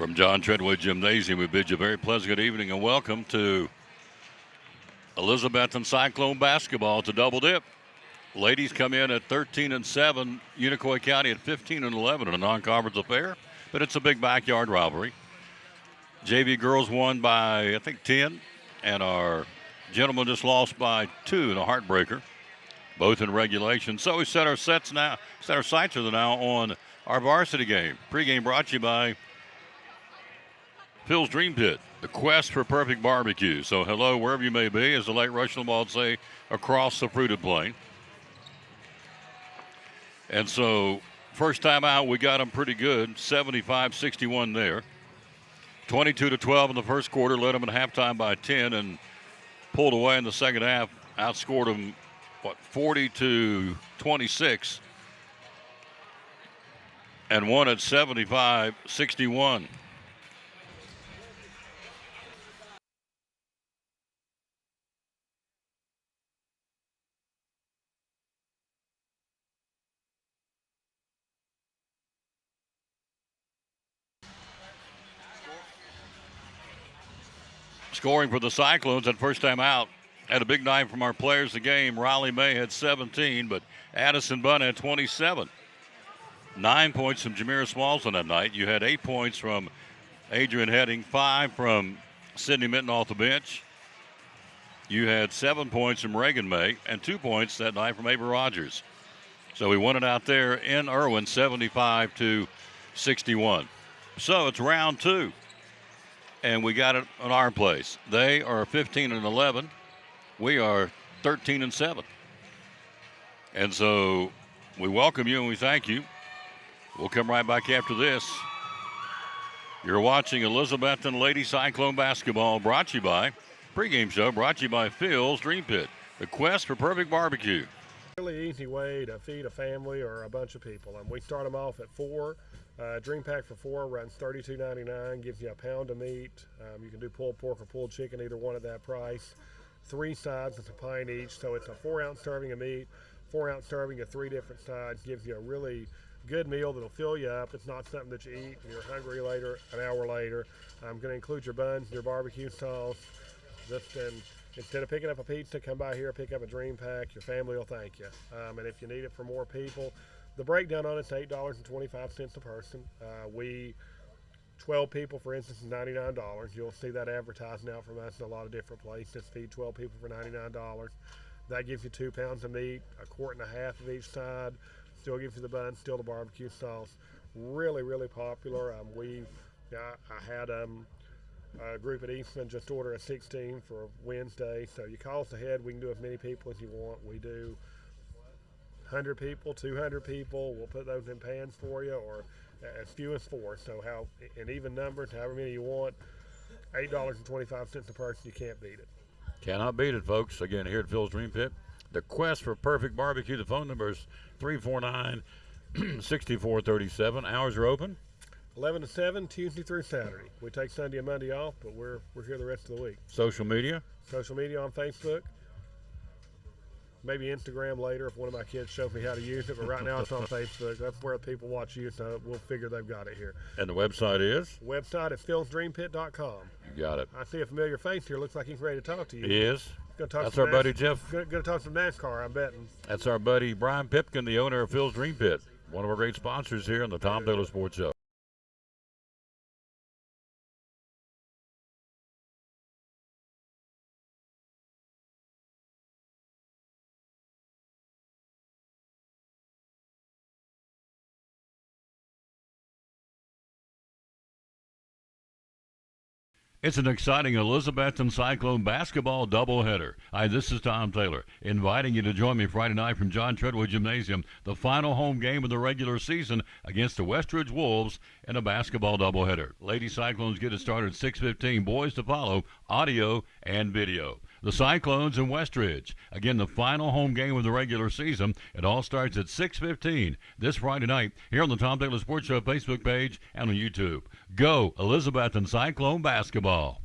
From John Treadway Gymnasium, we bid you a very pleasant good evening and welcome to Elizabethton Cyclone basketball. To double dip. Ladies come in at 13-7, Unicoi County at 15-11 in a non-conference affair, but it's a big backyard rivalry. JV girls won by, I think, 10, and our gentlemen just lost by 2 in a heartbreaker, both in regulation. So we set our sights now on our varsity game. Pre-game brought to you by Phil's Dream Pit, the quest for perfect barbecue. So hello, wherever you may be, as the late Rush Limbaugh would say, across the fruited plain. And so first time out, we got them pretty good, 75-61 there. 22-12 in the first quarter, led them at halftime by 10 and pulled away in the second half, outscored them, 40-26, and won at 75-61. Scoring for the Cyclones at first time out. Had a big night from our players of the game. Riley May had 17, but Addison Bunn had 27. 9 points from Jamira Smalls on that night. You had 8 points from Adrian Heading, 5 from Sydney Minton off the bench. You had 7 points from Reagan May and 2 points that night from Ava Rogers. So we won it out there in Irwin, 75-61. So it's round 2. And we got it on our place. They are 15-11. We are 13-7. And so we welcome you and we thank you. We'll come right back after this. You're watching Elizabethton Lady Cyclone basketball, brought to you by pregame show, brought to you by Phil's Dream Pit, the quest for perfect barbecue. Really easy way to feed a family or a bunch of people. And we start them off at 4. Dream pack for 4 runs $32.99, gives you a pound of meat. You can do pulled pork or pulled chicken, either one at that price. 3 sides, it's a pint each, so it's a 4-ounce serving of meat, 4-ounce serving of 3 different sides. Gives you a really good meal that'll fill you up. It's not something that you eat and you're hungry later, an hour later. I'm going to include your buns, your barbecue sauce. Instead of picking up a pizza, come by here, pick up a Dream Pack. Your family will thank you. And if you need it for more people, the breakdown on it's $8.25 a person. 12 people, for instance, is $99. You'll see that advertising out from us in a lot of different places. Feed 12 people for $99. That gives you 2 pounds of meat, a quart and a half of each side. Still gives you the bun, still the barbecue sauce. Really, really popular. I had a group at Eastman just order a 16 for Wednesday. So you call us ahead. We can do as many people as you want. We do 100 people, 200 people. We'll put those in pans for you, or as few as 4. So in even numbers, however many you want, $8.25 a person. You can't beat it. Cannot beat it, folks. Again, here at Phil's Dream Pit, the quest for perfect barbecue. The phone number is 349-6437. Hours are open 11 to 7, Tuesday through Saturday. We take Sunday and Monday off, but we're here the rest of the week. Social media on Facebook. Maybe Instagram later if one of my kids shows me how to use it, but right now it's on Facebook. That's where people watch you, so we'll figure they've got it here. And the website is? Website is philsdreampit.com. You got it. I see a familiar face here. Looks like he's ready to talk to you. He is. That's our buddy Jeff. Going to talk some NASCAR, I'm betting. That's our buddy Brian Pipkin, the owner of Phil's Dream Pit, one of our great sponsors here on the Tom Taylor Sports Show. It's an exciting Elizabethton Cyclone basketball doubleheader. Hi, this is Tom Taylor, inviting you to join me Friday night from John Treadway Gymnasium, the final home game of the regular season against the Westridge Wolves in a basketball doubleheader. Lady Cyclones get it started at 6:15. Boys to follow, audio and video. The Cyclones in Westridge. Again, the final home game of the regular season. It all starts at 6:15 this Friday night here on the Tom Taylor Sports Show Facebook page and on YouTube. Go Elizabethton Cyclone basketball.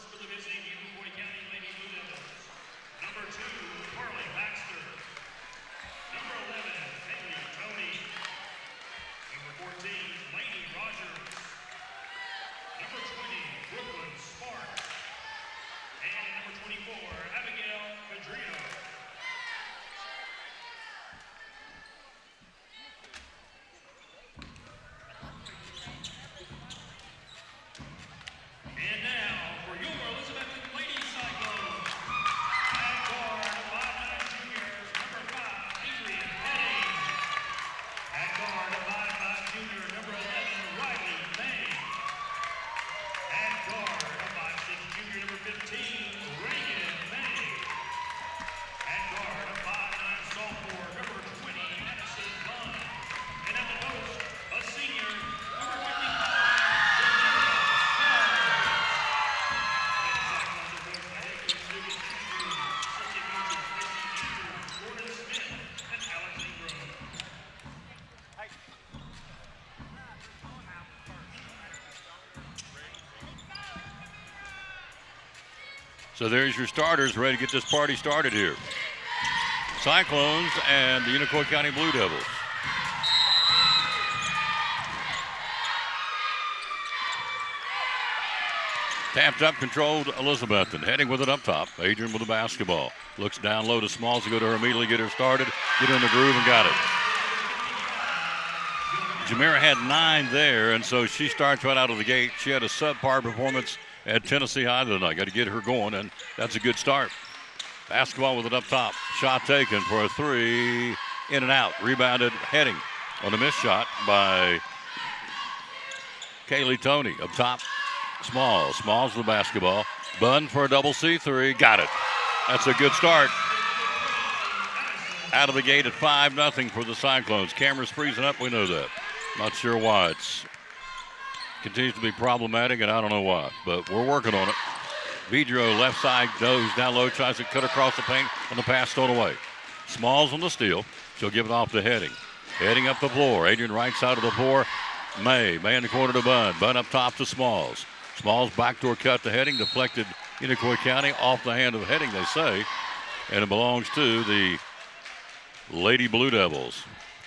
for the visiting Unicoi County Lady Blue Devils. Number 2, Carly Baxter. Number 11, Haley Tony. Number 14, Lady Rogers. Number 20, Brooklyn Sparks. And number 24, Abigail Pedrino. And now for your Elizabethton Lady Cyclones. At guard, 5'9" juniors, number 5, Adrian Henning. At guard, 5'5" junior, number 11, Riley May. At guard, 5'6" junior, number 15, Reagan May. At guard, 5'9" sophomore, number 20, Madison Bunn. And at the post, a senior, number 55, So there's your starters ready to get this party started here. Cyclones and the Unicoi County Blue Devils. Tapped up, controlled Elizabethton. Heading with it up top. Adrian with the basketball. Looks down low to Smalls to go to her immediately, get her started, get her in the groove, and got it. Jamira had 9 there, and so she starts right out of the gate. She had a subpar performance at Tennessee High tonight. Got to get her going, and that's a good start. Basketball with it up top. Shot taken for a 3. In and out. Rebounded, heading on a missed shot by Kaylee Tony. Up top, Smalls. Smalls with the basketball. Bunn for a double C3. Got it. That's a good start. Out of the gate at 5-0 for the Cyclones. Camera's freezing up. We know that. Not sure why. It's continues to be problematic, and I don't know why, but we're working on it. Vidro left side goes down low, tries to cut across the paint on the pass thrown away. Smalls on the steal. She'll give it off to Heading. Heading up the floor. Adrian right side of the floor. May in the corner to Bunn. Bunn up top to Smalls. Smalls backdoor cut to Heading. Deflected Unicoi County off the hand of Heading, they say. And it belongs to the Lady Blue Devils.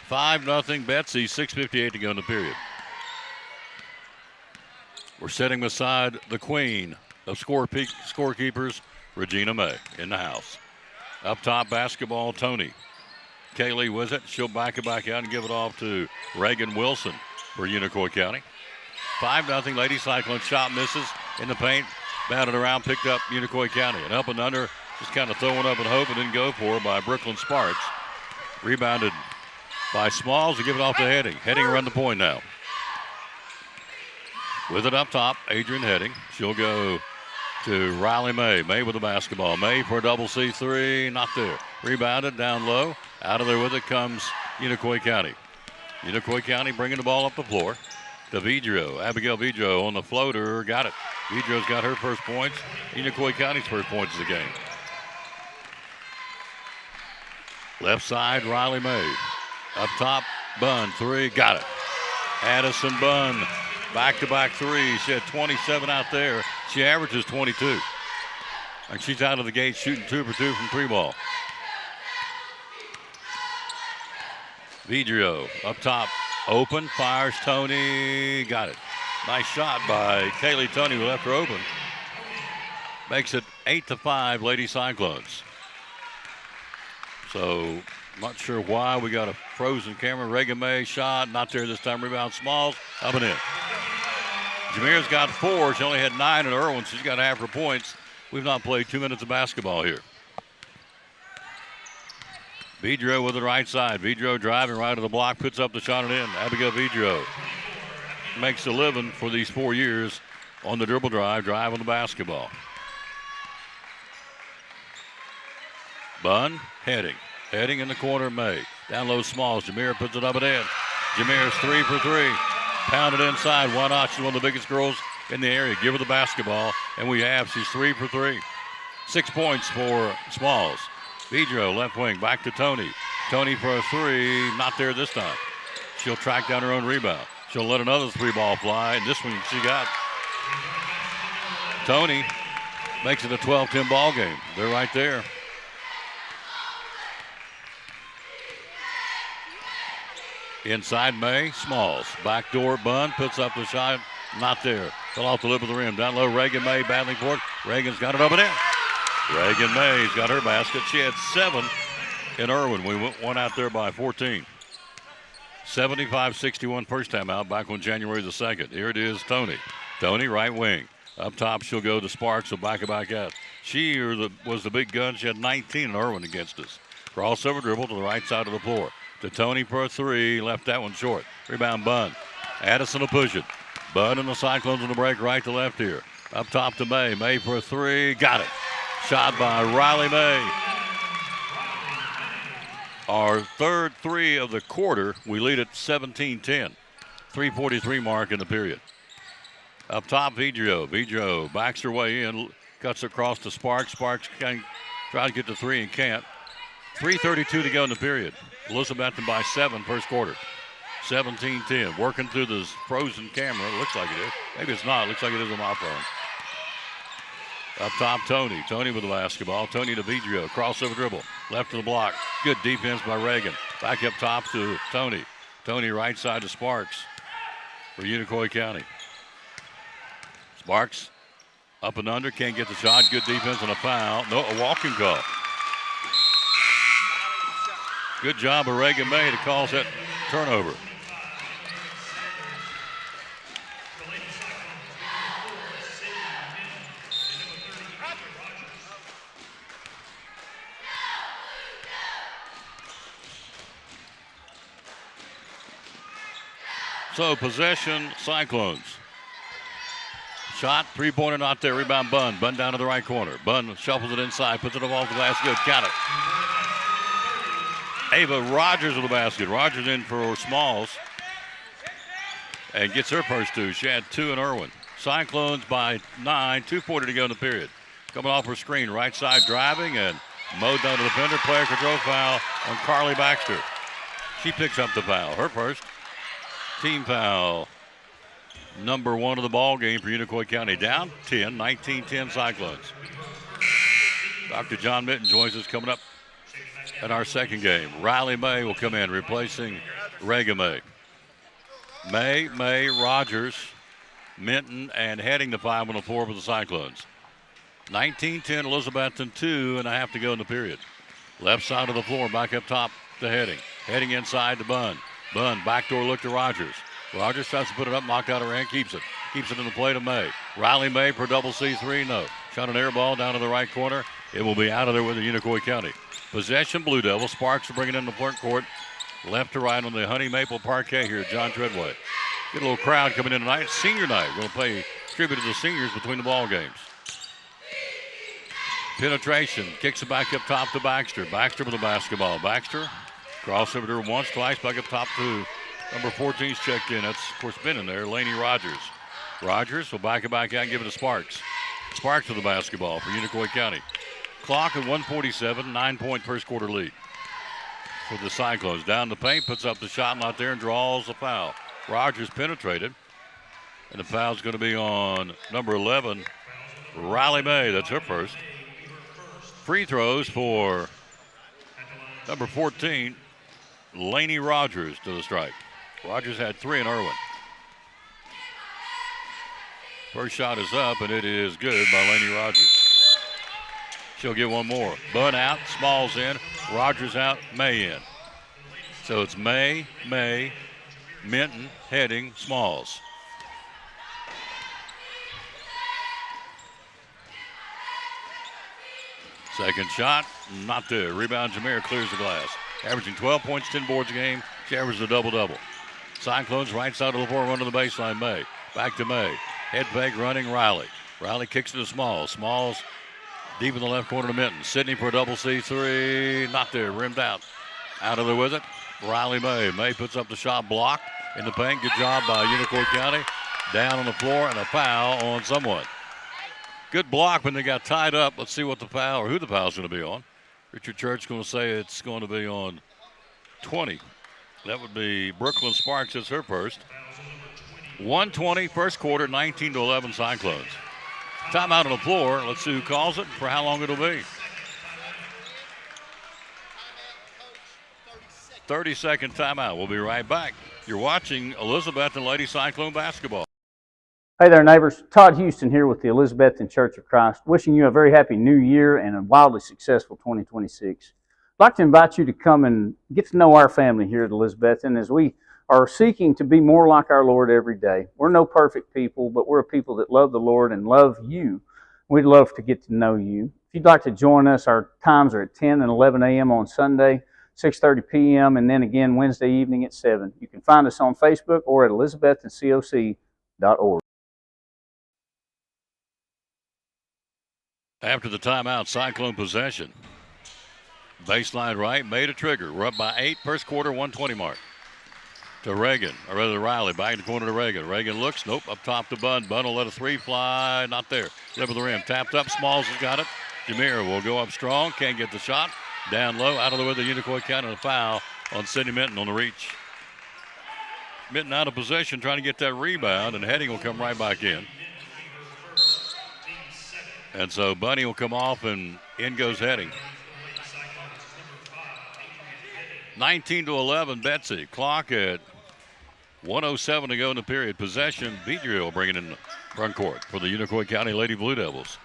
5-0 Betsy, 6:58 to go in the period. We're sitting beside the queen of scorekeepers, Regina May, in the house. Up top basketball, Tony. Kaylee with it. She'll back it back out and give it off to Reagan Wilson for Unicoi County. 5-0 Lady Cyclone. Shot misses in the paint. Batted around, picked up Unicoi County. And up and under, just kind of throwing up and hoping, didn't go for by Brooklyn Sparks. Rebounded by Smalls to give it off to Heading. Heading run the point now. With it up top, Adrian Heading. She'll go to Riley May. May with the basketball. May for a double C3. Not there. Rebounded down low. Out of there with it comes Unicoi County. Unicoi County bringing the ball up the floor to Vidro. Abigail Vidro on the floater. Got it. Vidro's got her first points. Unicoi County's first points of the game. Left side, Riley May. Up top, Bunn, 3. Got it. Addison Bunn. Back-to-back 3. She had 27 out there. She averages 22. And she's out of the gate shooting 2 for 2 from 3 ball. Vidrio up top. Open. Fires Tony. Got it. Nice shot by Kaylee Tony who left her open. Makes it 8-5 Lady Cyclones. So, not sure why we got a frozen camera. Reagan May shot. Not there this time. Rebound Smalls. Up and in. Jameer's got 4. She only had 9 at Irwin. She's got half her points. We've not played 2 minutes of basketball here. Vidro with the right side. Vidro driving right to the block. Puts up the shot and in. Abigail Vidro makes a living for these 4 years on the dribble drive on the basketball. Bunn, Heading. Heading in the corner, May. Down low, Smalls. Jameer puts it up and in. Jameer's 3 for 3. Pounded inside. Why not? She's one of the biggest girls in the area. Give her the basketball. And we have. She's 3 for 3. 6 points for Smalls. Vidro, left wing. Back to Tony. Tony for a 3. Not there this time. She'll track down her own rebound. She'll let another 3 ball fly. And this one she got. Tony Makes it a 12-10 ball game. They're right there. Inside May, Smalls. Backdoor Bunn puts up the shot. Not there. Fell off the lip of the rim. Down low, Reagan May battling for it. Reagan's got it up and in. Reagan May's got her basket. She had 7 in Irwin. We went out there by 14. 75-61 first time out back on January the 2nd. Here it is, Tony. Tony, right wing. Up top, she'll go to Sparks, so back it back out. She was the big gun. She had 19 in Irwin against us. Crossover dribble to the right side of the floor. To Tony for a 3. Left that one short. Rebound Bunn. Addison will push it. Bunn and the Cyclones on the break right to left here. Up top to May. May for a 3. Got it. Shot by Riley May. Our third 3 of the quarter. We lead at 17-10. 3:43 mark in the period. Up top, Vidrio. Vidrio backs her way in. Cuts across to Sparks. Sparks can try to get to 3 and can't. 3:32 to go in the period. Elizabethton by 7 first quarter. 17-10. Working through this frozen camera. It looks like it is. Maybe it's not. It looks like it is on my phone. Up top, Tony. Tony with the basketball. Tony to Vidrio. Crossover dribble. Left to the block. Good defense by Reagan. Back up top to Tony. Tony right side to Sparks for Unicoi County. Sparks up and under. Can't get the shot. Good defense and a foul. No, a walking call. Good job of Reagan May to cause that turnover. So possession, Cyclones. Shot, 3-pointer not there. Rebound Bunn. Bunn down to the right corner. Bunn shuffles it inside, puts it off the glass. Good, got it. Ava Rogers with the basket. Rogers in for Smalls and gets her first 2. She had 2 in Irwin. Cyclones by 9. 2:40 to go in the period. Coming off her screen, right side driving and mowed down to the defender. Player control foul on Carly Baxter. She picks up the foul. Her first team foul. Number 1 of the ball game for Unicoi County. Down 10, 19-10 Cyclones. Dr. John Minton joins us coming up in our second game. Riley May will come in, replacing Reagan May. May, Rogers, Minton, and heading the 5 on the floor for the Cyclones. 19-10, Elizabethton, 2.5 to go in the period. Left side of the floor, back up top to Heading. Heading inside to Bunn. Bunn, backdoor look to Rogers. Rogers tries to put it up, knocked out her hand, keeps it. Keeps it in the play to May. Riley May for double C3, no. Shot an air ball down to the right corner. It will be out of there with the Unicoi County. Possession, Blue Devils. Sparks are bringing in the front court. Left to right on the Honey Maple parquet here at John Treadway. Get a little crowd coming in tonight. Senior night. We're going to play tribute to the seniors between the ball games. Penetration. Kicks it back up top to Baxter. Baxter with the basketball. Baxter crossover to her once, twice. Back up top to number 14's checked in. That's, of course, been in there. Laney Rogers. Rogers will back it back out and give it to Sparks. Sparks with the basketball for Unicoi County. Clock at 1:47, 9-point first quarter lead for the Cyclones. Down the paint, puts up the shot not there and draws the foul. Rogers penetrated, and the foul's going to be on number 11, Riley May. That's her first. Free throws for number 14, Laney Rogers to the stripe. Rogers had 3 in Irwin. First shot is up, and it is good by Laney Rogers. She'll get one more. Bunn out, Smalls in, Rogers out, May in. So it's May, Minton, Heading, Smalls. Second shot, not there. Rebound, Jameer clears the glass. Averaging 12 points, 10 boards a game. She averages a double-double. Cyclones right side of the floor, run to the baseline, May. Back to May. Head fake running, Riley. Riley kicks it to Smalls. Smalls deep in the left corner to Minton. Sidney for a double C3. Not there, rimmed out. Out of there with it, Riley May. May puts up the shot, blocked in the paint. Good job by Unicoi County. Down on the floor and a foul on someone. Good block when they got tied up. Let's see what the foul or who the foul's going to be on. Richard Church is going to say it's going to be on 20. That would be Brooklyn Sparks. It's her first. 1:20 first quarter, 19-11 Cyclones. Timeout on the floor. Let's see who calls it and for how long it'll be. 30-second timeout. We'll be right back. You're watching Elizabethton Lady Cyclone basketball. Hey there, neighbors. Todd Houston here with the Elizabethton Church of Christ, wishing you a very happy new year and a wildly successful 2026. I'd like to invite you to come and get to know our family here at Elizabethton as we are seeking to be more like our Lord every day. We're no perfect people, but we're a people that love the Lord and love you. We'd love to get to know you. If you'd like to join us, our times are at 10 and 11 a.m. on Sunday, 6:30 p.m., and then again Wednesday evening at 7. You can find us on Facebook or at elizabettoncoc.org. After the timeout, Cyclone possession. Baseline right, made a trigger. We're up by 8, first quarter, 1:20 mark. To Reagan, or rather Riley, back in the corner to Reagan. Reagan looks, nope, up top to Bunn. Bunn will let a three fly, not there. Lip of the rim, tapped up, Smalls has got it. Jameer will go up strong, can't get the shot. Down low, out of the way, the Unicoi County, and a foul on Sidney Minton on the reach. Minton out of possession, trying to get that rebound, and Heading will come right back in. And so Bunny will come off, and in goes Heading. 19-11, Betsy. Clock at 1:07 to go in the period. Possession, Bedrill bringing in the front court for the Unicoi County Lady Blue Devils.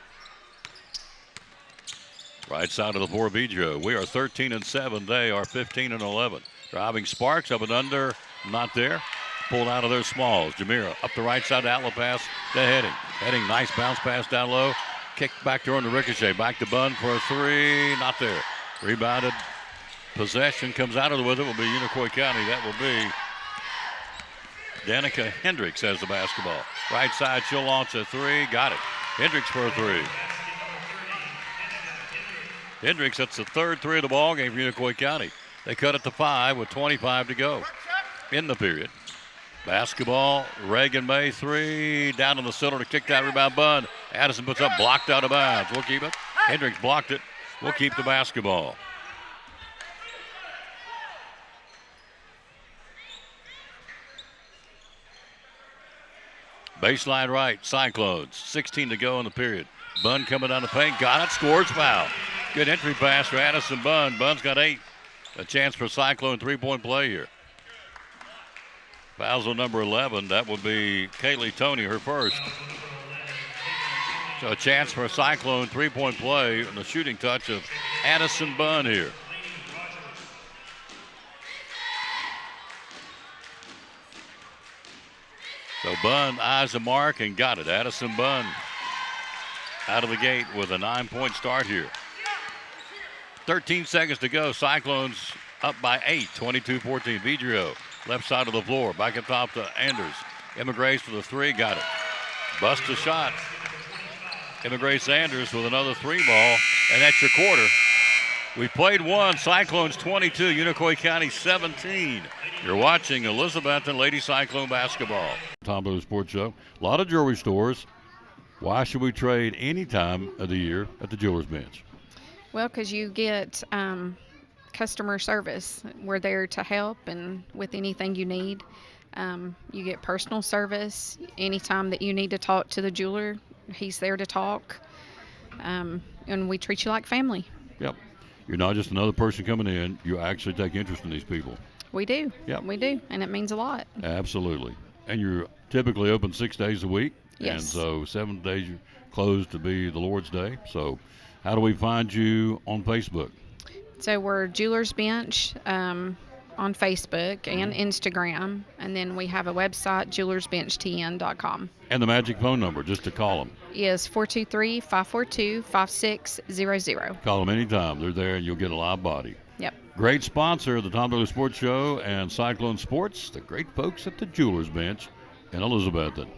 Right side of the floor, Bedrill. We are 13-7. They are 15-11. Driving Sparks up and under, not there. Pulled out of their Smalls. Jamira up the right side, outlet pass to Heading. Heading, nice bounce pass down low. Kick back to her on the ricochet. Back to Bunn for a three, not there. Rebounded. Possession comes out of the with it will be Unicoi County. That will be Danica Hendricks has the basketball. Right side, she'll launch a three. Got it. Hendricks for a three. Hendricks, that's the third three of the ball game for Unicoi County. They cut it to 5 with 25 to go in the period. Basketball, Reagan May three. Down in the center to kick that rebound. Bunn. Addison puts up, blocked out of bounds. We'll keep it. Hendricks blocked it. We'll keep the basketball. Baseline right, Cyclones. 16 to go in the period. Bunn coming down the paint, got it, scores, foul. Good entry pass for Addison Bunn. Bunn's got 8. A chance for Cyclone three-point play here. Fouls on number 11. That would be Kaylee Tony, her first. So a chance for a Cyclone three-point play and the shooting touch of Addison Bunn here. So Bunn eyes the mark and got it. Addison Bunn out of the gate with a 9-point start here. 13 seconds to go. Cyclones up by 8, 22-14. Vidrio, left side of the floor. Back up top to Anders. Emma Grace for the three, got it. Bust a shot. Emma Grace Anders with another three ball, and that's your quarter. We played one. Cyclones 22, Unicoi County 17. You're watching Elizabethton Lady Cyclone basketball. Tom Blue Sports Show. A lot of jewelry stores. Why should we trade any time of the year at the Jewelers Bench? Well, because you get customer service. We're there to help and with anything you need. You get personal service. Anytime that you need to talk to the jeweler, he's there to talk. And we treat you like family. Yep. You're not just another person coming in. You actually take interest in these people. We do. Yep. We do. And it means a lot. Absolutely. And you're typically open 6 days a week. Yes. And so 7 days you're closed to be the Lord's Day. So how do we find you on Facebook? So we're Jewelers Bench on Facebook and Instagram. And then we have a website, jewelersbenchtn.com. And the magic phone number, just to call them. Is 423-542-5600. Call them anytime. They're there and you'll get a live body. Yep. Great sponsor of the Tom Blue Sports Show and Cyclone Sports, the great folks at the Jewelers Bench in Elizabethton.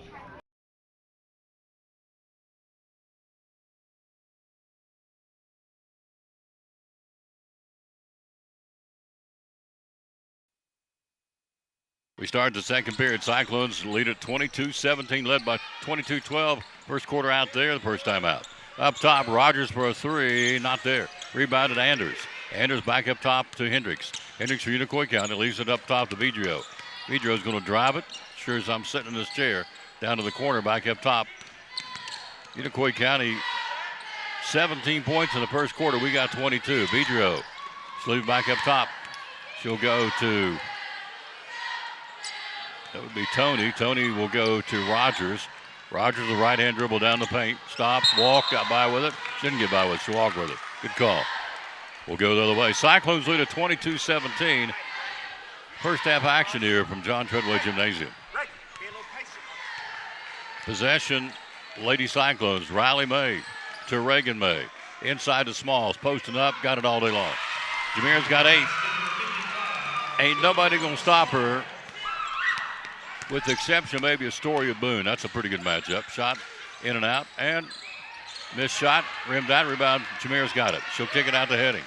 We start the second period. Cyclones lead at 22-17, led by 22-12. First quarter out there, the first time out. Up top, Rogers for a three, not there. Rebounded Anders. Anders back up top to Hendricks. Hendricks for Unicoi County, leaves it up top to Vidrio. Vidrio's going to drive it. Sure as I'm sitting in this chair. Down to the corner, back up top Unicoi County, 17 points in the first quarter. We got 22. Vidrio, sleeve back up top. She'll go to, that would be Tony. Tony will go to Rogers. Rogers, the right-hand dribble down the paint. Stops, walk, got by with it. Didn't get by with it, she walked with it. Good call. We'll go the other way. Cyclones lead at 22-17. First half action here from John Treadway Gymnasium. Possession, Lady Cyclones. Riley May to Reagan May. Inside to Smalls, posting up, got it all day long. Jameer's got 8. Ain't nobody gonna stop her, with the exception maybe of Story of Boone. That's a pretty good matchup. Shot in and out, and missed shot, rimmed out, rebound. Jameer's got it. She'll kick it out to Heading.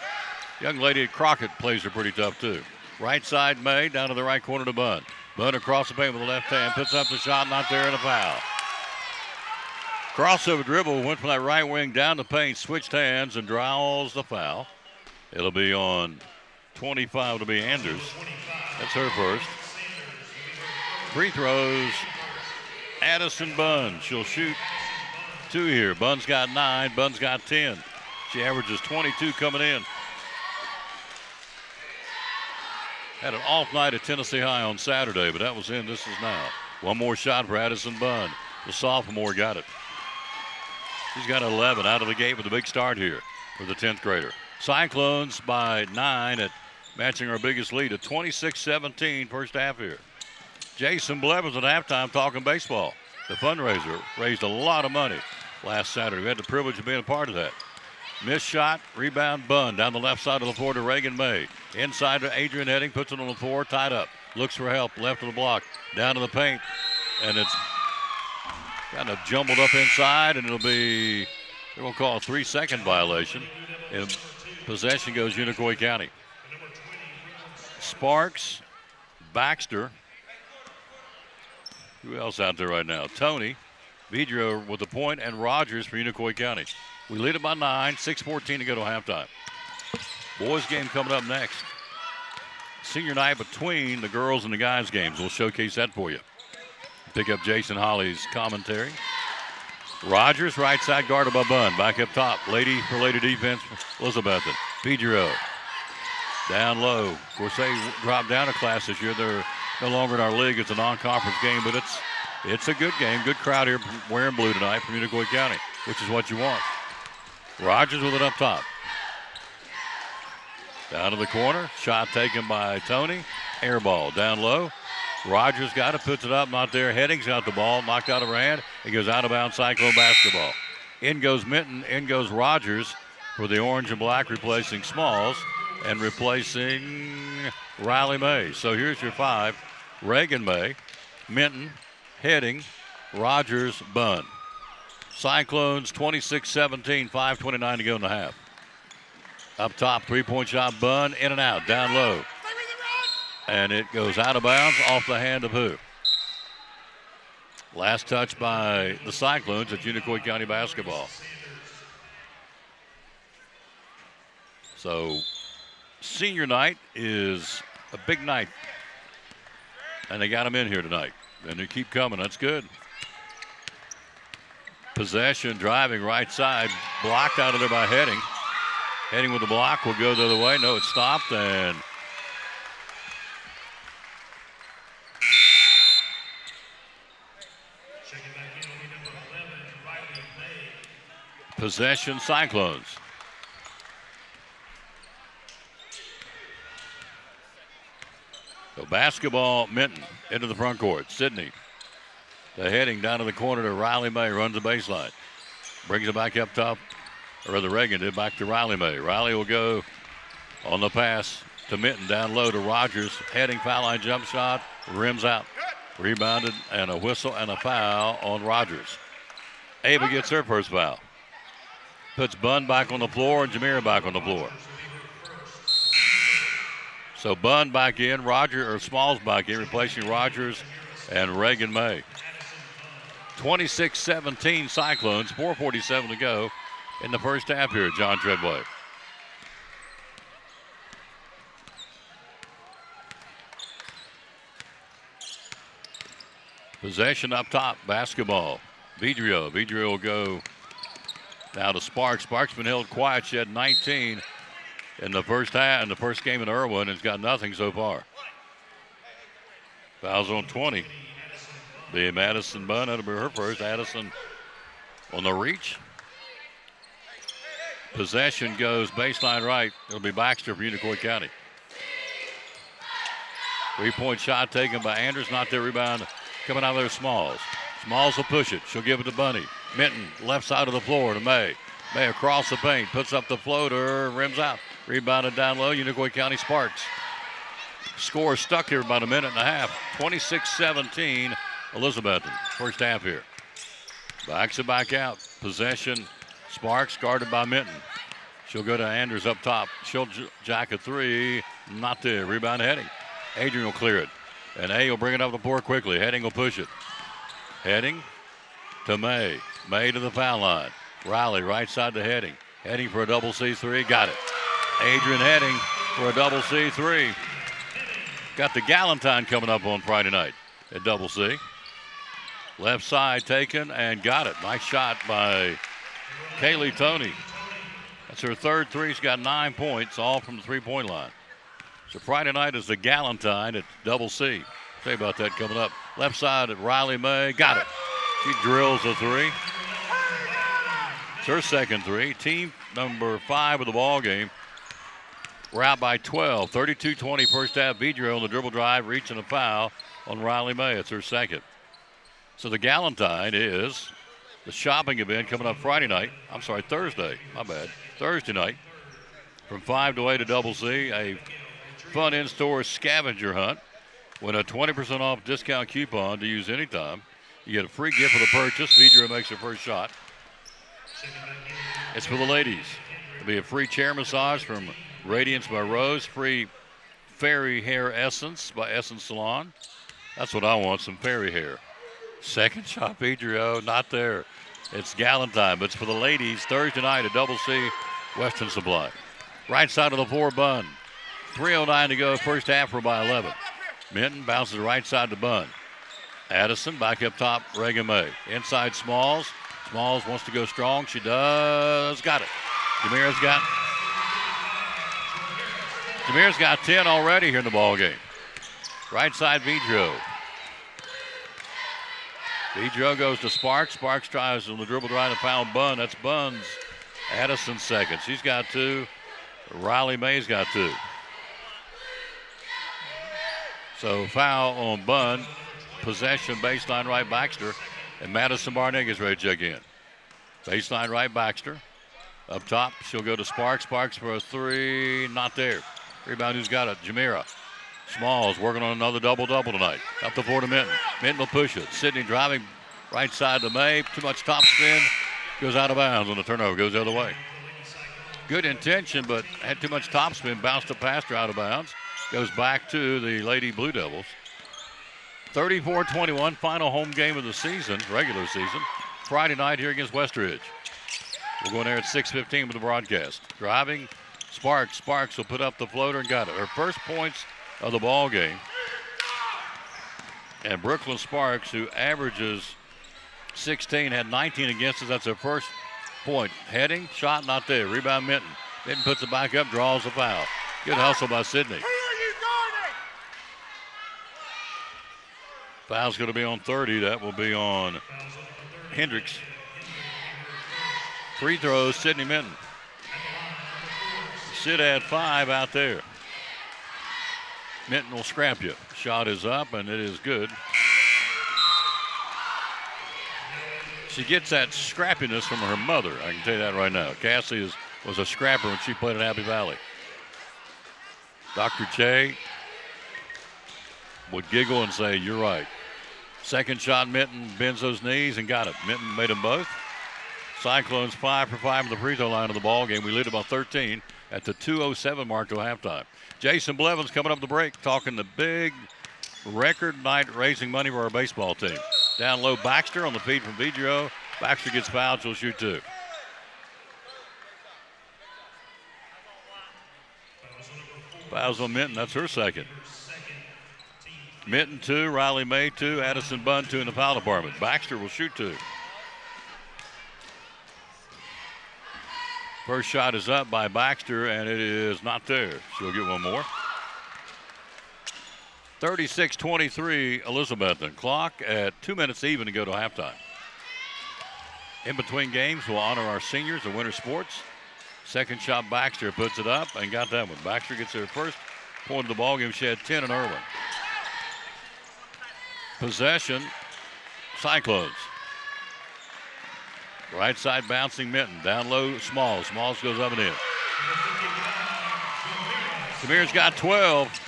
Young lady at Crockett plays her pretty tough too. Right side May, down to the right corner to Bunn. Bunn across the paint with the left hand, puts up the shot, not there, and a foul. Crossover dribble, went from that right wing down the paint, switched hands, and draws the foul. It'll be on 25 to be Anders. That's her first. Free throws, Addison Bunn. She'll shoot 2 here. Bunn's got 9, Bunn's got 10. She averages 22 coming in. Had an off night at Tennessee High on Saturday, but that was in, this is now. One more shot for Addison Bunn. The sophomore got it. She's got 11 out of the gate with a big start here for the 10th grader. Cyclones by 9 at matching our biggest lead at 26-17 first half here. Jason Blevins at halftime talking baseball. The fundraiser raised a lot of money last Saturday. We had the privilege of being a part of that. Missed shot, rebound Bunn down the left side of the floor to Reagan May. Inside to Adrian Heading, puts it on the floor, tied up. Looks for help, left of the block, down to the paint. And it's kind of jumbled up inside, and it'll be, they're going to call a 3-second violation. And possession goes Unicoi County. Sparks, Baxter. Who else out there right now? Tony, Vidrio with the point, and Rogers for Unicoi County. We lead it by 9, 6:14 to go to halftime. Boys game coming up next. Senior night between the girls and the guys games. We'll showcase that for you. Pick up Jason Holly's commentary. Rogers, right side guarded by Bunn. Back up top. Lady for lady defense, Elizabethan. Vidrio down low. Of course, they dropped down a class this year. They're no longer in our league. It's a non-conference game, but it's a good game. Good crowd here wearing blue tonight from Unicoi County, which is what you want. Rogers with it up top. Down to the corner. Shot taken by Tony. Air ball down low. Rogers got it, puts it up, not there. Heading's got the ball, knocked out of her hand. It goes out of bounds, Cyclone basketball. In goes Minton, in goes Rogers for the orange and black, replacing Smalls and replacing Riley May. So here's your 5. Reagan May, Minton, Heading, Rogers, Bunn. Cyclones 26-17, 5:29 to go in the half. Up top, 3-point shot, Bunn, in and out, down low. And it goes out of bounds off the hand of who? Last touch by the Cyclones at Unicoi County basketball. So senior night is a big night. And they got them in here tonight. And they keep coming. That's good. Possession, driving right side. Blocked out of there by Heading. Heading with the block will go the other way. No, it stopped, and possession Cyclones. So basketball, Minton into the front court. Sydney, the Heading down to the corner to Riley May, runs the baseline. Brings it back up top, or rather Reagan did, back to Riley May. Riley will go on the pass to Minton, down low to Rogers. Heading, foul line jump shot, rims out. Rebounded, and a whistle and a foul on Rogers. Ava gets her first foul. Puts Bunn back on the floor and Jameer back on the floor. So Bunn back in, Smalls back in, replacing Rogers and Reagan May. 26-17 Cyclones, 4:47 to go in the first half here at John Treadway. Possession up top, basketball. Vidrio will go Now to Sparks. Sparks been held quiet. She had 19 in the first half, in the first game in Irwin, and has got nothing so far. Fouls on 20. The Madison Bunn, that'll be her first. Addison on the reach. Possession goes baseline right. It'll be Baxter for Unicoi County. 3-point shot taken by Anders. Not their rebound coming out of there. Smalls. Smalls will push it. She'll give it to Bunny. Minton, left side of the floor to May. May across the paint. Puts up the floater. Rims out. Rebounded down low. Unicoi County Sparks. Score stuck here about a minute and a half. 26-17. Elizabethton. First half here. Backs it back out. Possession. Sparks guarded by Minton. She'll go to Anders up top. She'll jack a three. Not there. Rebound Heading. Adrian will clear it. And A will bring it up the floor quickly. Heading will push it. Heading to May. May to the foul line. Riley right side to Heading. Heading for a double C3. Got it. Adrian Heading for a double C3. Got the Galentine coming up on Friday night at double C. Left side taken and got it. Nice shot by Kaylee Tony. That's her third three. She's got 9 points, all from the three-point line. So Friday night is the Galentine at double C. Tell you about that coming up. Left side at Riley May. Got it. She drills a three. It's her second three. Team number 5 of the ball game. We're out by 12. 32-20 first half. Vidrio on the dribble drive, reaching a foul on Riley May. It's her second. So the Galentine is the shopping event coming up Friday night. I'm sorry, Thursday. My bad. Thursday night from 5 to 8 to double C. A fun in-store scavenger hunt. Win a 20% off discount coupon to use anytime. You get a free gift for the purchase. Vidrio makes her first shot. It's for the ladies. There'll be a free chair massage from Radiance by Rose. Free fairy hair essence by Essence Salon. That's what I want, some fairy hair. Second shot, Vidrio, not there. It's Galentine, but it's for the ladies Thursday night at double C Western Supply. Right side of the floor, Bunn. 3:09 to go, first half, we're by 11. Minton bounces right side to Bunn. Addison back up top, Reagan May. Inside Smalls. Smalls wants to go strong. She does. Got it. Jameer's got 10 already here in the ball game. Right side, Vidrio. Vidrio goes to Sparks. Sparks tries on the dribble drive to foul Bunn. That's Bunn's Addison second. She's got 2. Riley May's got 2. So foul on Bunn. Possession baseline right Baxter. And Madison Barnett is ready to check in. Baseline right Baxter. Up top, she'll go to Sparks. Sparks for a three. Not there. Rebound, who's got it? Jamira. Smalls working on another double-double tonight. Up the floor to Minton. Minton will push it. Sydney driving right side to May. Too much top spin. Goes out of bounds on the turnover. Goes the other way. Good intention, but had too much top spin. Bounced a pass out of bounds. Goes back to the Lady Blue Devils. 34-21, final home game of the season, regular season. Friday night here against Westridge. We'll go in there at 6:15 with the broadcast. Driving, Sparks. Sparks will put up the floater and got it. Her first points of the ball game. And Brooklyn Sparks, who averages 16, had 19 against us. That's her first point. Heading, shot not there. Rebound Minton. Minton puts it back up, draws the foul. Good hustle by Sydney. Foul's going to be on 30. That will be on Hendricks. Free throws, Sydney Minton. Sid had 5 out there. Minton will scrap you. Shot is up, and it is good. She gets that scrappiness from her mother. I can tell you that right now. Cassie was a scrapper when she played at Happy Valley. Dr. Che would giggle and say, "You're right." Second shot, Minton bends those knees and got it. Minton made them both. Cyclones 5 for 5 in the free throw line of the ball game. We lead about 13 at the 2:07 mark till halftime. Jason Blevins coming up the break, talking the big record night, raising money for our baseball team. Down low, Baxter on the feed from Vidrio. Baxter gets fouled, she'll shoot 2. Fouls on Minton, that's her second. Minton 2, Riley May 2, Addison Bunn 2 in the foul department. Baxter will shoot 2. First shot is up by Baxter, and it is not there. She'll get one more. 36-23, Elizabethton. Clock at 2 minutes even to go to halftime. In between games, we'll honor our seniors at Winter Sports. Second shot, Baxter puts it up and got that one. Baxter gets her first point of the ball game. She had 10 in Irwin. Possession, Cyclones. Right side bouncing Minton. Down low, Smalls. Smalls goes up and in. Samir's got 12.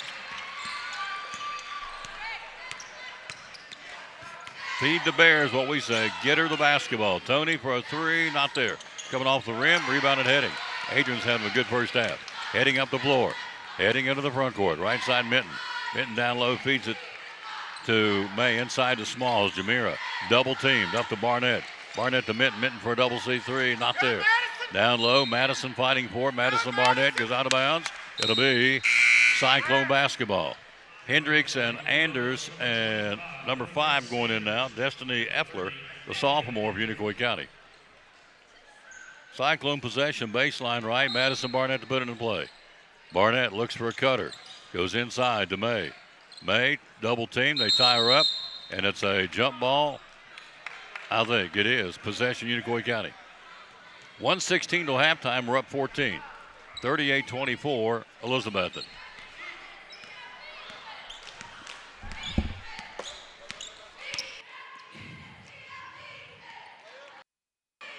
Feed the Bears, what we say. Get her the basketball. Tony for a three, not there. Coming off the rim, rebounded Heading. Adrian's having a good first half. Heading up the floor. Heading into the front court. Right side Minton. Minton down low, feeds it to May. Inside to Smalls. Jamira double teamed up to Barnett. Barnett to Minton. Minton for a double C3, not there. Down low, Madison fighting for it. Madison Barnett goes out of bounds. It'll be Cyclone basketball. Hendricks and Anders and number 5 going in now, Destiny Effler, the sophomore of Unicoi County. Cyclone possession, baseline right. Madison Barnett to put it in play. Barnett looks for a cutter. Goes inside to May. May, double team. They tie her up, and it's a jump ball. I think it is. Possession, Unicoi County. 1:16 till halftime. We're up 14. 38-24, Elizabethton.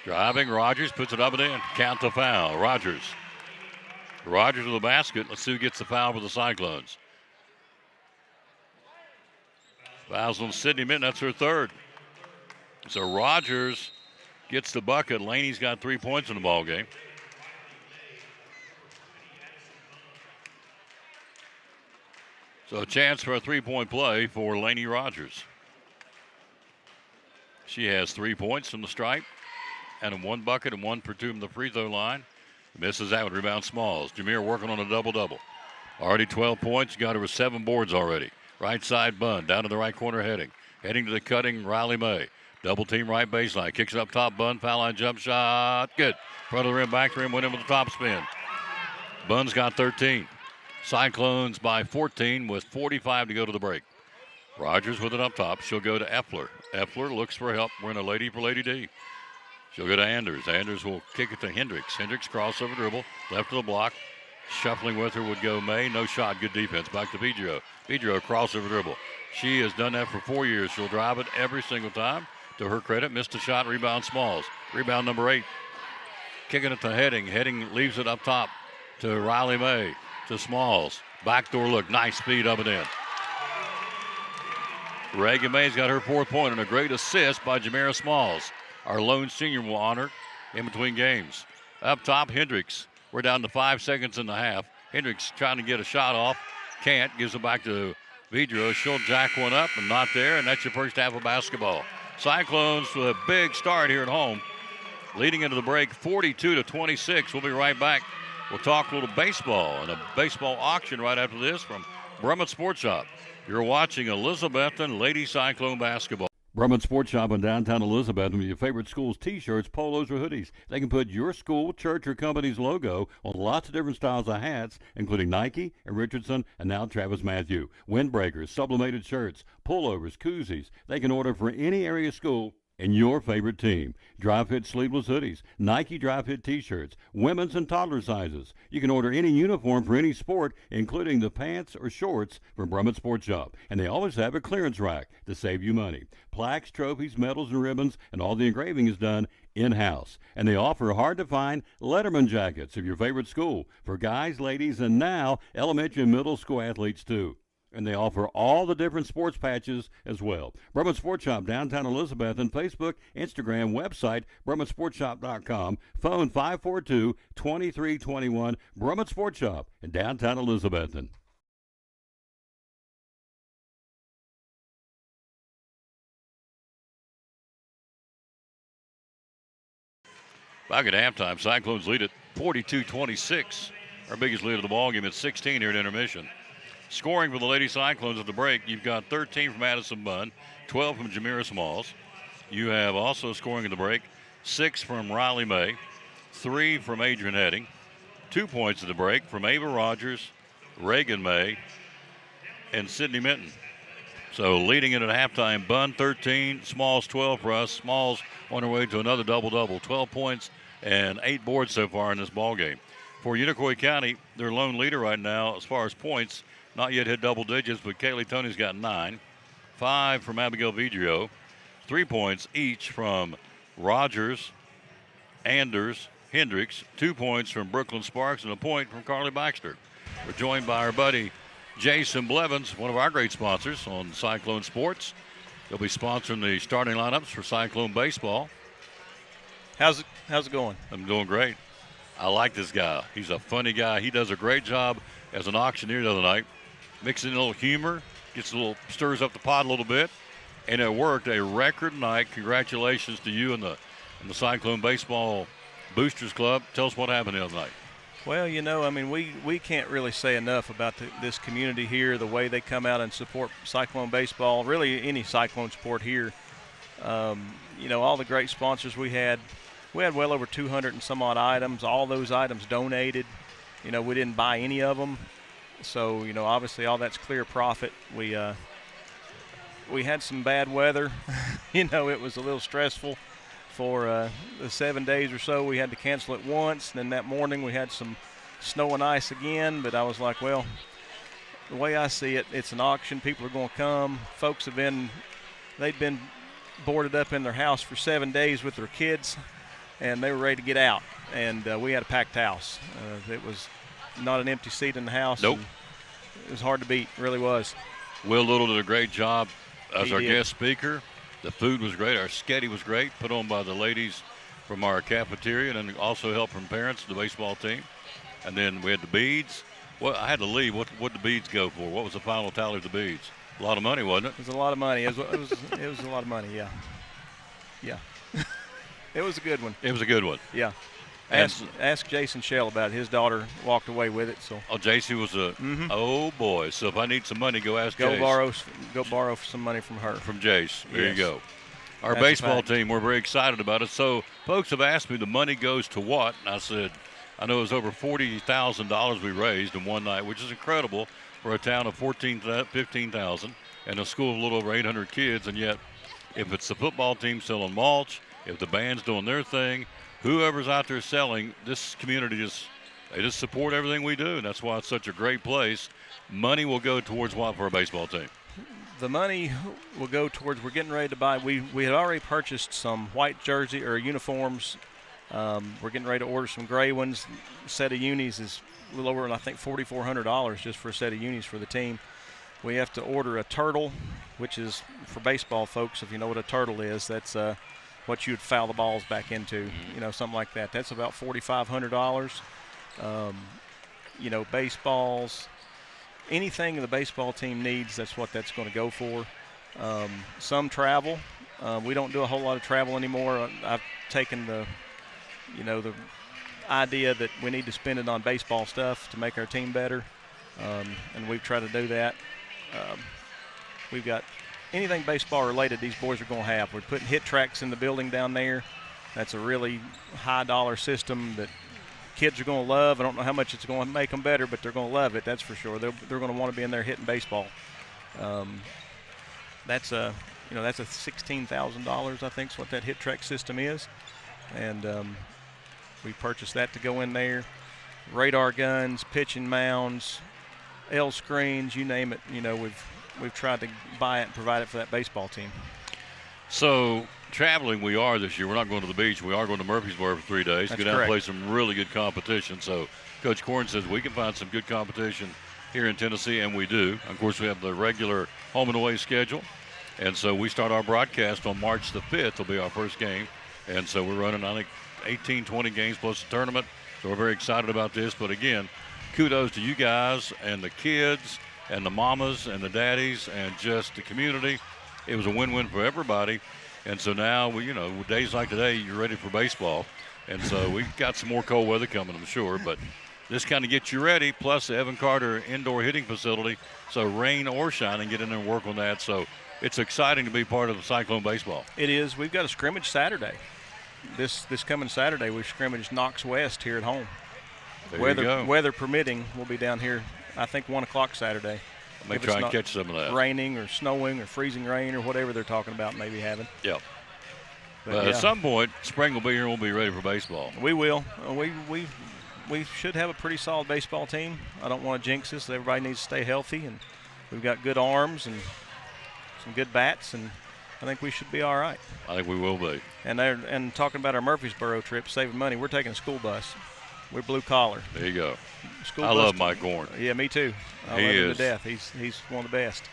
Driving, Rogers puts it up and in. Count the foul. Rogers to the basket. Let's see who gets the foul for the Cyclones. Fouls on Sydney Minton. That's her third. So Rogers gets the bucket. Laney's got 3 points in the ball game. So a chance for a three-point play for Laney Rogers. She has 3 points from the stripe and 1 bucket and 1 for 2 from the free throw line. Misses out. Rebound Smalls. Jameer working on a double-double. Already 12 points. Got her with 7 boards already. Right side Bunn. Down to the right corner Heading. Heading to the cutting Riley May. Double team right baseline. Kicks it up top. Bunn. Foul line jump shot. Good. Front of the rim. Back to the rim. Went in with the top spin. Bunn's got 13. Cyclones by 14 with 45 to go to the break. Rogers with it up top. She'll go to Effler. Effler looks for help. We're in a lady for Lady D. She'll go to Anders. Anders will kick it to Hendricks. Hendricks crossover dribble. Left of the block. Shuffling with her would go May. No shot. Good defense. Back to Pedro. Pedro crossover dribble. She has done that for 4 years. She'll drive it every single time. To her credit, missed a shot. Rebound Smalls. Rebound number 8. Kicking it to Heading. Heading leaves it up top to Riley May. To Smalls. Backdoor look. Nice speed up and in. Reagan May's got her 4th point and a great assist by Jamera Smalls. Our lone senior will honor in between games. Up top, Hendricks. We're down to 5 seconds and a half. Hendricks trying to get a shot off. Can't. Gives it back to Vidro. She'll jack one up and not there. And that's your first half of basketball. Cyclones with a big start here at home. Leading into the break 42-26. We'll be right back. We'll talk a little baseball and a baseball auction right after this from Brummett Sports Shop. You're watching Elizabethton Lady Cyclone basketball. Brummett Sports Shop in downtown Elizabethton with your favorite school's T-shirts, polos, or hoodies. They can put your school, church, or company's logo on lots of different styles of hats, including Nike and Richardson and now Travis Matthew. Windbreakers, sublimated shirts, pullovers, koozies. They can order for any area school and your favorite team. Dry fit sleeveless hoodies, Nike dry fit t-shirts, women's and toddler sizes. You can order any uniform for any sport, including the pants or shorts from Brummett Sports Shop. And they always have a clearance rack to save you money. Plaques, trophies, medals, and ribbons, and all the engraving is done in-house. And they offer hard-to-find Letterman jackets of your favorite school for guys, ladies, and now elementary and middle school athletes too. And they offer all the different sports patches as well. Brummett Sports Shop, downtown Elizabethton, Facebook, Instagram, website, BrummettSportsShop.com, phone 542-2321, Brummett Sports Shop in downtown Elizabethton. Back at halftime, Cyclones lead at 42-26. Our biggest lead of the ball game at 16 here at intermission. Scoring for the Lady Cyclones at the break, you've got 13 from Madison Bunn, 12 from Jamira Smalls. You have also scoring at the break, 6 from Riley May, 3 from Adrian Heading, 2 points at the break from Ava Rogers, Reagan May, and Sydney Minton. So leading it at halftime, Bunn 13, Smalls 12 for us. Smalls on her way to another double-double, 12 points and 8 boards so far in this ball game. For Unicoi County, their lone leader right now as far as points, not yet hit double digits, but Kaylee Tony's got 9. 5 from Abigail Vidrio. 3 points each from Rogers, Anders, Hendricks. 2 points from Brooklyn Sparks and a point from Carly Baxter. We're joined by our buddy Jason Blevins, one of our great sponsors on Cyclone Sports. He'll be sponsoring the starting lineups for Cyclone Baseball. How's it going? I'm doing great. I like this guy. He's a funny guy. He does a great job as an auctioneer the other night, mixing in a little humor, stirs up the pot a little bit, and it worked. A record night. Congratulations to you and the Cyclone Baseball Boosters Club. Tell us what happened the other night. Well, we can't really say enough about this community here, the way they come out and support Cyclone Baseball, really any Cyclone sport here. All the great sponsors we had. We had well over 200 and some odd items. All those items donated. We didn't buy any of them. So, obviously all that's clear profit. We had some bad weather. It was a little stressful. For the 7 days or so, we had to cancel it once. And then that morning we had some snow and ice again. But I was like, well, the way I see it, it's an auction. People are going to come. Folks they'd been boarded up in their house for 7 days with their kids, and they were ready to get out. And we had a packed house. It was not an empty seat in the house. Nope. It was hard to beat, it really was. Will Little did a great job as our did. guest speaker. The food was great. Our sketty was great, put on by the ladies from our cafeteria, and also help from parents of the baseball team. And then we had the beads. Well, I had to leave. What did the beads go for? What was the final tally of the beads? A lot of money, wasn't it? It was a lot of money. It was a lot of money, yeah. Yeah. It was a good one. It was a good one. Yeah. And Ask Jason Shell about it. His daughter walked away with it. So. Oh, JC was oh boy. So if I need some money, go ask Jace. Go borrow some money from her. From Jace. There Yes. you go. Our That's a baseball fact. team, we're very excited about it. So folks have asked me the money goes to what? And I said, I know it was over $40,000 we raised in one night, which is incredible for a town of 15,000 and a school of a little over 800 kids. And yet, if it's the football team selling mulch, if the band's doing their thing, whoever's out there selling, this community they just support everything we do, and that's why it's such a great place. Money will go towards what for a baseball team? The money will go towards, we're getting ready to buy, we had already purchased some white jersey or uniforms. We're getting ready to order some gray ones. A set of unis is a little over, I think, $4,400 just for a set of unis for the team. We have to order a turtle, which is, for baseball folks, if you know what a turtle is, that's what you would foul the balls back into, something like that. That's about $4,500. Baseballs, anything the baseball team needs, that's what that's going to go for. Some travel. We don't do a whole lot of travel anymore. I've taken the idea that we need to spend it on baseball stuff to make our team better, and we've tried to do that. We've got anything baseball related these boys are going to have. We're putting hit tracks in the building down there. That's a really high dollar system that kids are going to love. I don't know how much it's going to make them better, but they're going to love it, that's for sure. They're going to want to be in there hitting baseball. That's a $16,000, I think, is what that hit track system is. And we purchased that to go in there. Radar guns, pitching mounds, L screens, you name it. We've tried to buy it and provide it for that baseball team. So traveling we are this year. We're not going to the beach. We are going to Murfreesboro for 3 days. That's Go down and correct. play some really good competition. So Coach Corn says we can find some good competition here in Tennessee, and we do. Of course, we have the regular home and away schedule. And so we start our broadcast on March the 5th will be our first game. And so we're running, I think, 18, 20 games plus the tournament. So we're very excited about this. But, again, kudos to you guys and the kids and the mamas and the daddies and just the community. It was a win-win for everybody. And so now, with days like today, you're ready for baseball. And so we've got some more cold weather coming, I'm sure. But this kind of gets you ready, plus the Evan Carter indoor hitting facility. So rain or shine, and get in there and work on that. So it's exciting to be part of Cyclone baseball. It is. We've got a scrimmage Saturday. this coming Saturday we scrimmage Knox West here at home. There you go. Weather permitting, we'll be down here. I think 1 o'clock Saturday. May If try it's and not catch some of that. Raining or snowing or freezing rain or whatever they're talking about maybe having. Yep. But But yeah, at some point, spring will be here and we'll be ready for baseball. we will. We should have a pretty solid baseball team. I don't want to jinx this. Everybody needs to stay healthy, and we've got good arms and some good bats, and I think we should be all right. I think we will be. And talking about our Murfreesboro trip, saving money, we're taking a school bus. We're blue collar. There you go. School I bus love to- Mike Gorn. Yeah, me too. I He love him is. to death. He's one of the best.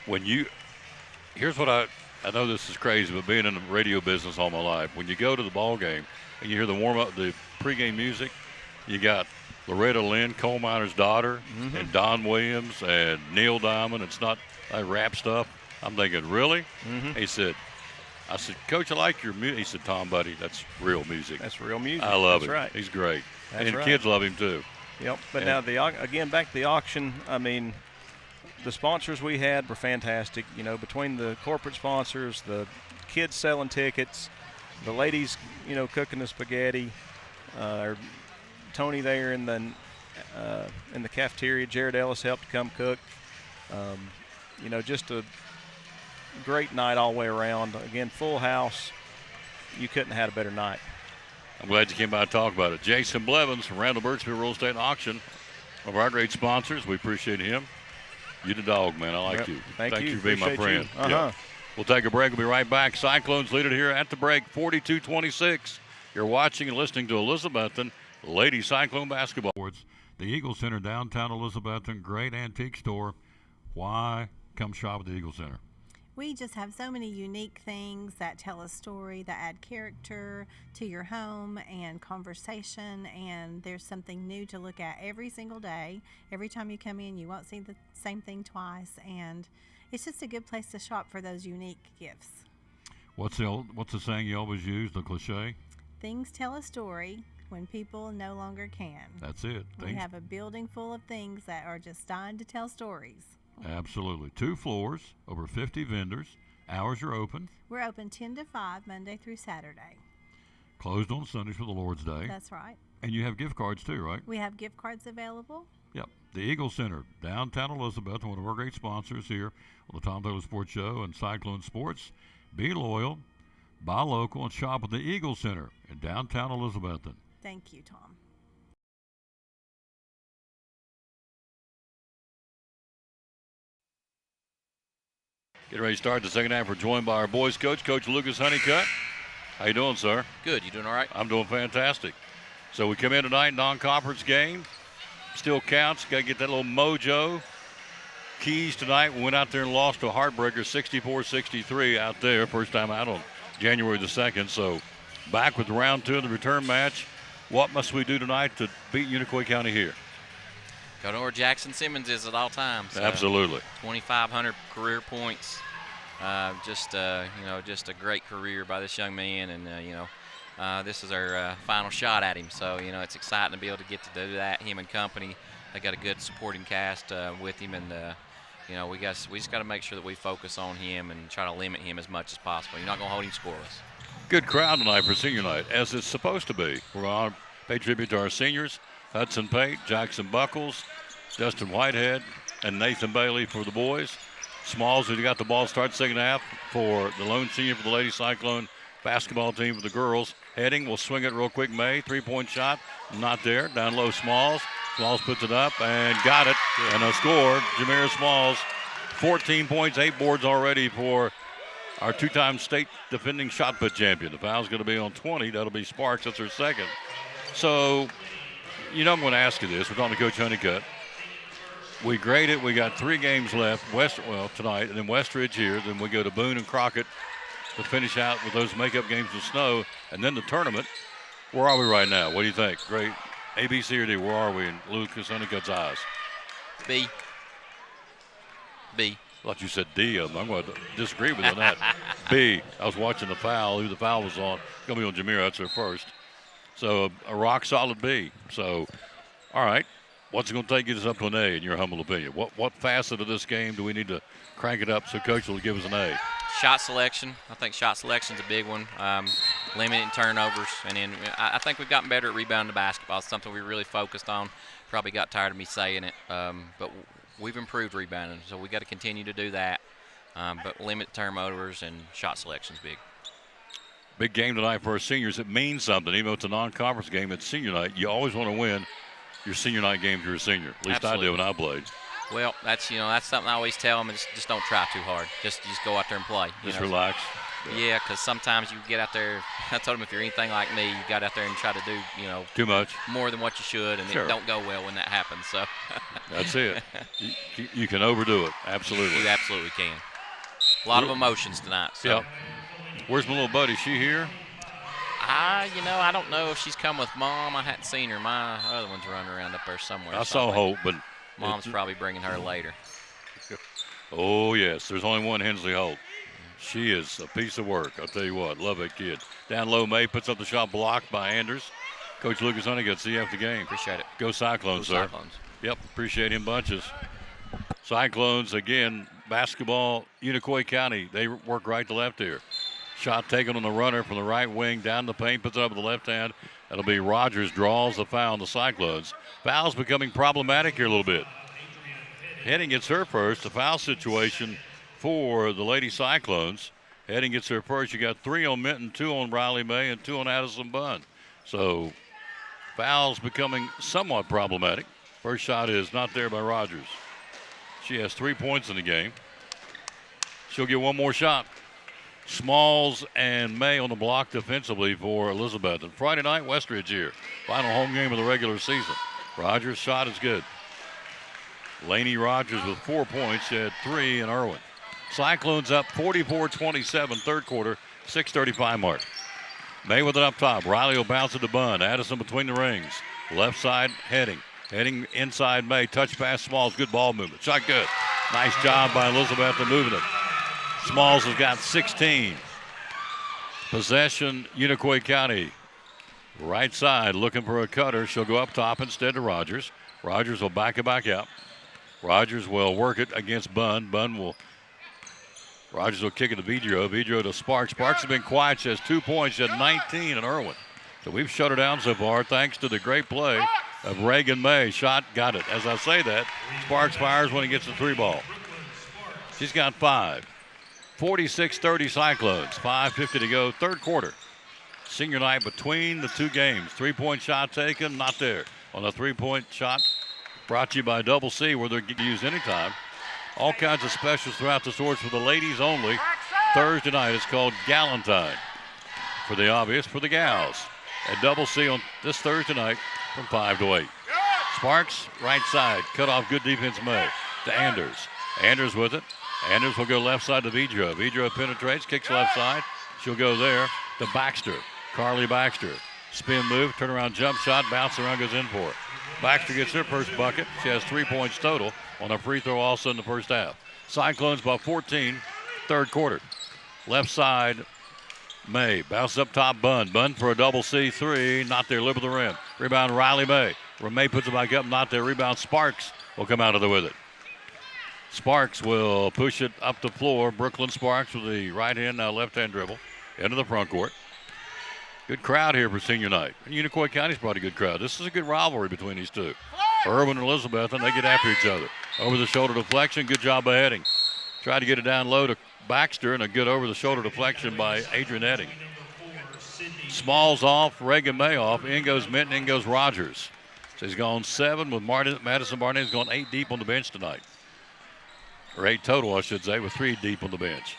Here's what I know this is crazy, but being in the radio business all my life, when you go to the ball game and you hear the warm-up, the pregame music, you got Loretta Lynn, coal miner's daughter, and Don Williams and Neil Diamond. It's not like rap stuff. I'm thinking, really? I said, Coach, I like your music. He said, Tom, buddy, that's real music. That's real music. I love That's him. right. He's great. That's and right. kids love him too. Yep. But And- now again back to the auction. I mean, the sponsors we had were fantastic. You know, between the corporate sponsors, the kids selling tickets, the ladies, you know, cooking the spaghetti, Tony there in the cafeteria. Jared Ellis helped come cook. You know, just a great night all the way around. Again, full house. You couldn't have had a better night. I'm glad you came by to talk about it. Jason Blevins from Randall Birchfield Real Estate Auction, one of our great sponsors. We appreciate him. You the dog, man. I like Yep. you. Thank you. for being my Appreciate friend. you. Yeah. We'll take a break. We'll be right back. Cyclones lead it here at the break, 42-26. You're watching and listening to Elizabethton Lady Cyclone Basketball. The Eagle Center, downtown Elizabethton, great antique store. Why come shop at the Eagle Center? We just have so many unique things that tell a story, that add character to your home and conversation, and there's something new to look at every single day. Every time you come in, you won't see the same thing twice, and it's just a good place to shop for those unique gifts. What's the saying you always use, the cliche? Things tell a story when people no longer can. That's it. We have a building full of things that are just dying to tell stories. Absolutely. 2 floors, over 50 vendors. Hours are open. We're open 10 to 5 Monday through Saturday. Closed on Sundays for the Lord's Day. That's right. And you have gift cards too, right? We have gift cards available. Yep. The Eagle Center, downtown Elizabeth, one of our great sponsors here on the Tom Taylor Sports Show and Cyclone Sports. Be loyal, buy local, and shop at the Eagle Center in downtown Elizabethton. Thank you, Tom. Getting ready to start the second half. We're joined by our boys coach, Coach Lucas Honeycutt. How you doing, sir? Good. You doing all right? I'm doing fantastic. So we come in tonight, non-conference game. Still counts. Got to get that little mojo. Keys tonight. We went out there and lost to a heartbreaker, 64-63 out there. First time out on January the 2nd. So back with round 2 of the return match. What must we do tonight to beat Unicoi County here? Go to where Jackson Simmons is at all times. Absolutely. 2,500 career points. Just a great career by this young man, and this is our final shot at him. So it's exciting to be able to get to do that. Him and company, they got a good supporting cast with him, and we just got to make sure that we focus on him and try to limit him as much as possible. You're not going to hold him scoreless. Good crowd tonight for senior night, as it's supposed to be. We're on to pay tribute to our seniors, Hudson Pate, Jackson Buckles, Justin Whitehead, and Nathan Bailey for the boys. Smalls, who got the ball start second half for the lone senior for the Lady Cyclone basketball team for the girls. Heading, will swing it real quick. May, three-point shot, not there. Down low, Smalls. Smalls puts it up and got it. And a score, Jameer Smalls, 14 points, 8 boards already for our two-time state defending shot put champion. The foul's going to be on 20. That'll be Sparks. That's her second. So, I'm going to ask you this. We're talking to Coach Honeycutt. We grade it. We got 3 games left. Tonight, and then Westridge here. Then we go to Boone and Crockett to finish out with those makeup games with snow, and then the tournament. Where are we right now? What do you think? Great. A, B, C, or D? Where are we in Lucas Honeycutt's eyes? B. I thought you said D. I'm going to disagree with you on that. B. I was watching the foul. Who the foul was on? It's going to be on Jameer. That's her first. So a rock solid B. So, all right. What's it going to take to get us up to an A in your humble opinion? What facet of this game do we need to crank it up so Coach will give us an A? Shot selection. I think shot selection's a big one. Limiting turnovers, and then I think we've gotten better at rebounding the basketball. It's something we really focused on. Probably got tired of me saying it, but we've improved rebounding, so we got to continue to do that. But limit turnovers and shot selection's big. Big game tonight for our seniors. It means something, even though it's a non-conference game. It's senior night. You always want to win your senior night game if you're a senior. At least Absolutely. I did when I played. Well, that's something I always tell them. Just don't try too hard. Just go out there and play. Just relax. Yeah, because sometimes you get out there. I told them if you're anything like me, you got out there and try to do Too much. more than what you should, and Sure. it don't go well when that happens. So That's it. You can overdo it. Absolutely. you absolutely can. A lot of emotions tonight. So. Yep. Where's my little buddy? She here? I don't know if she's come with Mom. I hadn't seen her. My other one's running around up there somewhere. I so saw think Hope, but Mom's probably bringing her later. oh yes, there's only one Hensley Holt. She is a piece of work. I'll tell you what, love that kid. Down low, May puts up the shot blocked by Anders. Coach Lucas Honey gets to see you after the game. Appreciate it. Go Cyclones, Go sir. Cyclones. Yep, appreciate him bunches. Cyclones again, basketball. Unicoi County, they work right to left here. Shot taken on the runner from the right wing down the paint, puts it up with the left hand. That'll be Rogers, draws the foul on the Cyclones. Foul's becoming problematic here a little bit. Heading gets her first. The foul situation for the Lady Cyclones. Heading gets her first. You got 3 on Minton, 2 on Riley May, and 2 on Addison Bunn. So foul's becoming somewhat problematic. First shot is not there by Rogers. She has 3 points in the game. She'll get one more shot. Smalls and May on the block defensively for Elizabeth. And Friday night, Westridge here. Final home game of the regular season. Rogers' shot is good. Laney Rogers with 4 points. She had 3 in Irwin. Cyclones up 44-27, third quarter, 6:35 mark. May with it up top. Riley will bounce it to Bunn. Addison between the rings. Left side, Heading. Heading inside May. Touch pass, Smalls. Good ball movement. Shot good. Nice job by Elizabeth in moving it. Smalls has got 16. Possession, Unicoi County. Right side, looking for a cutter. She'll go up top instead to Rogers. Rogers will back it back out. Rogers will work it against Bunn. Rogers will kick it to Vidro. Vidro to Sparks. Sparks has been quiet. She has 2 points. She had 19 in Irwin. So we've shut her down so far thanks to the great play of Reagan May. Shot, got it. As I say that, Sparks fires when he gets the 3 ball. She's got 5. 46-30 Cyclones. 5:50 to go, third quarter. Senior night between the 2 games. 3-point shot taken, not there. On a 3-point shot brought to you by Double C, where they're used anytime. All kinds of specials throughout the stores for the ladies only. Thursday night it's called Galentine. For the obvious, for the gals. At Double C on this Thursday night from 5 to 8. Sparks, right side. Cut off, good defense May. To Anders. Anders with it. Anders will go left side to Vidro. Vidro penetrates, kicks left side. She'll go there to Baxter. Carly Baxter. Spin move, turnaround jump shot, bounce around, goes in for it. Baxter gets her first bucket. She has 3 points total on a free throw also in the first half. Cyclones by 14, third quarter. Left side, May. Bounces up top, Bunn. Bunn for a double C3, not there, lip of the rim. Rebound, Riley May. May puts it back up, not there. Rebound, Sparks will come out of there with it. Sparks will push it up the floor. Brooklyn Sparks with the right hand, now left hand dribble into the front court. Good crowd here for senior night. And Unicoi County's brought a good crowd. This is a good rivalry between these two. Irwin and Elizabeth, and they get after each other. Over the shoulder deflection, good job by Heading. Tried to get it down low to Baxter, and a good over the shoulder deflection by Adrian Heading. Smalls off, Reagan May off. In goes Minton, in goes Rogers. So he's gone 7 with Madison Barnett's gone 8 deep on the bench tonight. Or 8 total, I should say, with 3 deep on the bench.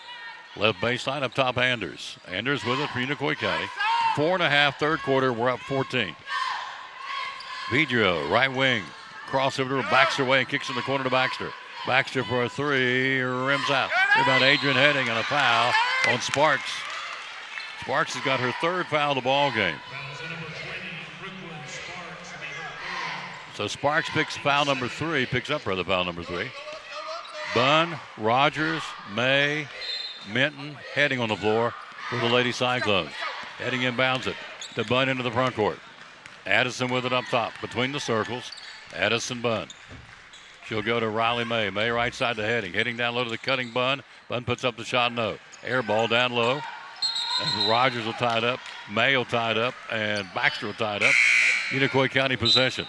Left baseline up top, Anders. Anders with it for Unicoi County. 4.5 third quarter, we're up 14. Vidro, right wing. Crossover to Baxter way and kicks in the corner to Baxter. Baxter for a 3, rims out. Rebound Adrian Heading and a foul on Sparks. Sparks has got her 3rd foul of the ball game. So Sparks picks foul number 3, picks up rather foul number 3. Bunn, Rogers, May, Minton, Heading on the floor for the Lady Cyclones. Heading inbounds it to Bunn into the front court. Addison with it up top between the circles. Addison Bunn. She'll go to Riley May. May right side to Heading. Heading down low to the cutting Bunn. Bunn puts up the shot, no. Air ball down low. And Rogers will tie it up. May will tie it up. And Baxter will tie it up. Unicoi County possession.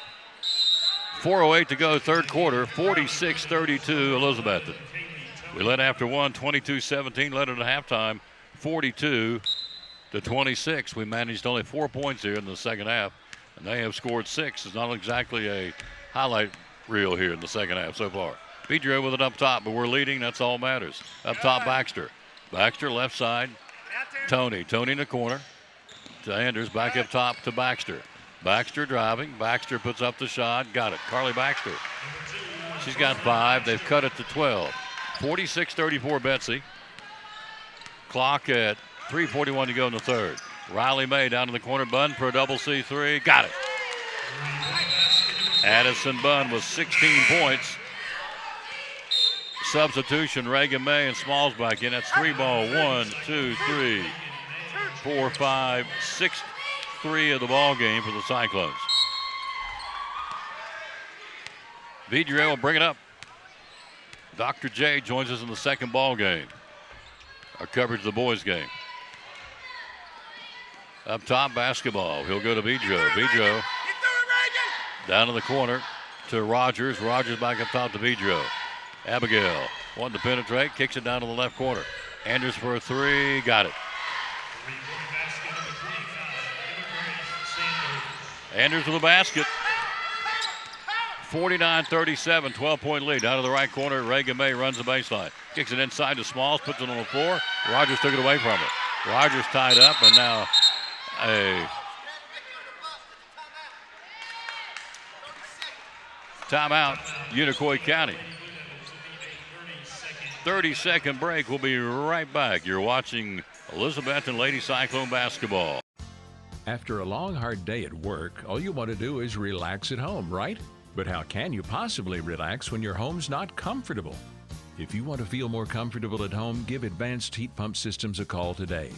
4:08 to go, third quarter. 46-32 Elizabethton. We led after one, 22-17. Led at halftime, 42-26. We managed only 4 points here in the second half. And they have scored 6. It's not exactly a highlight reel here in the second half so far. Pedro with it up top, but we're leading. That's all matters. Up top, Baxter. Baxter left side. Tony in the corner. To Anders, back up top to Baxter. Baxter driving. Baxter puts up the shot. Got it. Carly Baxter. She's got 5. They've cut it to 12. 46-34 Betsy. Clock at 3:41 to go in the third. Riley May down in the corner. Bunn for a double C3. Got it. Addison Bunn with 16 points. Substitution, Reagan May and Smalls back in. That's 3 ball. 1, 2, 3, 4, 5, 6, 3 of the ball game for the Cyclones. Vidre will bring it up. Dr. J joins us in the second ball game. Our coverage of the boys game. Up top, basketball. He'll go to Vidro. Vidro down in the corner to Rogers. Rogers back up top to Vidro. Abigail wanting to penetrate, kicks it down to the left corner. Anders for a 3, got it. Anders with the basket. 49-37, 12-point lead. Out of the right corner, Reagan May runs the baseline. Kicks it inside to Smalls, puts it on the floor. Rogers took it away from her. Rogers tied up, and now a timeout, Unicoi County. 30-second break. We'll be right back. You're watching Elizabethton Lady Cyclone basketball. After a long, hard day at work, all you want to do is relax at home, right? But how can you possibly relax when your home's not comfortable? If you want to feel more comfortable at home, give Advanced Heat Pump Systems a call today.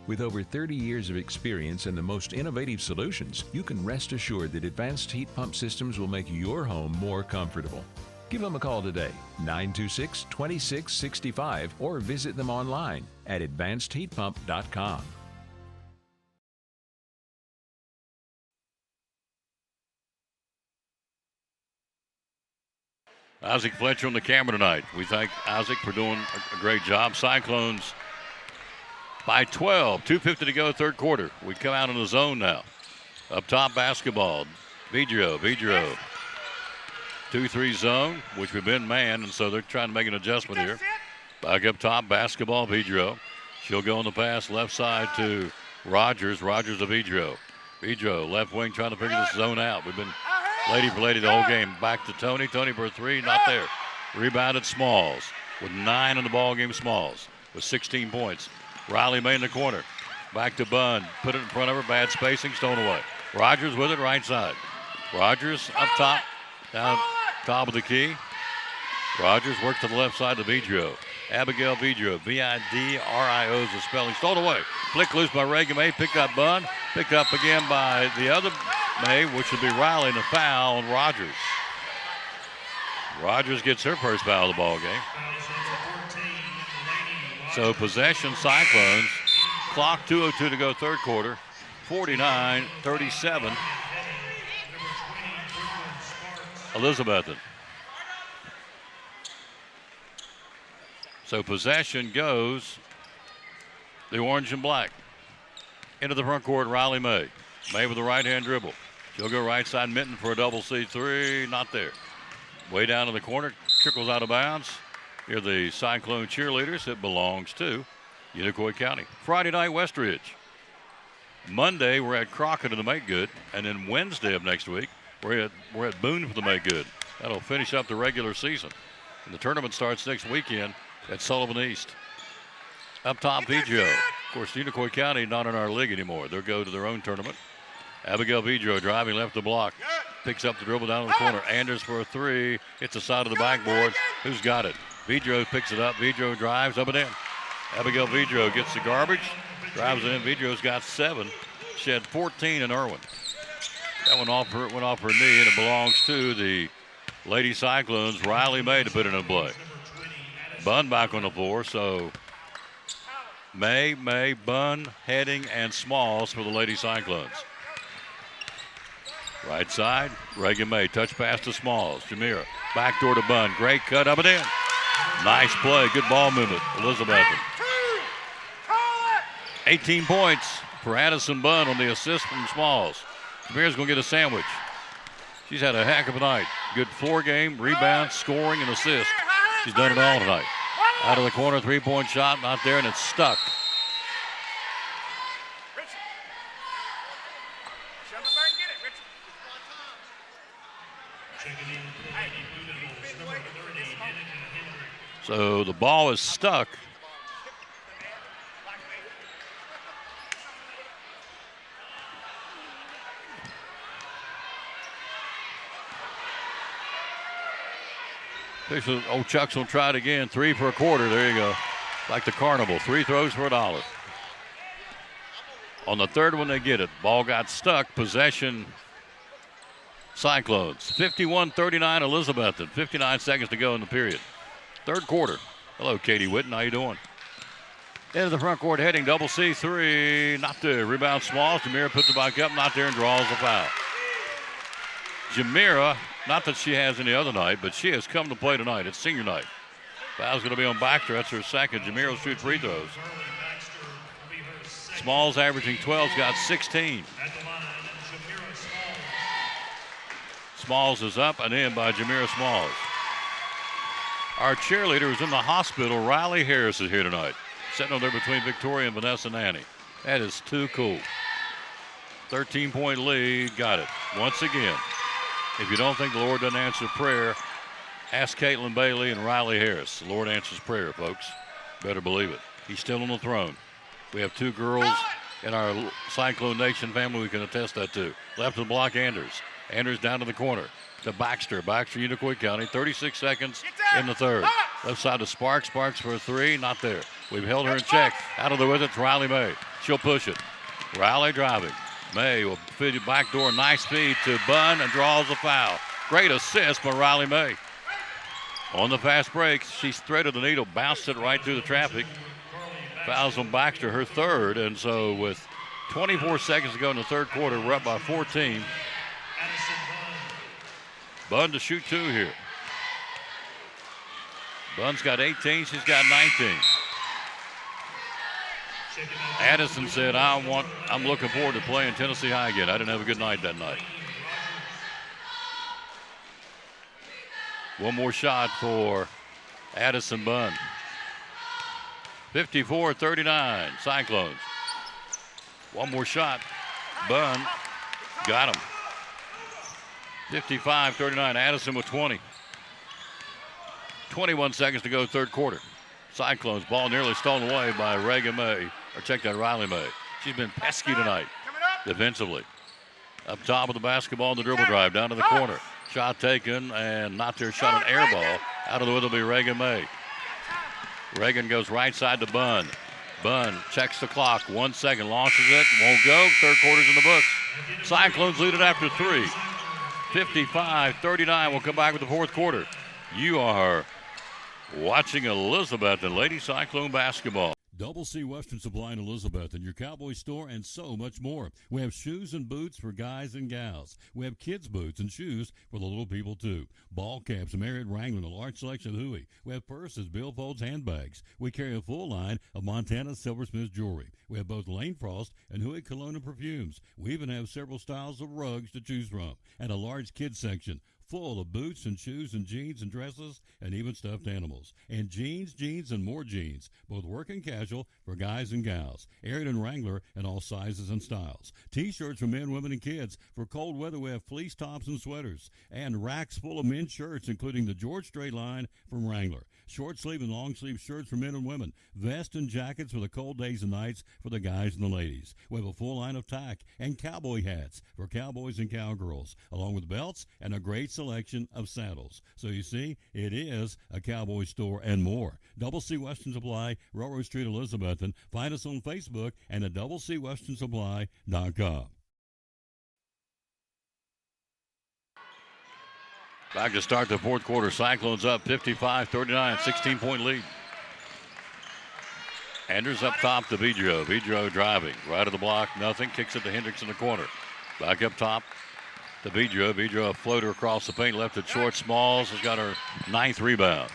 With over 30 years of experience and the most innovative solutions, you can rest assured that Advanced Heat Pump Systems will make your home more comfortable. Give them a call today, 926-2665, or visit them online at advancedheatpump.com. Isaac Fletcher on the camera tonight. We thank Isaac for doing a great job. Cyclones by 12. 2:50 to go, third quarter. We come out in the zone now. Up top, basketball. Vidro. 2-3 zone, which we've been man, and so they're trying to make an adjustment here. Back up top, basketball, Vidro. She'll go on the pass left side to Rogers. Rogers to Vidro. Vidro, left wing, trying to figure this zone out. We've been lady for lady the whole game. Back to Tony. Tony for a 3, not there. Rebounded Smalls with 9 in the ball game. Smalls with 16 points. Riley May in the corner. Back to Bunn. Put it in front of her. Bad spacing. Stolen away. Rogers with it right side. Rogers up top. Down top of the key. Rogers worked to the left side to Vidro. Abigail Vidro. V-I-D-R-I-O is the spelling. Stolen away. Flick loose by Reagan May. Picked up Bunn. Picked up again by the other May, which would be Riley, and a foul on Rogers. Rogers gets her first foul of the ball game. So possession, Cyclones. Clock 2:02 to go, third quarter. 49-37. Elizabethton. So possession goes the orange and black. Into the front court, Riley May. May with the right-hand dribble. She'll go right side, Minton for a double C3. Not there. Way down in the corner, trickles out of bounds. Here are the Cyclone cheerleaders. It belongs to Unicoi County. Friday night, Westridge. Monday, we're at Crockett in the Make Good. And then Wednesday of next week, we're at Boone for the Make Good. That'll finish up the regular season. And the tournament starts next weekend at Sullivan East. Up top, Vidro. Of course, Unicoi County not in our league anymore. They'll go to their own tournament. Abigail Vidro driving left the block. Picks up the dribble down in the corner. Anders for a 3. Hits the side of the backboard. Who's got it? Vidro picks it up. Vidro drives up and in. Abigail Vidro gets the garbage. Drives it in. Vidro's got 7. She had 14 in Irwin. That one went off her knee, and it belongs to the Lady Cyclones. Riley May to put it in play. Bunn back on the floor, so May, Bunn, Heading, and Smalls for the Lady Cyclones. Right side, Reagan May, touch pass to Smalls. Jamira, backdoor to Bunn. Great cut up and in. Nice play, good ball movement. Elizabethan. 18 points for Addison Bunn on the assist from Smalls. Jamira's going to get a sandwich. She's had a heck of a night. Good floor game, rebound, scoring, and assist. She's done it all tonight. Out of the corner, three-point shot, not there, and it's stuck. So the ball is stuck. Old Chuck's will try it again. 3 for a quarter. There you go. Like the carnival. 3 throws for $1. On the third one, they get it. Ball got stuck. Possession, Cyclones. 51-39 Elizabethan. 59 seconds to go in the period. Third quarter. Hello, Katie Witten. How you doing? Into the front court, Heading. Double C3. Not there. Rebound Smalls. Jamira puts it back up. Not there and draws the foul. Jamira, not that she has any other night, but she has come to play tonight. It's senior night. Foul's going to be on Baxter. That's her second. Jamira will shoot free throws. Smalls averaging 12's got 16. Smalls is up and in by Jamira Smalls. Our cheerleader is in the hospital. Riley Harris is here tonight. Sitting on there between Victoria and Vanessa Nanny. That is too cool. 13-point lead. Got it. Once again. If you don't think the Lord doesn't answer prayer, ask Caitlin Bailey and Riley Harris. The Lord answers prayer, folks. Better believe it. He's still on the throne. We have 2 girls in our Cyclone Nation family we can attest that to. Left of the block, Anders. Anders down to the corner to Baxter. Baxter, Unicoi County. 36 seconds in the third. Left side to Sparks. Sparks for a 3. Not there. We've held her in check. Out of the with it to Riley May. She'll push it. Riley driving. May will feed it backdoor. Nice feed to Bunn and draws a foul. Great assist by Riley May. On the fast break, she's threaded the needle, bounced it right through the traffic. Fouls on Baxter, her third. And so with 24 seconds to go in the third quarter, we're up by 14. Bunn to shoot 2 here. Bunn's got 18, she's got 19. Addison said, I'm looking forward to playing Tennessee High again. I didn't have a good night that night. One more shot for Addison Bunn. 54-39, Cyclones. One more shot. Bunn got him. 55-39, Addison with 20. 21 seconds to go, third quarter. Cyclones, ball nearly stolen away by Reagan May, or check that, Riley May. She's been pesky tonight defensively. Up top of the basketball in the dribble drive, down to the corner. Shot taken, and not there, shot an air ball. Out of the way will be Reagan May. Reagan goes right side to Bunn. Bunn checks the clock, 1 second, launches it, won't go. Third quarter's in the books. Cyclones lead it after 3. 55-39, we'll come back with the fourth quarter. You are watching Elizabeth and Lady Cyclone basketball. Double C Western Supply in Elizabeth and your Cowboy store and so much more. We have shoes and boots for guys and gals. We have kids' boots and shoes for the little people too. Ball caps, Marriott Wrangler, a large selection of Huey. We have purses, billfolds, handbags. We carry a full line of Montana Silversmith jewelry. We have both Lane Frost and Huey cologne and perfumes. We even have several styles of rugs to choose from and a large kids section full of boots and shoes and jeans and dresses and even stuffed animals. And jeans, and more jeans, both work and casual for guys and gals. Ariat Wrangler in all sizes and styles. T-shirts for men, women, and kids. For cold weather, we have fleece tops and sweaters. And racks full of men's shirts, including the George Strait line from Wrangler. Short sleeve and long sleeve shirts for men and women. Vests and jackets for the cold days and nights for the guys and the ladies. We have a full line of tack and cowboy hats for cowboys and cowgirls, along with belts and a great selection of saddles. So you see, it is a cowboy store and more. Double C Western Supply, Railroad Street, Elizabethton. Find us on Facebook and at doublecwesternsupply.com. Back to start the fourth quarter. Cyclones up 55-39, 16-point lead. Anders up top to Vidro. Vidro driving. Right of the block, nothing. Kicks it to Hendricks in the corner. Back up top to Vidro. Vidro a floater across the paint. Left it short. Smalls has got her 9th rebound.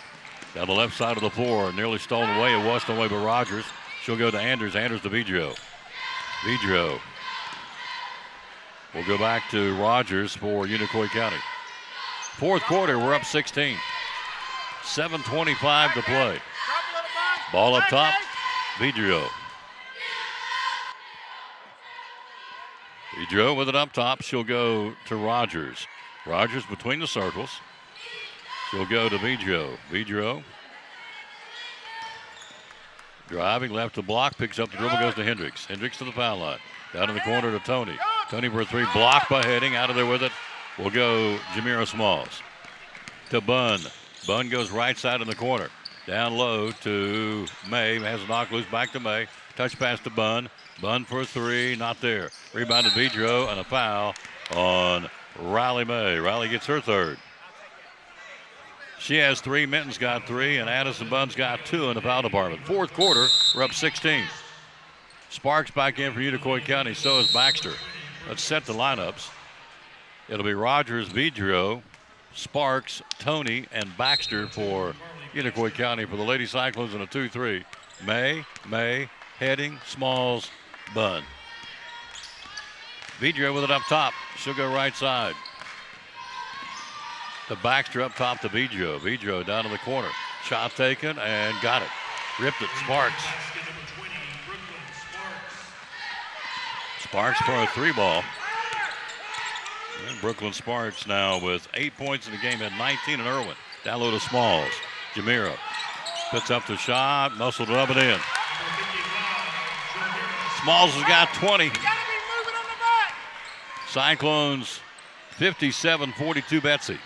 Down the left side of the floor. Nearly stolen away. It was stolen away by Rogers. She'll go to Anders. Anders to Vidro. Vidro will go back to Rogers for Unicoi County. Fourth quarter, we're up 16. 7:25 to play. Ball up top, Vidro. Vidro with it up top. She'll go to Rogers. Rogers between the circles. She'll go to Vidro. Vidro driving left to block, picks up the dribble, goes to Hendricks. Hendricks to the foul line. Down in the corner to Tony. Tony for a three, blocked by Heading. Out of there with it will go Jamira Smalls. To Bunn. Bunn goes right side in the corner. Down low to May. Has a knock loose, back to May. Touch pass to Bunn. Bunn for a three, not there. Rebounded Vidro, and a foul on Riley May. Riley gets her 3rd. She has 3, Minton's got 3, and Addison Bunn's got 2 in the foul department. Fourth quarter, we're up 16. Sparks back in for Unicoi County, so is Baxter. Let's set the lineups. It'll be Rogers, Vidro, Sparks, Tony, and Baxter for Unicoi County for the Lady Cyclones in a 2-3. May, Heading, Smalls, Bunn. Vidro with it up top. She'll go right side. To Baxter up top to Vidro. Vidro down in the corner. Shot taken and got it. Ripped it. Sparks. Sparks for a 3 ball. And Brooklyn Sparks now with 8 points in the game, had 19 in Irwin. Down low to Smalls. Jamira puts up the shot, muscled it up and in. Smalls has got 20. Cyclones 57-42 Betsy.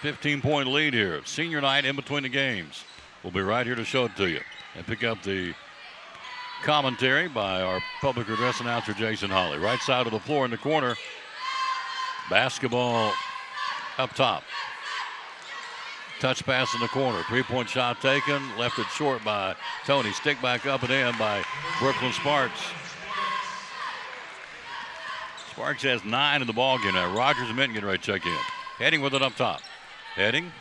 15-point lead here. Senior night in between the games. We'll be right here to show it to you and pick up the commentary by our public address announcer, Jason Holly. Right side of the floor in the corner. Basketball up top. Touch pass in the corner. 3-point shot taken. Left it short by Tony. Stick back up and in by Brooklyn Sparks. Sparks has 9 in the ball game now. Rogers and Minton getting ready to check in. Heading with it up top. Heading.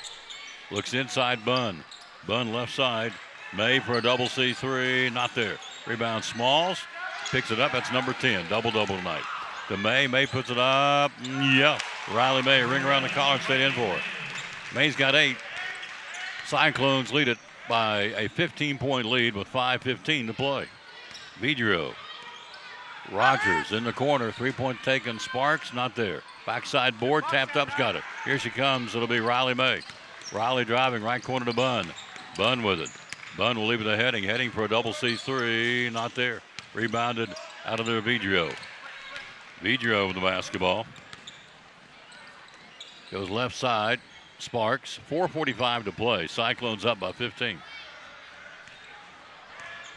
Looks inside Bunn. Bunn left side. May for a double C3. Not there. Rebound Smalls. Picks it up. That's number 10. Double-double tonight. To May. May puts it up. Yeah. Riley May. Ring around the collar and stayed in for it. May's got 8. Cyclones lead it by a 15-point lead with 5:15 to play. Vidro. Rogers in the corner. 3-point taken. Sparks. Not there. Backside board. Tapped up's got it. Here she comes. It'll be Riley May. Riley driving right corner to Bunn. Bunn with it. Bunn will leave it to Heading. Heading for a double C3. Not there. Rebounded out of there, Vidro. Vidro with the basketball. Goes left side. Sparks. 4:45 to play. Cyclones up by 15.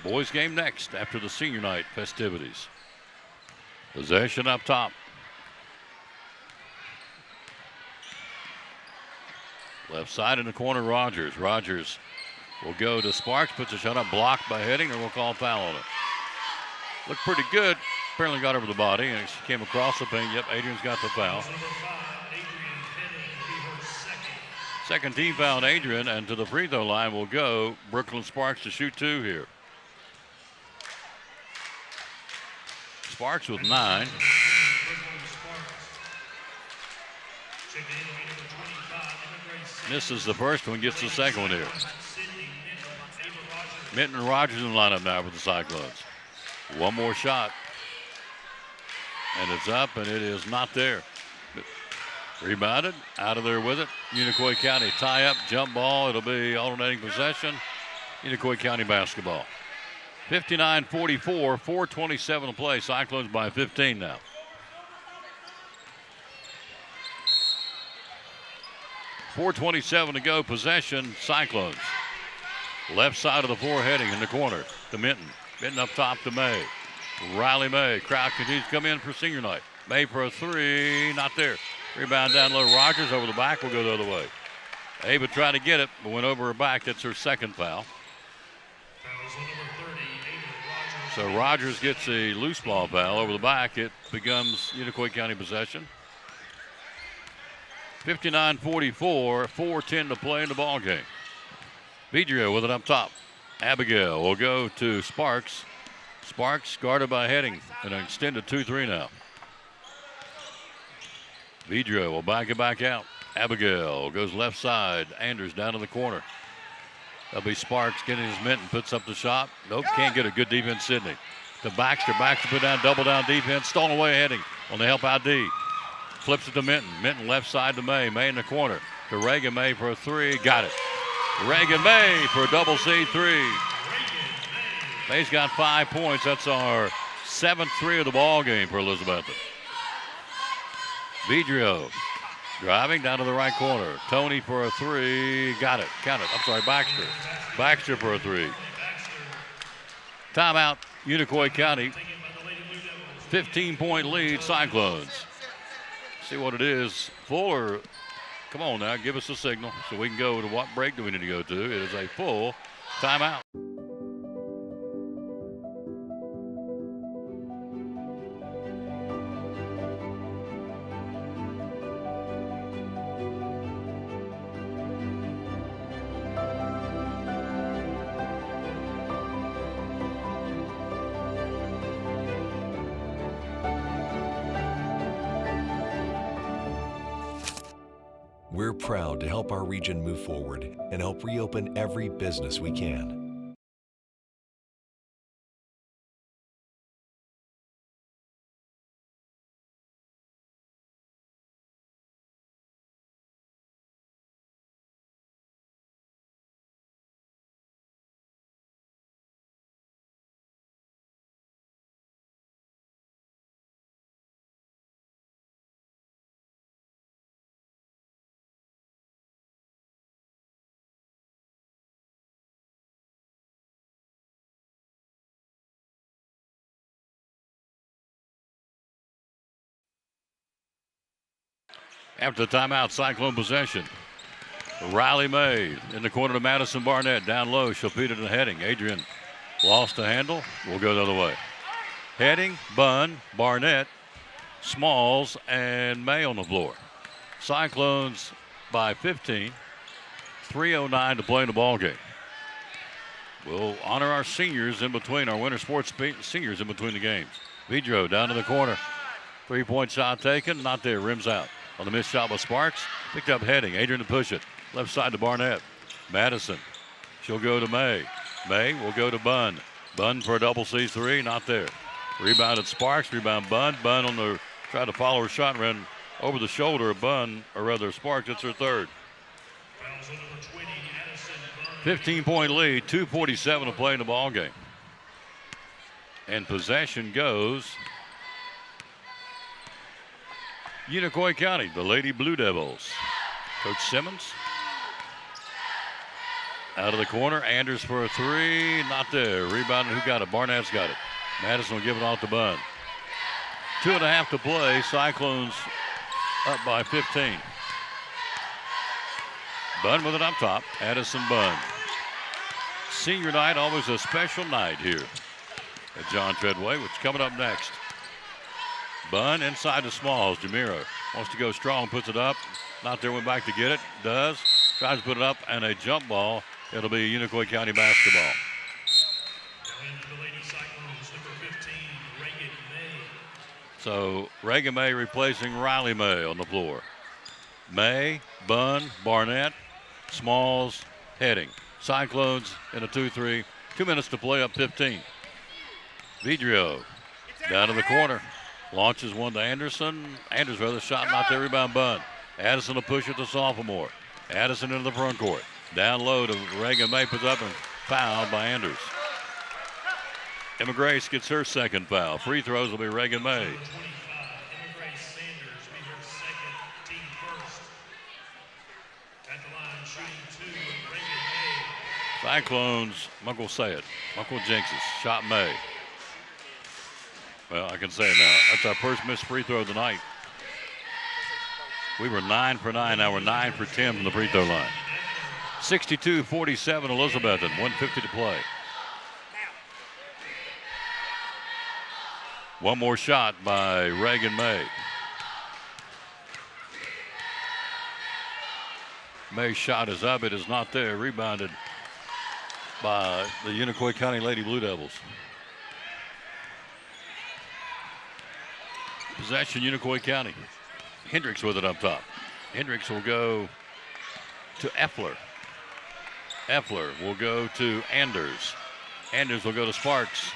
Boys game next after the senior night festivities. Possession up top. Left side in the corner, Rogers. Rogers will go to Sparks. Puts a shot up, blocked by Heading, and we'll call foul on it. Looked pretty good. Apparently got over the body, and she came across the paint. Yep, Adrian's got the foul. Second team foul on Adrian, and to the free throw line will go Brooklyn Sparks to shoot 2 here. Sparks with 9. Misses the first one, gets the second one here. Minton and Rogers in the lineup now for the Cyclones. One more shot. And it's up, and it is not there. Rebounded, out of there with it. Unicoi County tie up, jump ball. It'll be alternating possession. Unicoi County basketball. 59-44, 4:27 to play. Cyclones by 15 now. .427 to go. Possession, Cyclones. Left side of the floor, Heading in the corner to Minton. Minton up top to May. Riley May. Crowd continues to come in for senior night. May for a 3, not there. Rebound down low. Rogers over the back will go the other way. Ava tried to get it, but went over her back. That's her second foul. Fouls on number 30, So Rogers gets a loose ball foul over the back. It becomes Unicoi County possession. 59-44, 4:10 to play in the ball game. Vidrio with it up top. Abigail will go to Sparks. Sparks guarded by Heading. An extended 2-3 now. Vidrio will back it back out. Abigail goes left side. Anders down in the corner. That'll be Sparks getting his mitt and puts up the shot. Nope, can't get a good defense, Sydney. To Baxter. Baxter put down double down defense. Stolen away Heading on the help out D. Flips it to Minton. Minton left side to May. May in the corner. To Reagan May for a three. Got it. Reagan May for a double C3. May's got 5 points. That's our 7th three of the ball game for Elizabethton. Vidrio driving down to the right corner. Tony for a three. Got it. Count it. I'm sorry, Baxter. Baxter for a three. Timeout, Unicoi County. 15-point lead, Cyclones. See what it is. Fuller, come on now, give us a signal so we can go to what break do we need to go to. It is a full timeout. We're proud to help our region move forward and help reopen every business we can. After the timeout, Cyclone possession. Riley May in the corner to Madison Barnett. Down low, she'll feed it to Heading. Adrian lost the handle. We'll go the other way. Heading, Bunn, Barnett, Smalls, and May on the floor. Cyclones by 15. 3:09 to play in the ball game. We'll honor our seniors in between, our winter sports seniors in between the games. Vidro down to the corner. 3-point shot taken, not there, rims out. On the missed shot by Sparks, picked up Heading. Adrian to push it. Left side to Barnett. Madison. She'll go to May. May will go to Bunn. Bunn for a double C3, not there. Rebounded Sparks, rebound Bunn. Bunn on the, tried to follow her shot, ran over the shoulder of Bunn, or rather Sparks, it's her third. 15-point lead, 2:47 to play in the ball game. And possession goes Unicoi County, the Lady Blue Devils. Coach Simmons out of the corner. Anders for a three, not there. Rebounded, who got it? Barnett's got it. Madison will give it off to Bunn. 2.5 to play. Cyclones up by 15. Bunn with it up top. Addison Bunn. Senior night, always a special night here at John Treadway, which is coming up next. Bunn inside to Smalls. Jamiro wants to go strong, puts it up. Not there, went back to get it. Does. Tries to put it up, and a jump ball. It'll be Unicoi County basketball. So Reagan May replacing Riley May on the floor. May, Bunn, Barnett, Smalls, Heading. Cyclones in a 2-3. 2 minutes to play, up 15. Vidrio down to the corner. Launches one to Anderson. Anders rather shot, not there. Rebound Bunn. Addison will push it to sophomore. Addison into the front court. Down low to Reagan May, puts up and fouled by Anders. Emma Grace gets her second foul. Free throws will be Reagan May. Cyclones, Muckle say it. Muckle jinxes. Shot May. Well, I can say it now. That's our first missed free throw of the night. We were 9 for 9. Now we're 9 for 10 from the free throw line. 62-47 Elizabethton. 1:50 to play. One more shot by Reagan May. May's shot is up. It is not there. Rebounded by the Unicoi County Lady Blue Devils. Possession, Unicoi County. Hendricks with it up top. Hendricks will go to Effler. Effler will go to Anders. Anders will go to Sparks.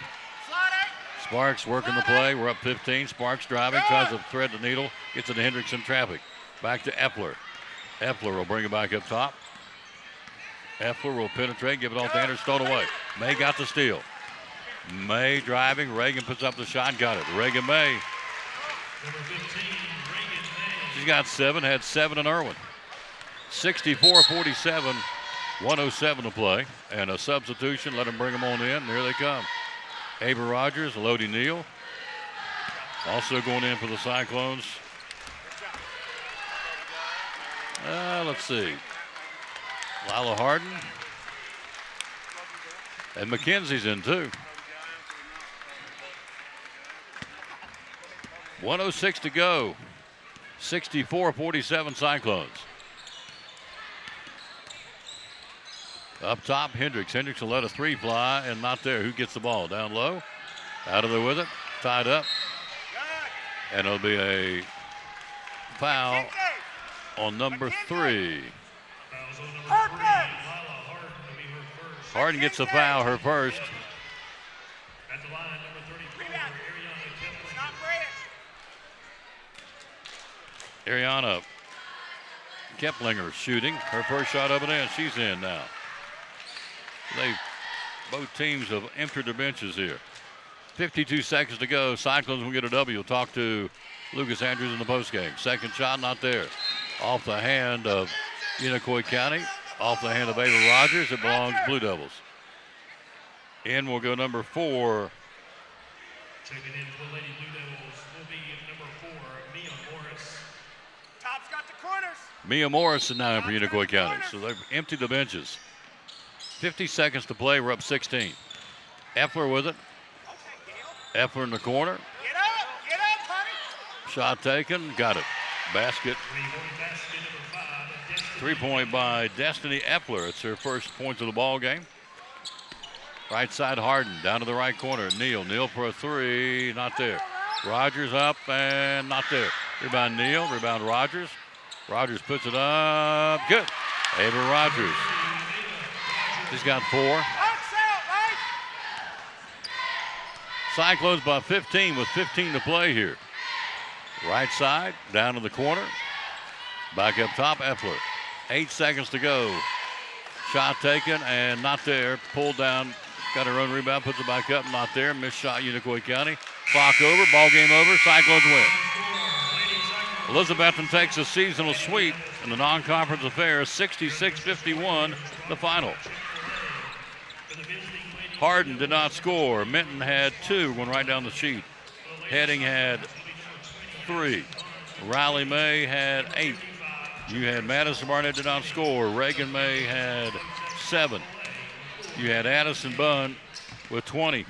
Sparks working the play. We're up 15. Sparks driving, tries to thread the needle, gets it to Hendricks in traffic. Back to Effler. Effler will bring it back up top. Effler will penetrate, give it off to Anders, thrown away. May got the steal. May driving. Reagan puts up the shot, got it. Reagan May. Number 15, Reagan May. She's got 7, had 7 in Irwin. 64-47, 107 to play. And a substitution, let them bring them on in. Here they come. Ava Rogers, Lodi Neal. Also going in for the Cyclones. Let's see. Lila Harden. And McKenzie's in too. 106 to go. 64-47 Cyclones. Up top, Hendricks. Hendricks will let a 3 fly and not there. Who gets the ball? Down low. Out of there with it. Tied up. And it'll be a foul on number 3. Fouls on number 3. Lila Harden will be her first. Harden gets a foul, her first. At the line, number 34, Ariana Ariana Keplinger. Keplinger shooting. Her first shot of it in. She's in now. Both teams have emptied their benches here. 52 seconds to go. Cyclones will get a W. We'll talk to Lucas Andrews in the postgame. Second shot, not there. Off the hand of Unicoi County. Off the hand of Ava Rogers. It belongs to Blue Devils. In will go number 4. Checking in for the Lady Blue Devils will be number 4, Mia Morris. Top's got the corners. Mia Morris is now in for Unicoi County. So they've emptied the benches. 50 seconds to play. We're up 16. Effler with it. Effler in the corner. Get up, honey. Shot taken. Got it. Basket. Three-point basket, number 5, Destiny. 3-point by Destiny Effler. It's her first points of the ball game. Right side Harden. Down to the right corner. Neal for a 3. Not there. Rogers up and not there. Rebound Neal. Rebound Rogers. Rogers puts it up. Good. Ava Rogers. She's got 4. Cyclones by 15 with 15 to play here. Right side, down to the corner. Back up top, Effler. 8 seconds to go. Shot taken and not there. Pulled down, got her own rebound, puts it back up, not there. Missed shot, Unicoi County. Clock over, ball game over, Cyclones win. Elizabethton takes a seasonal sweep in the non-conference affairs, 66-51, the final. Harden did not score. Minton had 2, going right down the sheet. Heading had 3. Riley May had 8. You had Madison Barnett did not score. Reagan May had 7. You had Addison Bunn with 20.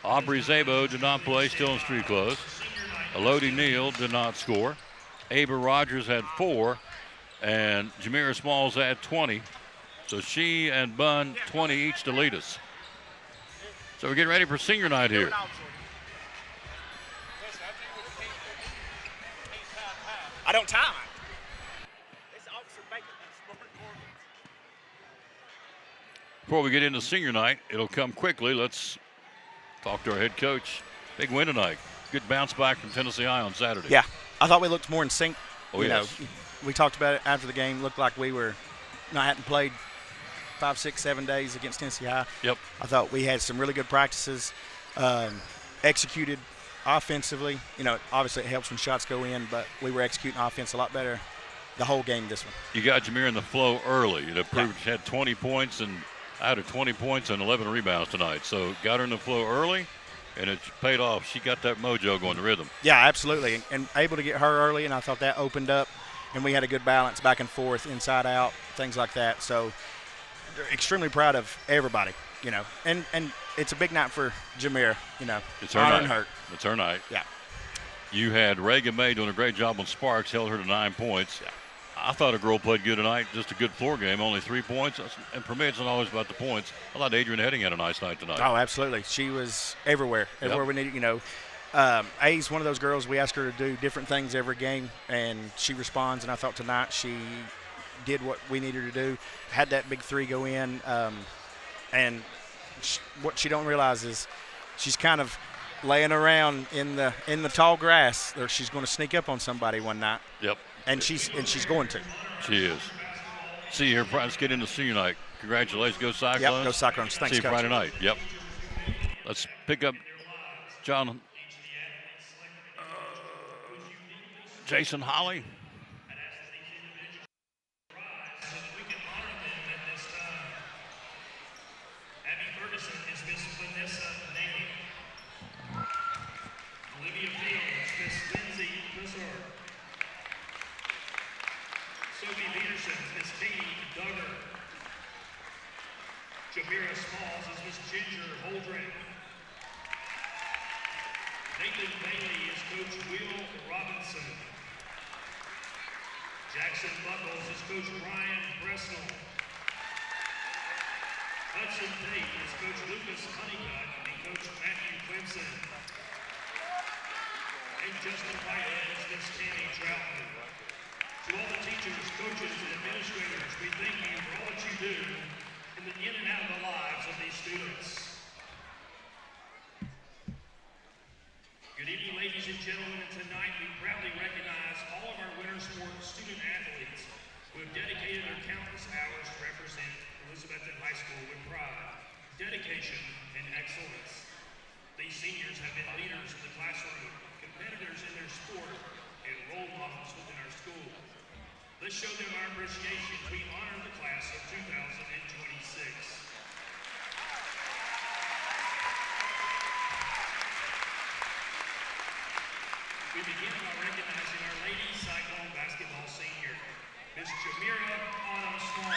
Aubrey Zabo did not play, still in street clothes. Elodie Neal did not score. Ava Rogers had 4. And Jamira Smalls had 20. So she and Bunn 20 each to lead us. So we're getting ready for senior night here. I don't time. Before we get into senior night, it'll come quickly. Let's talk to our head coach. Big win tonight. Good bounce back from Tennessee High on Saturday. Yeah, I thought we looked more in sync. Oh, yes. We talked about it after the game. Looked like we hadn't played 5, 6, 7 days against Tennessee High. Yep. I thought we had some really good practices, executed offensively. Obviously it helps when shots go in, but we were executing offense a lot better the whole game this one. You got Jamir in the flow early. It proved had 20 points and out of 20 points and 11 rebounds tonight. So got her in the flow early, and it paid off. She got that mojo going, the rhythm. Yeah, absolutely, and able to get her early, and I thought that opened up, and we had a good balance back and forth, inside out, things like that. So extremely proud of everybody. you know, and it's a big night for Jamira, you know. It's her honoring night. her. It's her night. Yeah. You had Reagan May doing a great job on Sparks, held her to 9 points. Yeah. I thought a girl played good tonight, just a good floor game, only 3 points. And for me, it's not always about the points. I thought Adrian Heading had a nice night tonight. Oh, absolutely. She was everywhere we needed, you know. A's one of those girls, we ask her to do different things every game, and she responds, and I thought tonight she did what we needed her to do, had that big 3 go in, and what she don't realize is she's kind of laying around in the tall grass, or she's going to sneak up on somebody one night. Yep. And she's going to. She is. See you here. Let's get into senior night. Congratulations. Go Cyclones. Yep, go Cyclones. Thanks, See you Coach. Friday night. Yep. Let's pick up Jason Holly. Abby Ferguson is Miss Vanessa Nanny. Olivia Fields, Miss Lindsay Blizzard. Sophie Peterson, Miss Katie Duggar. Jamira Smalls is Miss Ginger Holdren. Nathan Bailey is Coach Will Robinson. Jackson Buckles is Coach Ryan Bresnell. Hudson Tate is Coach Lucas Honeycutt and Coach Matthew Clemson. And Justin Whitehead is Miss Tammy Troutman. To all the teachers, coaches, and administrators, we thank you for all that you do in and out of the lives of these students. Good evening, ladies and gentlemen. Tonight, we proudly recognize all of our winter sports student athletes who have dedicated their countless hours to represent Elizabethton High School with pride, dedication, and excellence. These seniors have been leaders in the classroom, competitors in their sport, and role models within our school. Let's show them our appreciation as we honor the class of 2026. We begin by recognizing our Ladies Cyclone basketball senior, Miss Jamira Autumn Small.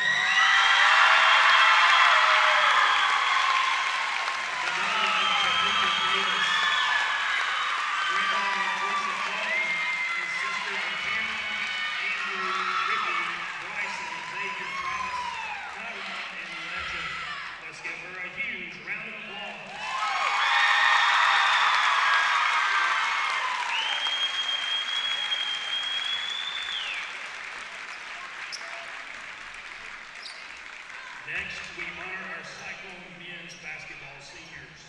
Next, we honor our Cyclone men's basketball seniors.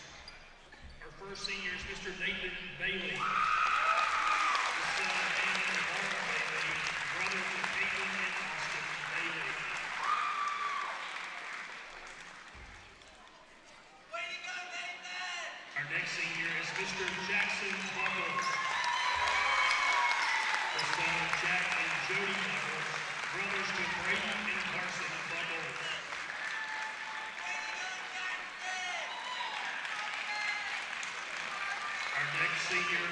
Our first senior is Mr. Nathan Bailey, the son of Anna and Barbara Bailey, brother to Caitlin and Austin Bailey. Way to go, Nathan! Our next senior is Mr. Jackson Buckles, the son of Jack and Jody Buckles, brothers to Brayden and Carson Buckles. Our next senior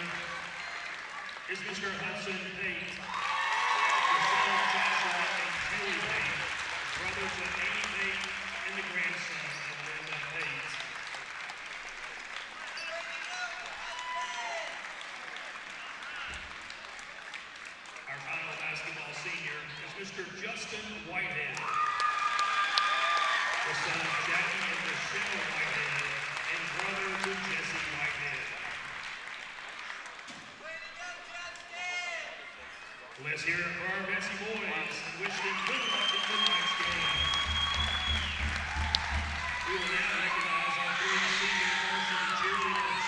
is Mr. Hudson Tate, the son of Joshua and Kelly Tate, brothers of Amy Tate and the grandson of Linda Tate. Our final basketball senior is Mr. Justin Whitehead, the son of Jackie and Michelle Whitehead and brother to Jesse Whitehead. Let's hear it for our Bessie boys and wish them good luck in tonight's game. We will now recognize our 3 senior varsity cheerleaders.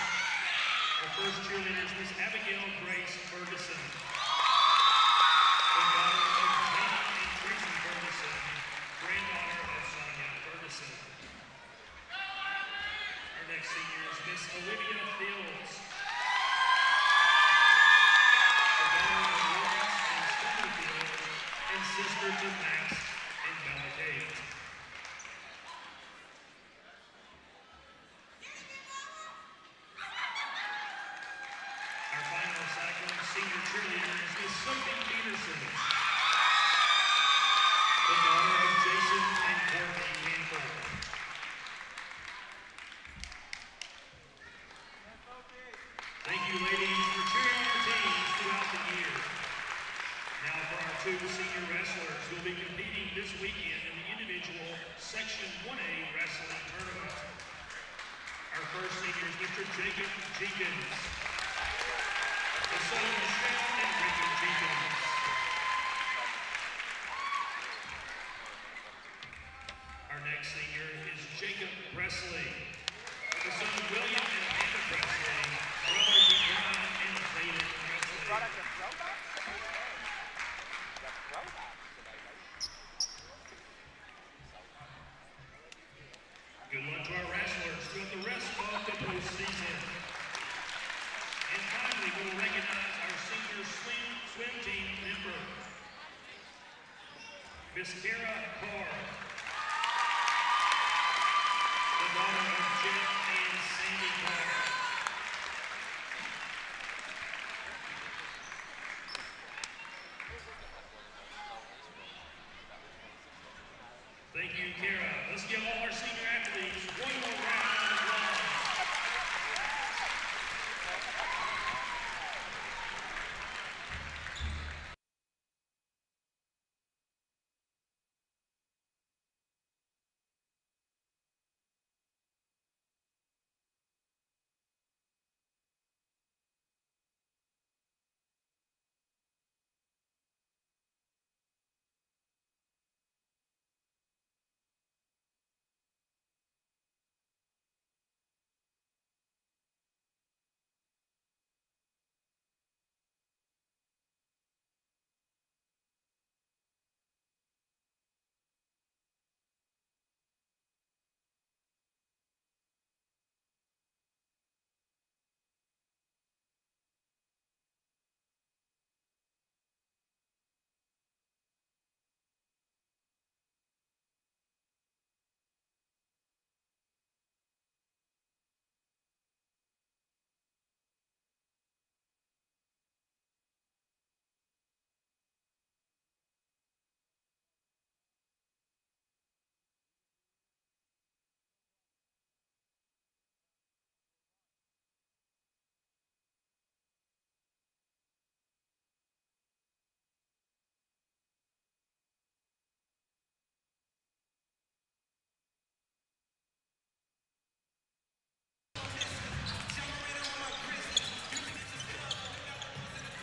Our first cheerleader is Miss Abigail Grace Ferguson, the daughter of Katie and Tracy Ferguson, granddaughter of Sonia Ferguson. Our next senior is Miss Olivia Fields, the daughter of Lawrence and Stephen Fields, and sister to Max and Bella Kate. Our final Cyclone senior cheerleader is Miss Sophie Peterson, the daughter of Jason and Courtney Campbell. be competing this weekend in the individual Section 1A wrestling tournament. Our first senior is Mr. Jacob Jenkins, the son of Michelle and Richard Jenkins. Our next senior is Jacob Presley, the son of William and Amanda Presley, brother to John and Zayden Presley. Good luck to our wrestlers throughout the rest of the postseason. And finally, we'll recognize our senior swim team member, Miss Kara Carr, the daughter of Jeff and Sandy Carr. Thank you, Kara. Let's give all our senior athletes one more round of applause.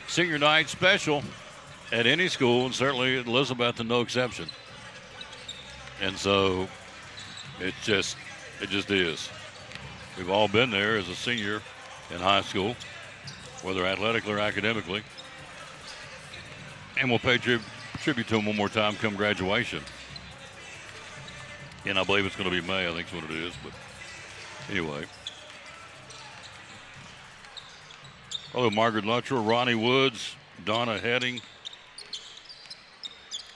Senior night special at any school, and certainly at Elizabethton, no exception. And so it just is. We've all been there as a senior in high school, whether athletically or academically. And we'll pay tribute to them one more time come graduation. And I believe it's going to be May, I think is what it is. But anyway. Hello, Margaret Luttrell, Ronnie Woods, Donna Heading.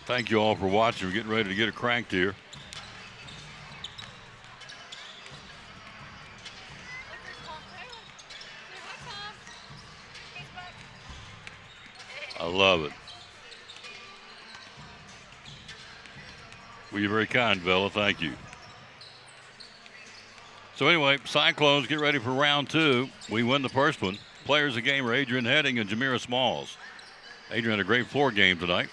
Thank you all for watching. We're getting ready to get it cranked here. I love it. Well, you're very kind, Bella. Thank you. So anyway, Cyclones get ready for round two. We win the first one. Players of the game are Adrian Heading and Jamira Smalls. Adrian had a great floor game tonight.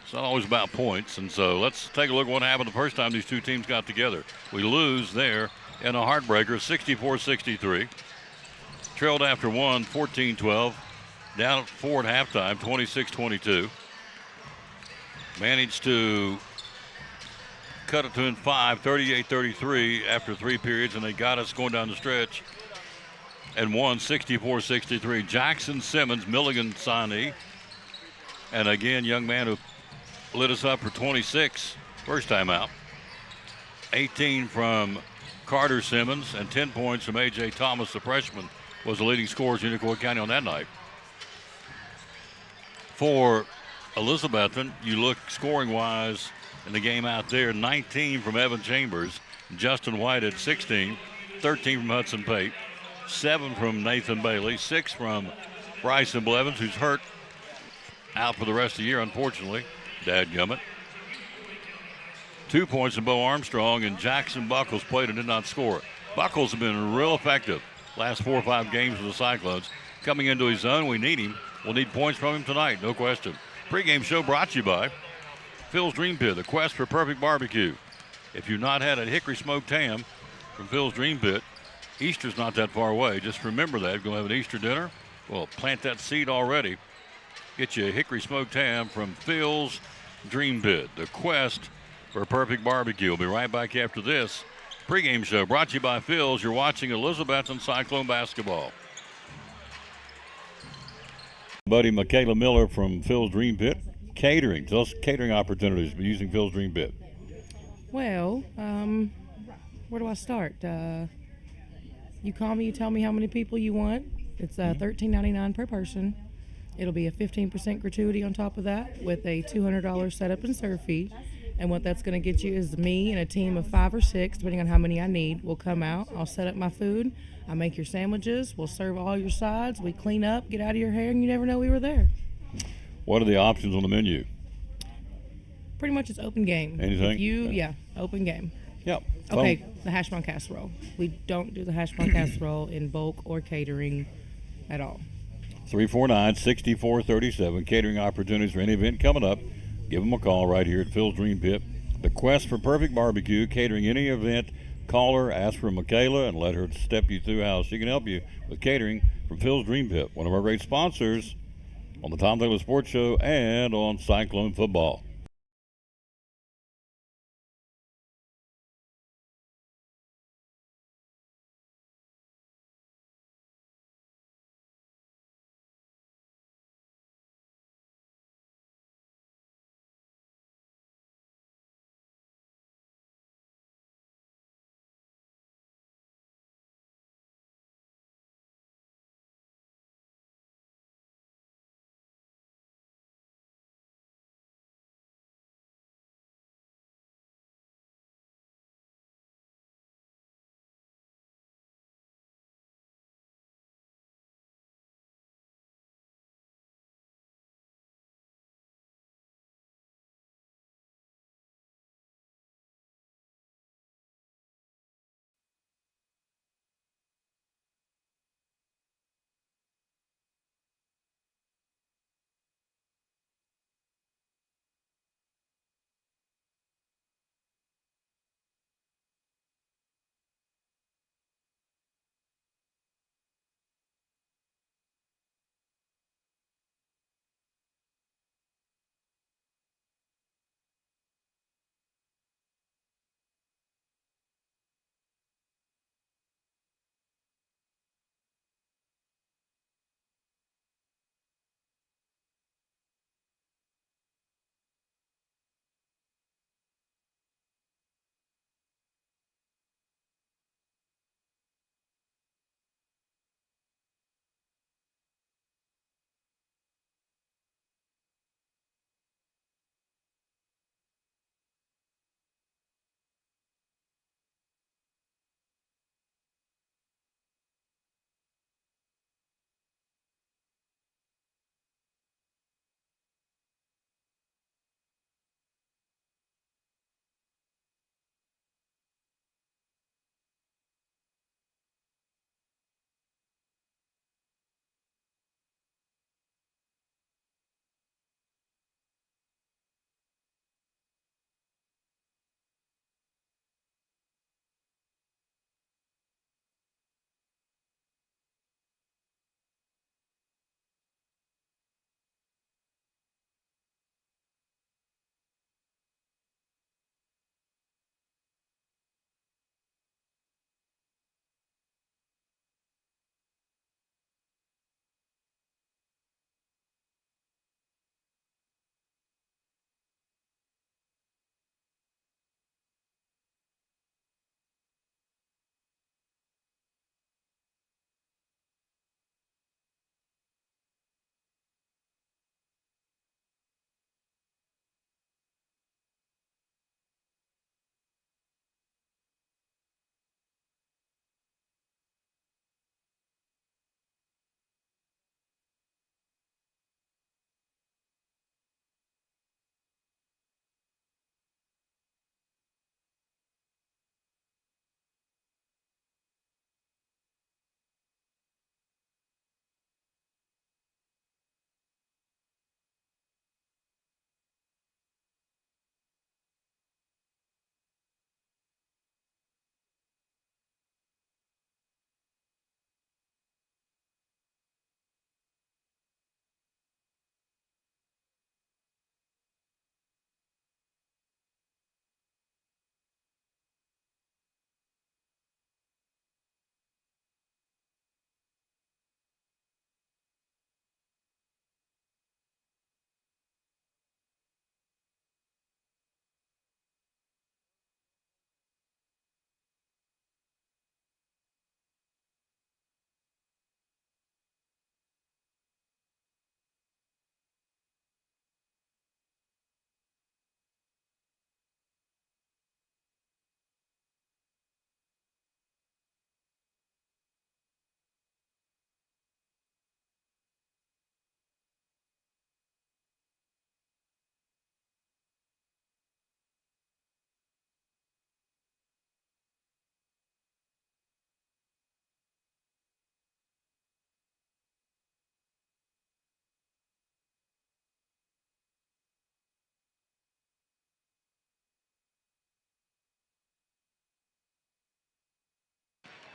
It's not always about points, and so let's take a look at what happened the first time these two teams got together. We lose there in a heartbreaker, 64-63. Trailed after one, 14-12. Down at 4 at halftime, 26-22. Managed to cut it to in 5, 38-33 after 3 periods, and they got us going down the stretch and won 64-63. Jackson Simmons, Milligan signee, and again, young man who lit us up for 26 first time out. 18 from Carter Simmons and 10 points from A.J. Thomas, the freshman, was the leading scorer in Unicoi County on that night. For Elizabethton, you look scoring-wise in the game out there, 19 from Evan Chambers. Justin White at 16, 13 from Hudson Pate, 7 from Nathan Bailey, 6 from Bryson Blevins, who's hurt, out for the rest of the year, unfortunately. Dadgummit. 2 points from Bo Armstrong, and Jackson Buckles played and did not score. Buckles have been real effective last 4 or 5 games with the Cyclones. Coming into his zone, we need him. We'll need points from him tonight, no question. Pre-game show brought to you by Phil's Dream Pit, the quest for perfect barbecue. If you've not had a hickory smoked ham from Phil's Dream Pit, Easter's not that far away. Just remember that. If you're going to have an Easter dinner, well, plant that seed already. Get you a hickory smoked ham from Phil's Dream Pit, the quest for perfect barbecue. We'll be right back after this pregame show brought to you by Phil's. You're watching Elizabethton Cyclone basketball. Buddy Michaela Miller from Phil's Dream Pit. Catering. Tell us catering opportunities using Phil's Dream Pit. Well, where do I start? You call me, you tell me how many people you want. It's $13.99 per person. It'll be a 15% gratuity on top of that with a $200 setup and serve fee. And what that's going to get you is me and a team of 5 or 6, depending on how many I need, will come out. I'll set up my food. I make your sandwiches. We'll serve all your sides. We clean up, get out of your hair, and you never know we were there. What are the options on the menu? Pretty much it's open game. Anything? Yeah, open game. Yep. Okay, the hash brown casserole. We don't do the hash brown casserole in bulk or catering at all. 349-6437. Catering opportunities for any event coming up. Give them a call right here at Phil's Dream Pit. The quest for perfect barbecue, catering any event. Call her, ask for Michaela, and let her step you through how she can help you with catering from Phil's Dream Pit. One of our great sponsors on the Tom Taylor Sports Show and on Cyclone Football.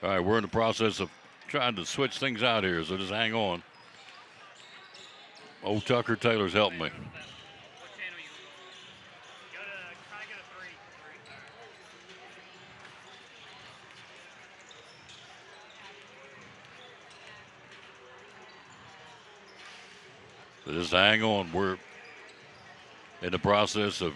All right, we're in the process of trying to switch things out here, so just hang on. Old Tucker Taylor's helping me. So just hang on. We're in the process of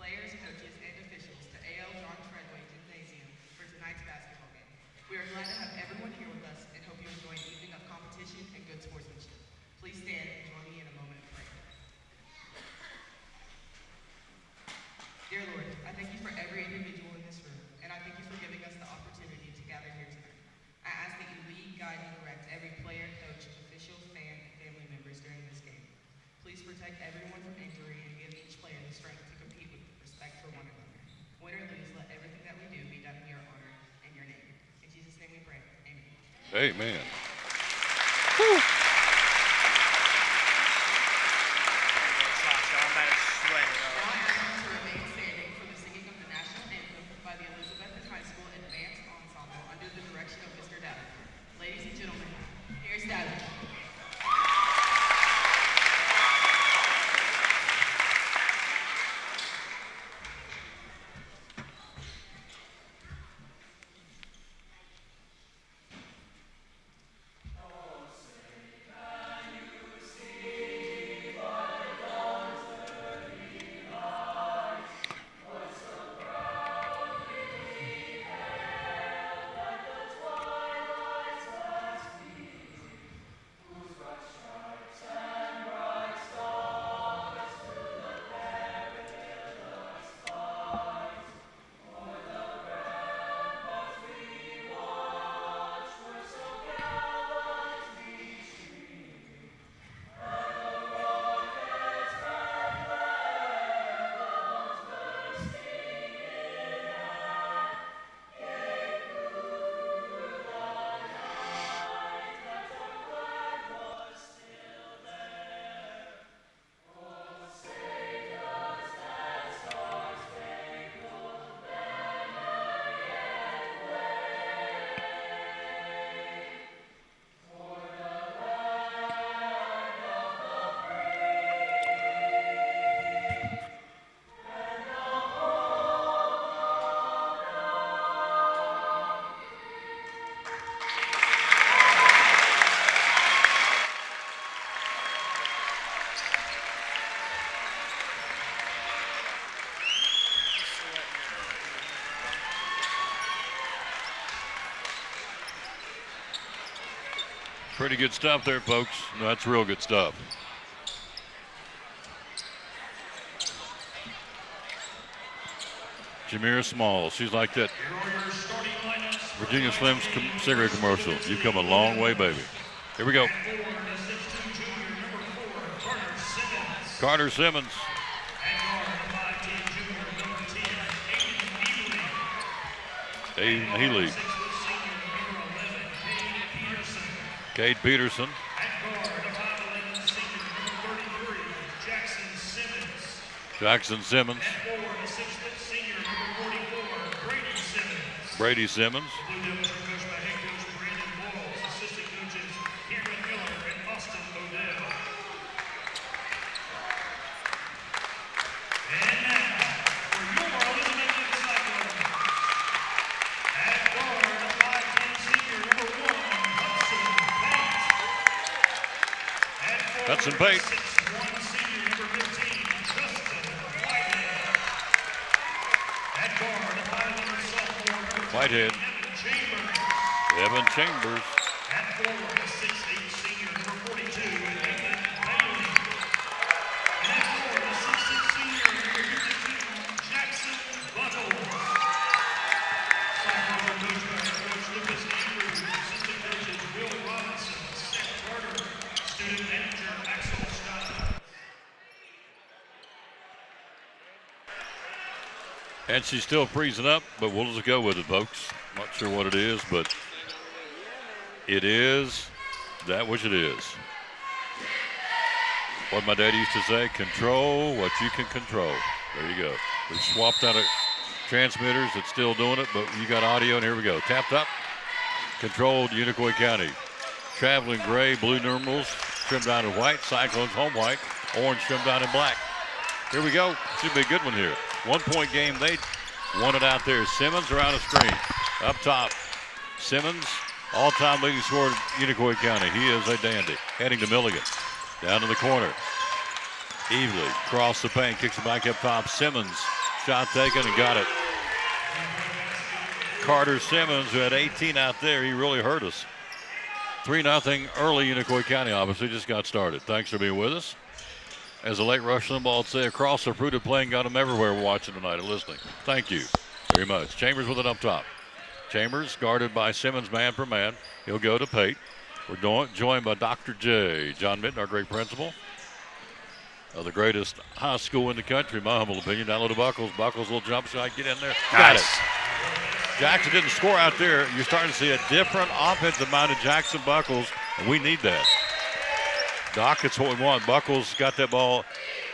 players, coaches, and officials to A.L. John Treadway Gymnasium for tonight's basketball game. We are glad to have everyone here with us and hope you enjoy an evening of competition and good sportsmanship. Please stand and join me in a moment of prayer. Dear Lord, I thank you for every individual in this room, and I thank you for giving us the opportunity to gather here tonight. I ask that you lead, guide, and direct every player, coach, official, fan, and family members during this game. Please protect everyone from injury and give each player the strength to compete with respect for one another. Win or lose, let everything that we do be done in your honor and your name. In Jesus' name we pray. Amen. Amen. Woo. Ladies and gentlemen, here's Dada. Pretty good stuff there, folks. That's real good stuff. Jameer Smalls, she's like that Virginia Slims cigarette commercial. You come a long way, baby. Here we go. Carter Simmons. Aiden Healy. Cade Peterson. Jackson Simmons. Brady Simmons. Hudson Pate. Whitehead. Evan Chambers. And she's still freezing up, but we'll just go with it, folks. Not sure what it is, but it is that which it is. What my daddy used to say, control what you can control. There you go. We swapped out of transmitters. It's still doing it, but you got audio, and here we go. Tapped up, controlled Unicoi County. Traveling gray, blue numerals, trimmed down in white. Cyclones home white, orange trimmed down in black. Here we go. Should be a good one here. 1 point game. They won it out there. Simmons around the screen. Up top. Simmons, all-time leading scorer in Unicoi County. He is a dandy. Heading to Milligan. Down to the corner. Evely across the paint. Kicks it back up top. Simmons. Shot taken and got it. Carter Simmons, who had 18 out there, he really hurt us. 3-0 early Unicoi County, obviously, just got started. Thanks for being with us. As a late Rush Limbaugh would say, across the fruited plain, got them everywhere we're watching tonight and listening. Thank you very much. Chambers with it up top. Chambers guarded by Simmons man for man. He'll go to Pate. We're joined by Dr. J. John Mitten, our great principal of the greatest high school in the country, in my humble opinion. Down low to Buckles. Buckles, little jump shot. Get in there. Got it. Jackson didn't score out there. You're starting to see a different offensive minded Jackson Buckles, and we need that. Doc, it's what we want. Buckles got that ball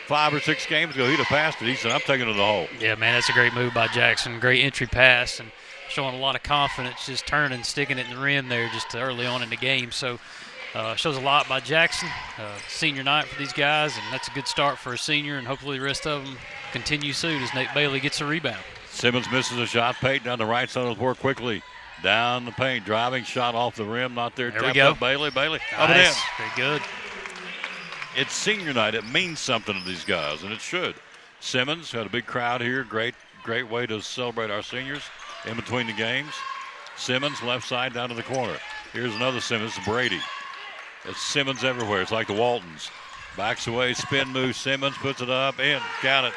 5 or 6 games ago. He'd have passed it. He said, I'm taking it to the hole. Yeah, man, that's a great move by Jackson. Great entry pass and showing a lot of confidence, just turning, sticking it in the rim there just early on in the game. So shows a lot by Jackson. Senior night for these guys, and that's a good start for a senior, and hopefully the rest of them continue soon as Nate Bailey gets a rebound. Simmons misses a shot. Pate down the right side of the floor quickly. Down the paint, driving shot off the rim, not there. There we go. Up Bailey, up nice. and in. Very good. It's senior night. It means something to these guys, and it should. Simmons had a big crowd here. Great way to celebrate our seniors in between the games. Simmons left side down to the corner. Here's another Simmons, Brady. It's Simmons everywhere. It's like the Waltons. Backs away, spin move. Simmons puts it up in. Count it.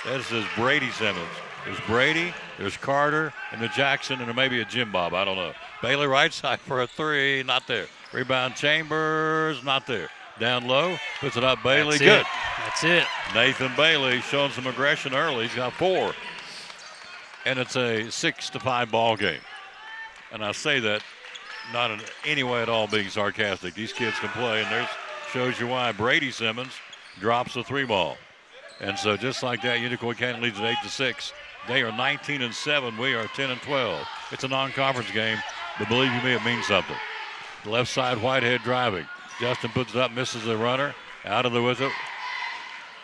This is Brady Simmons. There's Brady, there's Carter, and the Jackson, and there may be a Jim Bob. I don't know. Bailey right side for a 3. Not there. Rebound Chambers. Not there. Down low, puts it up Bailey. Good. That's it. Nathan Bailey showing some aggression early. He's got 4. And it's a 6-5 ball game. And I say that not in any way at all being sarcastic. These kids can play, and there's shows you why. Brady Simmons drops the 3 ball. And so just like that, Unicoi County leads at 8-6. They are 19-7. We are 10-12. It's a non-conference game, but believe you me, it means something. Left side, Whitehead driving. Justin puts it up, misses the runner. Out of there with it.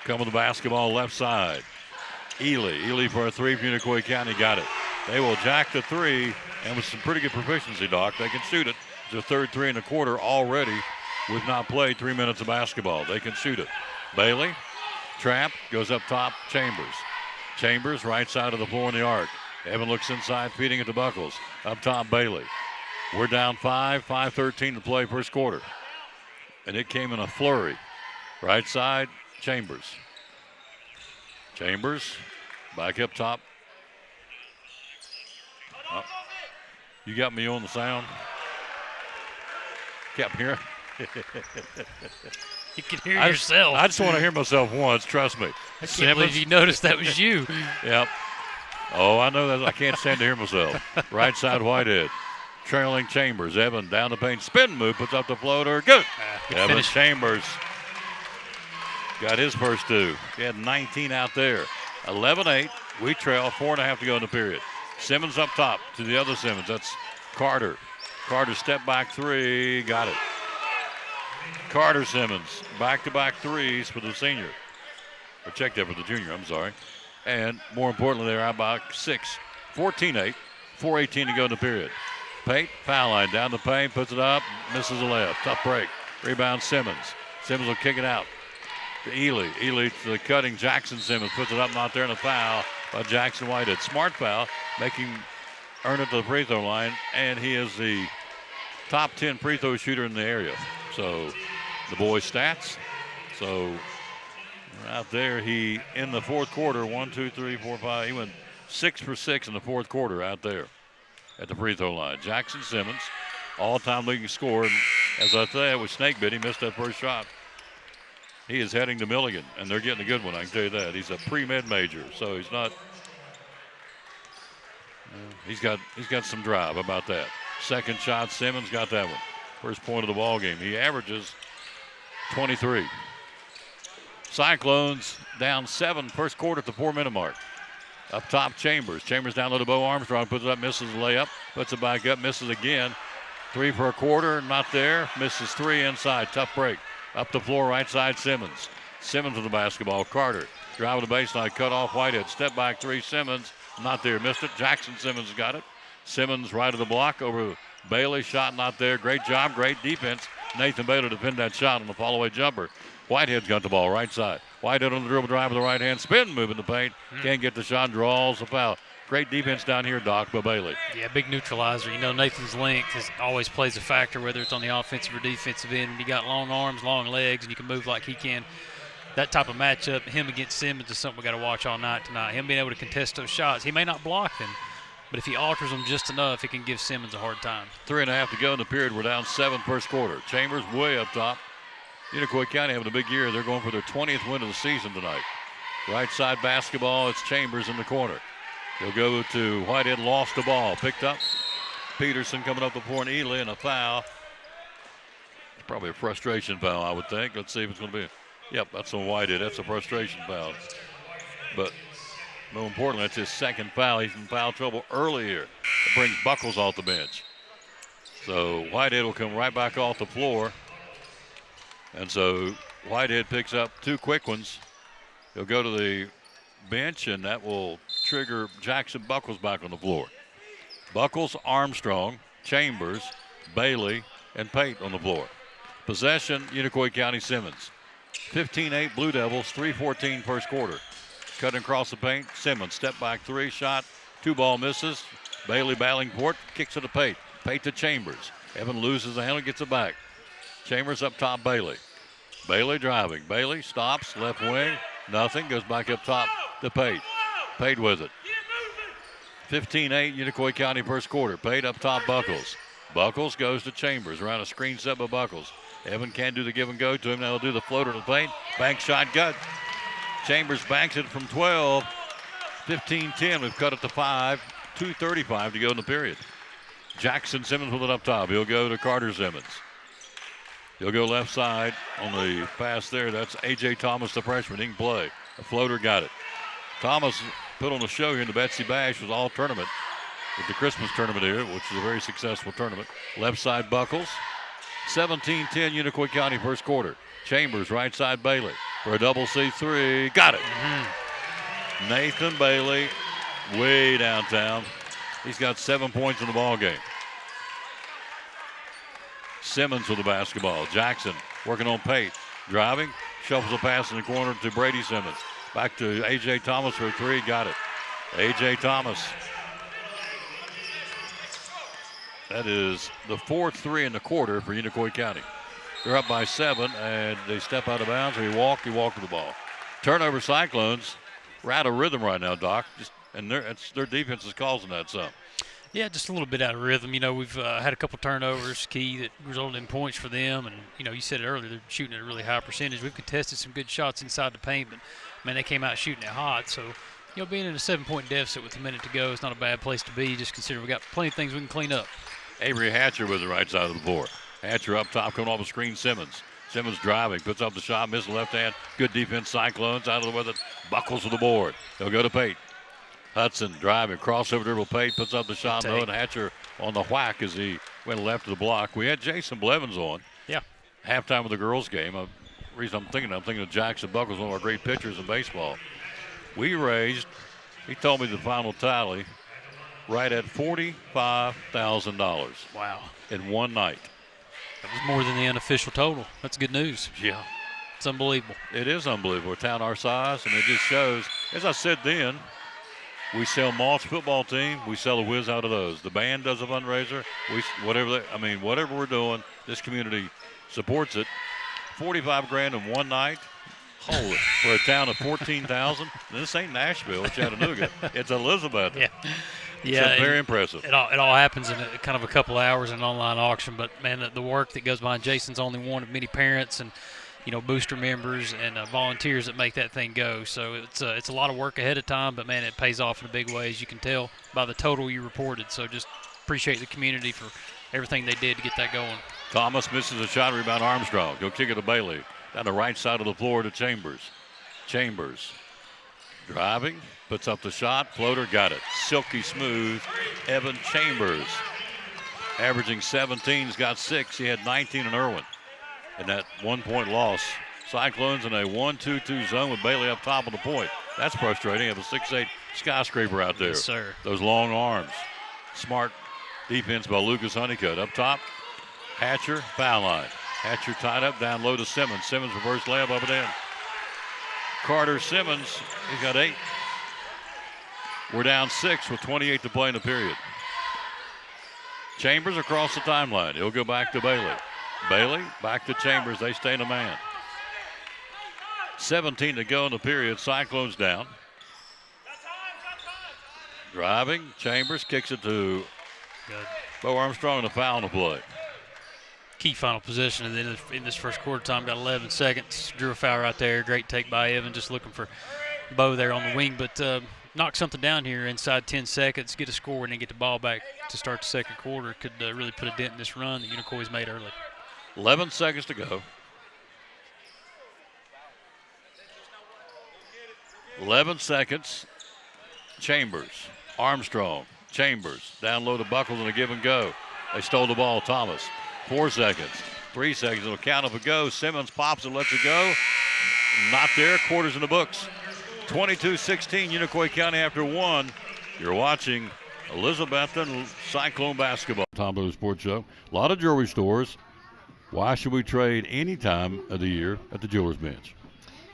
Come with the basketball left side. Ely for a 3 from Unicoi County. Got it. They will jack the 3, and with some pretty good proficiency, Doc, they can shoot it. It's their third 3 in the quarter already. We've not played 3 minutes of basketball. They can shoot it. Bailey, trap, goes up top, Chambers. Chambers, right side of the floor in the arc. Evan looks inside, feeding it to Buckles. Up top, Bailey. We're down 5:13 to play first quarter. And it came in a flurry. Right side, Chambers. Chambers, back up top. Oh, you got me on the sound. Kept hearing. You can hear yourself. I just want to hear myself once, trust me. I can't believe you noticed that was you. Yep. Oh, I know that. I can't stand to hear myself. Right side, Whitehead. Trailing Chambers. Evan down the paint. Spin move. Puts up the floater. Good. Evan finish. Chambers got his first two. He had 19 out there. 11-8. We trail. 4.5 to go in the period. Simmons up top to the other Simmons. That's Carter. Carter step back three. Got it. Carter Simmons. Back-to-back threes for the senior. Or check that for the junior. I'm sorry. And more importantly, they're out by 6. 14-8. 4:18 to go in the period. Pate, foul line, down the paint, puts it up, misses the layup. Tough break. Rebound Simmons. Simmons will kick it out to Ely. Ely to the cutting Jackson Simmons, puts it up, not there, and a foul by Jackson Whitehead. Smart foul, making earn it to the free throw line, and he is the top 10 free throw shooter in the area. So the boys' stats. So out there, he in the fourth quarter, 1, 2, 3, 4, 5. He went 6 for 6 in the fourth quarter out there at the free throw line. Jackson Simmons, all-time leading scorer. And as I said, with snake bit, he missed that first shot. He is heading to Milligan, and they're getting a good one, I can tell you that. He's a pre-med major, so he's not. He's got some drive about that. Second shot, Simmons got that one. First point of the ball game. He averages 23. Cyclones down 7 first quarter at the 4-minute mark. Up top, Chambers. Chambers down low to Bo Armstrong. Puts it up, misses the layup. Puts it back up, misses again. 3 for a quarter, not there. Misses 3 inside. Tough break. Up the floor, right side, Simmons. Simmons with the basketball. Carter. Driving the baseline, cut off Whitehead. Step back 3, Simmons. Not there, missed it. Jackson Simmons got it. Simmons right of the block over Bailey. Shot not there. Great job, great defense. Nathan Bailey defend that shot on the fall-away jumper. Whitehead's got the ball right side. Whitehead on the dribble drive with the right hand. Spin move in the paint. Can't get the shot. Draws a foul. Great defense down here, Doc, by Bailey. Yeah, big neutralizer. You know, Nathan's length always plays a factor, whether it's on the offensive or defensive end. When you got long arms, long legs, and you can move like he can, that type of matchup, him against Simmons, is something we got to watch all night tonight. Him being able to contest those shots. He may not block them, but if he alters them just enough, it can give Simmons a hard time. 3.5 to go in the period. We're down 7 first quarter. Chambers way up top. Unicoi County having a big year. They're going for their 20th win of the season tonight. Right side basketball, it's Chambers in the corner. They'll go to Whitehead, lost the ball. Picked up. Peterson coming up the floor, and Ely, and a foul. It's probably a frustration foul, I would think. Let's see if it's going to be. Yep, that's on Whitehead. That's a frustration foul. But more importantly, that's his second foul. He's in foul trouble early here. It brings Buckles off the bench. So Whitehead will come right back off the floor. And so Whitehead picks up 2 quick ones. He'll go to the bench, and that will trigger Jackson Buckles back on the floor. Buckles, Armstrong, Chambers, Bailey, and Pate on the floor. Possession, Unicoi County Simmons. 15-8 Blue Devils, 3:14 first quarter. Cutting across the paint, Simmons, step back 3, shot, 2 ball misses. Bailey battling for it, kicks it to Pate. Pate to Chambers. Evan loses the handle, gets it back. Chambers up top, Bailey. Bailey driving. Bailey stops, left wing, nothing, goes back up top to Pate. Pate with it. 15-8 Unicoi County first quarter. Pate up top, Buckles. Buckles goes to Chambers around a screen set by Buckles. Evan can't do the give and go to him. Now he'll do the floater to the paint. Bank shot, gut. Chambers banks it from 12. 15-10. We've cut it to 5. 2:35 to go in the period. Jackson Simmons with it up top. He'll go to Carter Simmons. He'll go left side on the pass there. That's A.J. Thomas, the freshman. He can play. The floater got it. Thomas put on a show here in the Betsy Bash. Was all tournament with the Christmas tournament here, which is a very successful tournament. Left side Buckles. 17-10 Unicoi County first quarter. Chambers right side Bailey for a double C3. Got it. Nathan Bailey way downtown. He's got 7 points in the ball game. Simmons with the basketball. Jackson working on Pate. Driving. Shuffles a pass in the corner to Brady Simmons. Back to A.J. Thomas for a 3. Got it. A.J. Thomas. That is the 4th 3 in the quarter for Unicoi County. They're up by 7, and they step out of bounds, or he walked with the ball. Turnover Cyclones. We're out of rhythm right now, Doc. And their defense is causing that some. Yeah, just a little bit out of rhythm. We've had a couple turnovers, key, that resulted in points for them. And, you said it earlier, they're shooting at a really high percentage. We've contested some good shots inside the paint, but, man, they came out shooting it hot. So, being in a 7-point deficit with a minute to go is not a bad place to be. Just consider we got plenty of things we can clean up. Avery Hatcher with the right side of the floor. Hatcher up top, coming off a screen, Simmons. Simmons driving, puts up the shot, misses left hand. Good defense, Cyclones out of the weather, buckles to the board. He'll go to Pate. Hudson driving, crossover dribble, Pate puts up the shot, though, and Hatcher on the whack as he went left of the block. We had Jason Blevins on. Yeah. Halftime of the girls' game. The reason I'm thinking of Jackson Buckles, one of our great pitchers in baseball. We raised, he told me the final tally, right at $45,000. Wow. In one night. That was more than the unofficial total. That's good news. Yeah. It's unbelievable. It is unbelievable. A town our size, and it just shows, as I said then, we sell Moss football team, we sell a whiz out of those. The band does a fundraiser. Whatever we're doing, this community supports it. 45 grand in one night. Holy, for a town of 14,000. This ain't Nashville, it's Chattanooga. It's Elizabeth. Yeah. Yeah, very impressive. It all happens in kind of a couple hours in an online auction, but, man, the work that goes behind Jason's only one of many parents and, booster members and volunteers that make that thing go. So it's a lot of work ahead of time, but, man, it pays off in a big way, as you can tell by the total you reported. So just appreciate the community for everything they did to get that going. Thomas misses a shot, rebound Armstrong. He'll kick it to Bailey. Down the right side of the floor to Chambers. Chambers driving, puts up the shot, floater, got it. Silky smooth, Evan Chambers. Averaging 17, he's got 6. He had 19 in Irwin. In that 1-point loss. Cyclones in a 1-2-2 zone with Bailey up top of the point. That's frustrating. You have a 6'8" skyscraper out there. Yes, sir. Those long arms. Smart defense by Lucas Honeycutt. Up top, Hatcher, foul line. Hatcher tied up, down low to Simmons. Simmons reverse layup up and in. Carter Simmons, he's got 8. We're down 6 with 28 to play in the period. Chambers across the timeline. He'll go back to Bailey. Bailey back to Chambers. They stay in a man. 17 to go in the period. Cyclones down. Driving. Chambers kicks it to Bo Armstrong and a foul on the play. Key final possession and then in this first quarter time. Got 11 seconds. Drew a foul right there. Great take by Evan. Just looking for Bo there on the wing. But knock something down here inside 10 seconds. Get a score and then get the ball back to start the second quarter. Could really put a dent in this run that Unicoi made early. 11 seconds to go. 11 seconds. Chambers, Armstrong, Chambers, down low to Buckles and a give and go. They stole the ball, Thomas. 4 seconds, 3 seconds, it'll count if it goes. Simmons pops and lets it go. Not there, quarters in the books. 22-16, Unicoi County after 1. You're watching Elizabethton Cyclone basketball. Tom Taylor Sports Show. A lot of jewelry stores. Why should we trade any time of the year at the Jewelers Bench?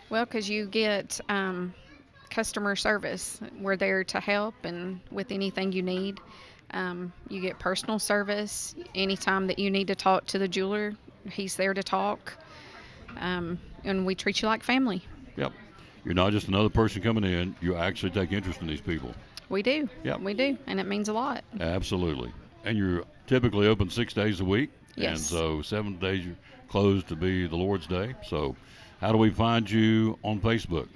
Well, because you get customer service. We're there to help and with anything you need. You get personal service. Anytime that you need to talk to the jeweler, he's there to talk. And we treat you like family. Yep. You're not just another person coming in. You actually take interest in these people. We do. Yep. We do. And it means a lot. Absolutely. And you're typically open 6 days a week. Yes. And so 7 days you're closed to be the Lord's Day. So how do we find you on Facebook?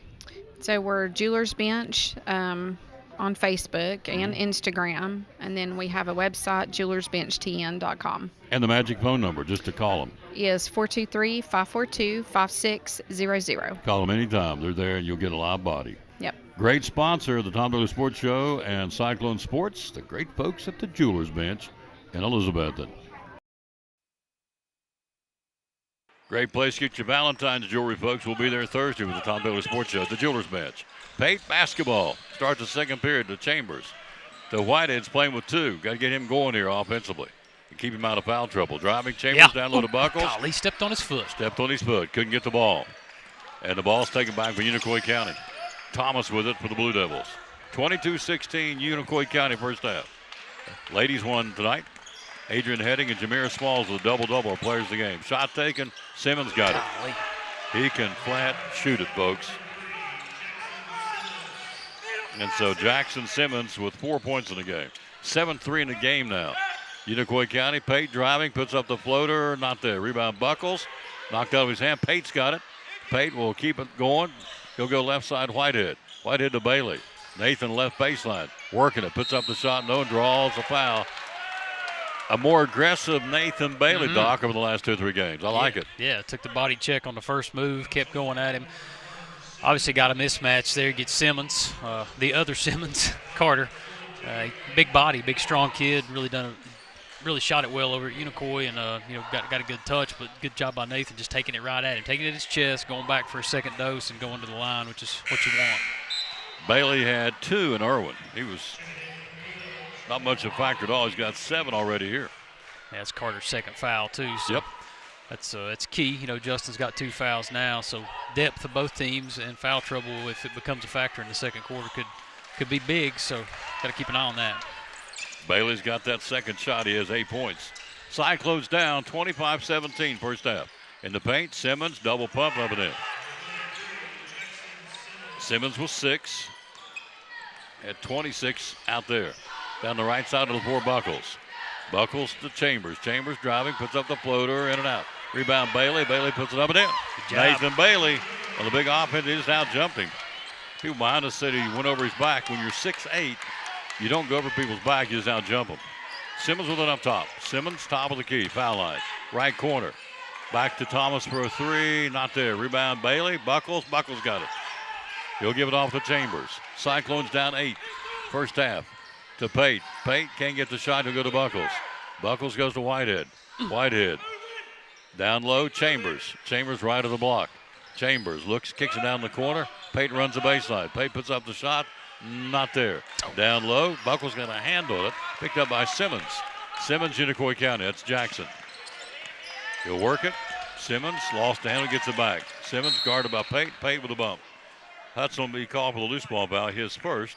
So we're Jewelers Bench on Facebook and Instagram. And then we have a website, jewelersbenchtn.com. And the magic phone number, just to call them. Is 423-542-5600. Call them anytime. They're there and you'll get a live body. Yep. Great sponsor of the Tom Taylor Sports Show and Cyclone Sports, the great folks at the Jewelers Bench in Elizabethton. Great place to get your Valentine's jewelry, folks. We'll be there Thursday with the Tom Taylor Sports Show at the Jewelers Bench. Pate basketball starts the second period to Chambers. To Whitehead's playing with 2. Got to get him going here offensively and keep him out of foul trouble. Driving Chambers down low to Buckles. Golly, stepped on his foot. Stepped on his foot. Couldn't get the ball. And the ball's taken back for Unicoi County. Thomas with it for the Blue Devils. 22-16 Unicoi County first half. Ladies won tonight. Adrian Heading and Jameer Smalls with a double-double, players of the game. Shot taken. Simmons got it. Golly. He can flat shoot it, folks. And so Jackson Simmons with 4 points in the game. 7-3 in the game now. Unicoi County, Pate driving, puts up the floater, not there. Rebound Buckles, knocked out of his hand. Pate's got it. Pate will keep it going. He'll go left side, Whitehead. Whitehead to Bailey. Nathan left baseline, working it, puts up the shot, no, draws a foul. A more aggressive Nathan Bailey, Doc, over the last 2 or 3 games. I like it. Yeah, took the body check on the first move, kept going at him. Obviously got a mismatch there. Gets Simmons, the other Simmons, Carter. Big body, big strong kid. Really shot it well over at Unicoi, and got a good touch. But good job by Nathan, just taking it right at him, taking it at his chest, going back for a second dose, and going to the line, which is what you want. Bailey had 2 in Irwin. He was not much of a factor at all. He's got 7 already here. Yeah, that's Carter's second foul too. So yep. That's key. Justin's got 2 fouls now, so depth of both teams and foul trouble, if it becomes a factor in the second quarter, could be big. So got to keep an eye on that. Bailey's got that second shot. He has 8 points. Cyclones down 25-17 first half. In the paint, Simmons double pump up and in. Simmons was 6 at 26 out there. Down the right side of the floor, Buckles. Buckles to Chambers. Chambers driving, puts up the floater, in and out. Rebound Bailey. Bailey puts it up and in. Nathan Bailey on the big offense. He just out-jumped him. People behind us said he went over his back. When you're 6'8", you don't go over people's back, you just out-jump them. Simmons with it up top. Simmons, top of the key, foul line. Right corner. Back to Thomas for a 3. Not there. Rebound Bailey. Buckles. Buckles got it. He'll give it off to Chambers. Cyclones down 8. First half. To Pate. Pate can't get the shot. He'll go to Buckles. Buckles goes to Whitehead. Whitehead. Down low, Chambers. Chambers right of the block. Chambers looks, kicks it down the corner. Pate runs the baseline. Pate puts up the shot. Not there. Down low. Buckles going to handle it. Picked up by Simmons. Simmons, Unicoi County. That's Jackson. He'll work it. Simmons lost the handle, gets it back. Simmons guarded by Pate. Pate with a bump. Hudson will be called for the loose ball foul, his first.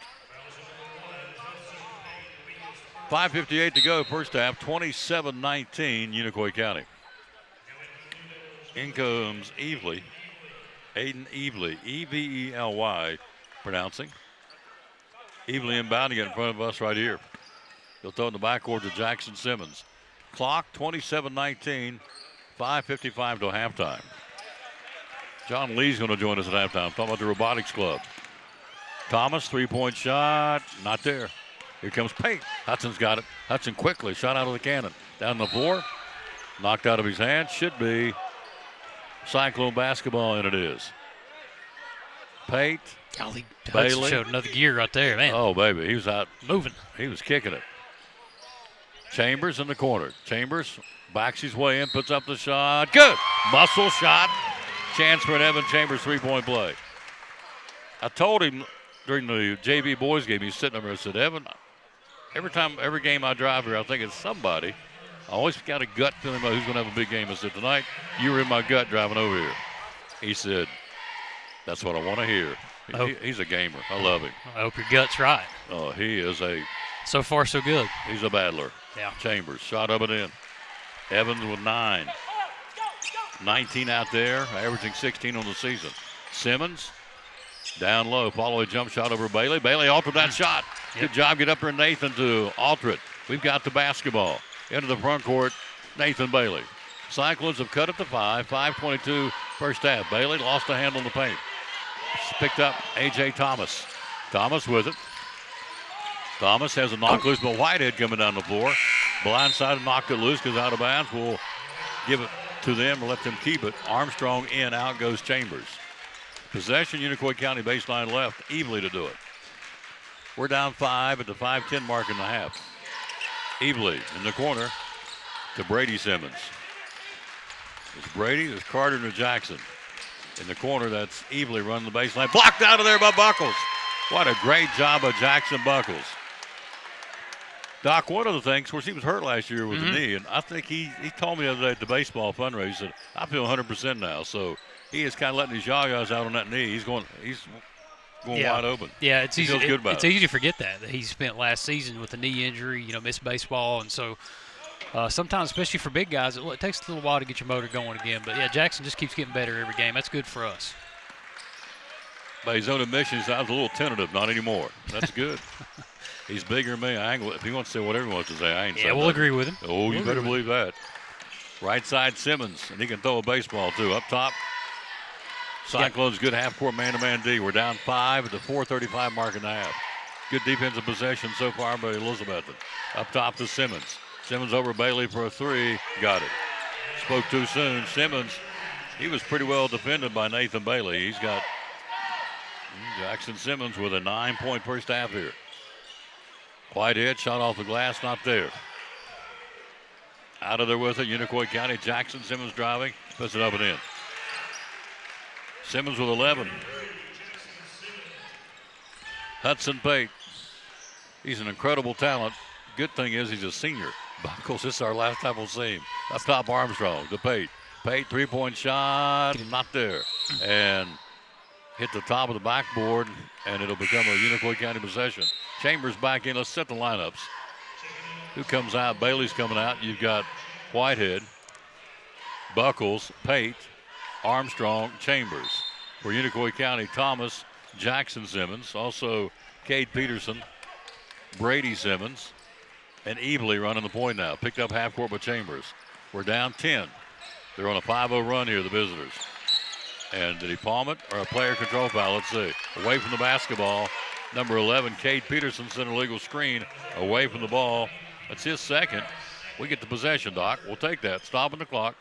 5:58 to go, first half, 27-19, Unicoi County. In comes Evely, Aiden Evely, E-V-E-L-Y, pronouncing. Evely inbounding it in front of us right here. He'll throw in the backcourt to Jackson Simmons. Clock, 27-19, 5:55 till halftime. John Lee's going to join us at halftime, talking about the Robotics Club. Thomas, 3-point shot, not there. Here comes Pate. Hudson's got it. Hudson quickly shot out of the cannon. Down the floor. Knocked out of his hand. Should be Cyclone basketball, and it is. Pate. Golly, Bailey. Hudson showed another gear right there, man. Oh, baby. He was out. Moving. He was kicking it. Chambers in the corner. Chambers backs his way in, puts up the shot. Good. Muscle shot. Chance for an Evan Chambers 3-point play. I told him during the JV boys game, he's sitting over there and said, Evan, every game I drive here, I think it's somebody. I always got a gut feeling about who's going to have a big game. I said, tonight, you were in my gut driving over here. He said, that's what I want to hear. He's a gamer. I love him. I hope your gut's right. Oh, he is so far, so good. He's a battler. Yeah. Chambers, shot up and in. Evans with 9. 19 out there, averaging 16 on the season. Simmons, down low, follow a jump shot over Bailey. Bailey altered that shot. Good job, get up there, Nathan, to alter it. We've got the basketball. Into the front court, Nathan Bailey. Cyclones have cut it to 5. 5:22 first half. Bailey lost the handle in the paint. Picked up A.J. Thomas. Thomas with it. Thomas has a knock loose, but Whitehead coming down the floor. Blindside knocked it loose because out of bounds. We'll give it to them and let them keep it. Armstrong in, out goes Chambers. Possession, Unicoi County baseline left, Evely to do it. We're down 5 at the 5:10 mark in the half. Evely in the corner to Brady Simmons. There's Brady, there's Carter, and Jackson. In the corner, that's Evely running the baseline. Blocked out of there by Buckles. What a great job of Jackson Buckles. Doc, one of the things, of course, he was hurt last year with the knee, and I think he told me the other day at the baseball fundraiser, he said, I feel 100% now. So he is kind of letting his yah-yahs out on that knee. He's going wide open. Yeah, it's easy. It's easy to forget that he spent last season with a knee injury, missed baseball, and so sometimes, especially for big guys, it takes a little while to get your motor going again. But, yeah, Jackson just keeps getting better every game. That's good for us. By his own admissions, I was a little tentative. Not anymore. That's good. He's bigger than me. If he wants to say whatever he wants to say, I ain't saying we'll nothing. agree with him. Oh, you better believe that. Right side Simmons, and he can throw a baseball, too. Up top, Cyclones good half-court man-to-man D. We're down 5 at the 4:35 mark in the half. Good defensive possession so far by Elizabethton. Up top to Simmons. Simmons over Bailey for a 3. Got it. Spoke too soon. Simmons, he was pretty well defended by Nathan Bailey. He's got Jackson Simmons with a 9-point first half here. Whitehead shot off the glass, not there. Out of there with it, Unicoi County. Jackson Simmons driving, puts it up and in. Simmons with 11. Hudson Pate. He's an incredible talent. Good thing is he's a senior. Buckles, this is our last time we'll see him. Up top, Armstrong to Pate. Pate, 3-point shot, not there. And hit the top of the backboard, and it'll become a Unicoi County possession. Chambers back in. Let's set the lineups. Who comes out? Bailey's coming out. You've got Whitehead, Buckles, Pate, Armstrong, Chambers. For Unicoi County, Thomas, Jackson Simmons, also Cade Peterson, Brady Simmons, and Evely running the point now. Picked up half court by Chambers. We're down 10. They're on a 5-0 run here, the visitors. And did he palm it or a player control foul? Let's see. Away from the basketball, number 11, Cade Peterson, sent a legal screen away from the ball. That's his second. We get the possession, Doc. We'll take that. Stopping the clock.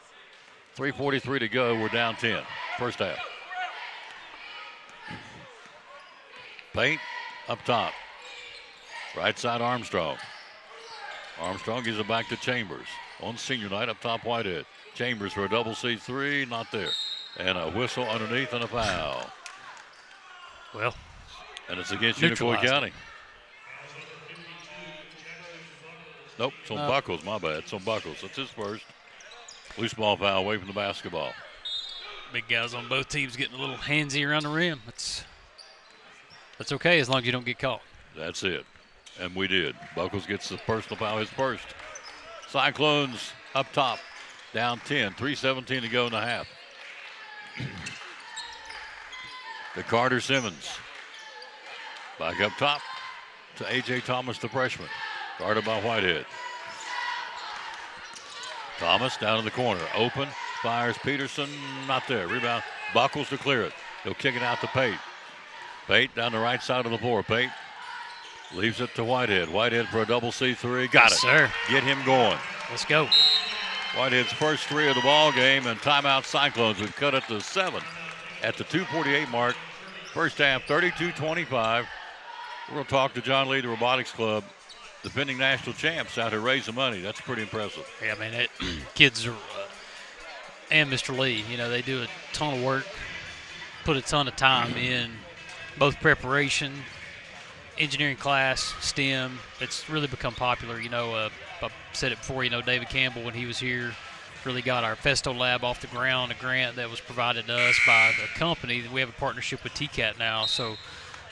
3:43 to go. We're down 10. First half. Paint up top. Right side Armstrong. Armstrong gives it back to Chambers. On senior night up top Whitehead. Chambers for a double C3. Not there. And a whistle underneath and a foul. Well. And it's against Unicoi County. Nope, it's on Buckles. My bad. It's on Buckles. That's his first. Loose ball foul away from the basketball. Big guys on both teams getting a little handsy around the rim. That's okay as long as you don't get caught. That's it. And we did. Buckles gets the personal foul, his first. Cyclones up top, down 10. 3:17 to go in the half. To Carter Simmons. Back up top to A.J. Thomas, the freshman. Guarded by Whitehead. Thomas down in the corner. Open. Fires Peterson. Not there. Rebound. Buckles to clear it. He'll kick it out to Pate. Pate down the right side of the floor. Pate leaves it to Whitehead. Whitehead for a double C3. Got it. Sir. Get him going. Let's go. Whitehead's first 3 of the ball game, and timeout Cyclones. We've cut it to 7 at the 2:48 mark. First half, 32-25. We're going to talk to John Lee, the Robotics Club, defending national champs, out here raising money. That's pretty impressive. Yeah, I mean, kids are, and Mr. Lee, you know, they do a ton of work, put a ton of time in both preparation, engineering class, STEM. It's really become popular. You know, I said it before, you know, David Campbell, when he was here, really got our Festo lab off the ground, a grant that was provided to us by the company. We have a partnership with TCAT now, so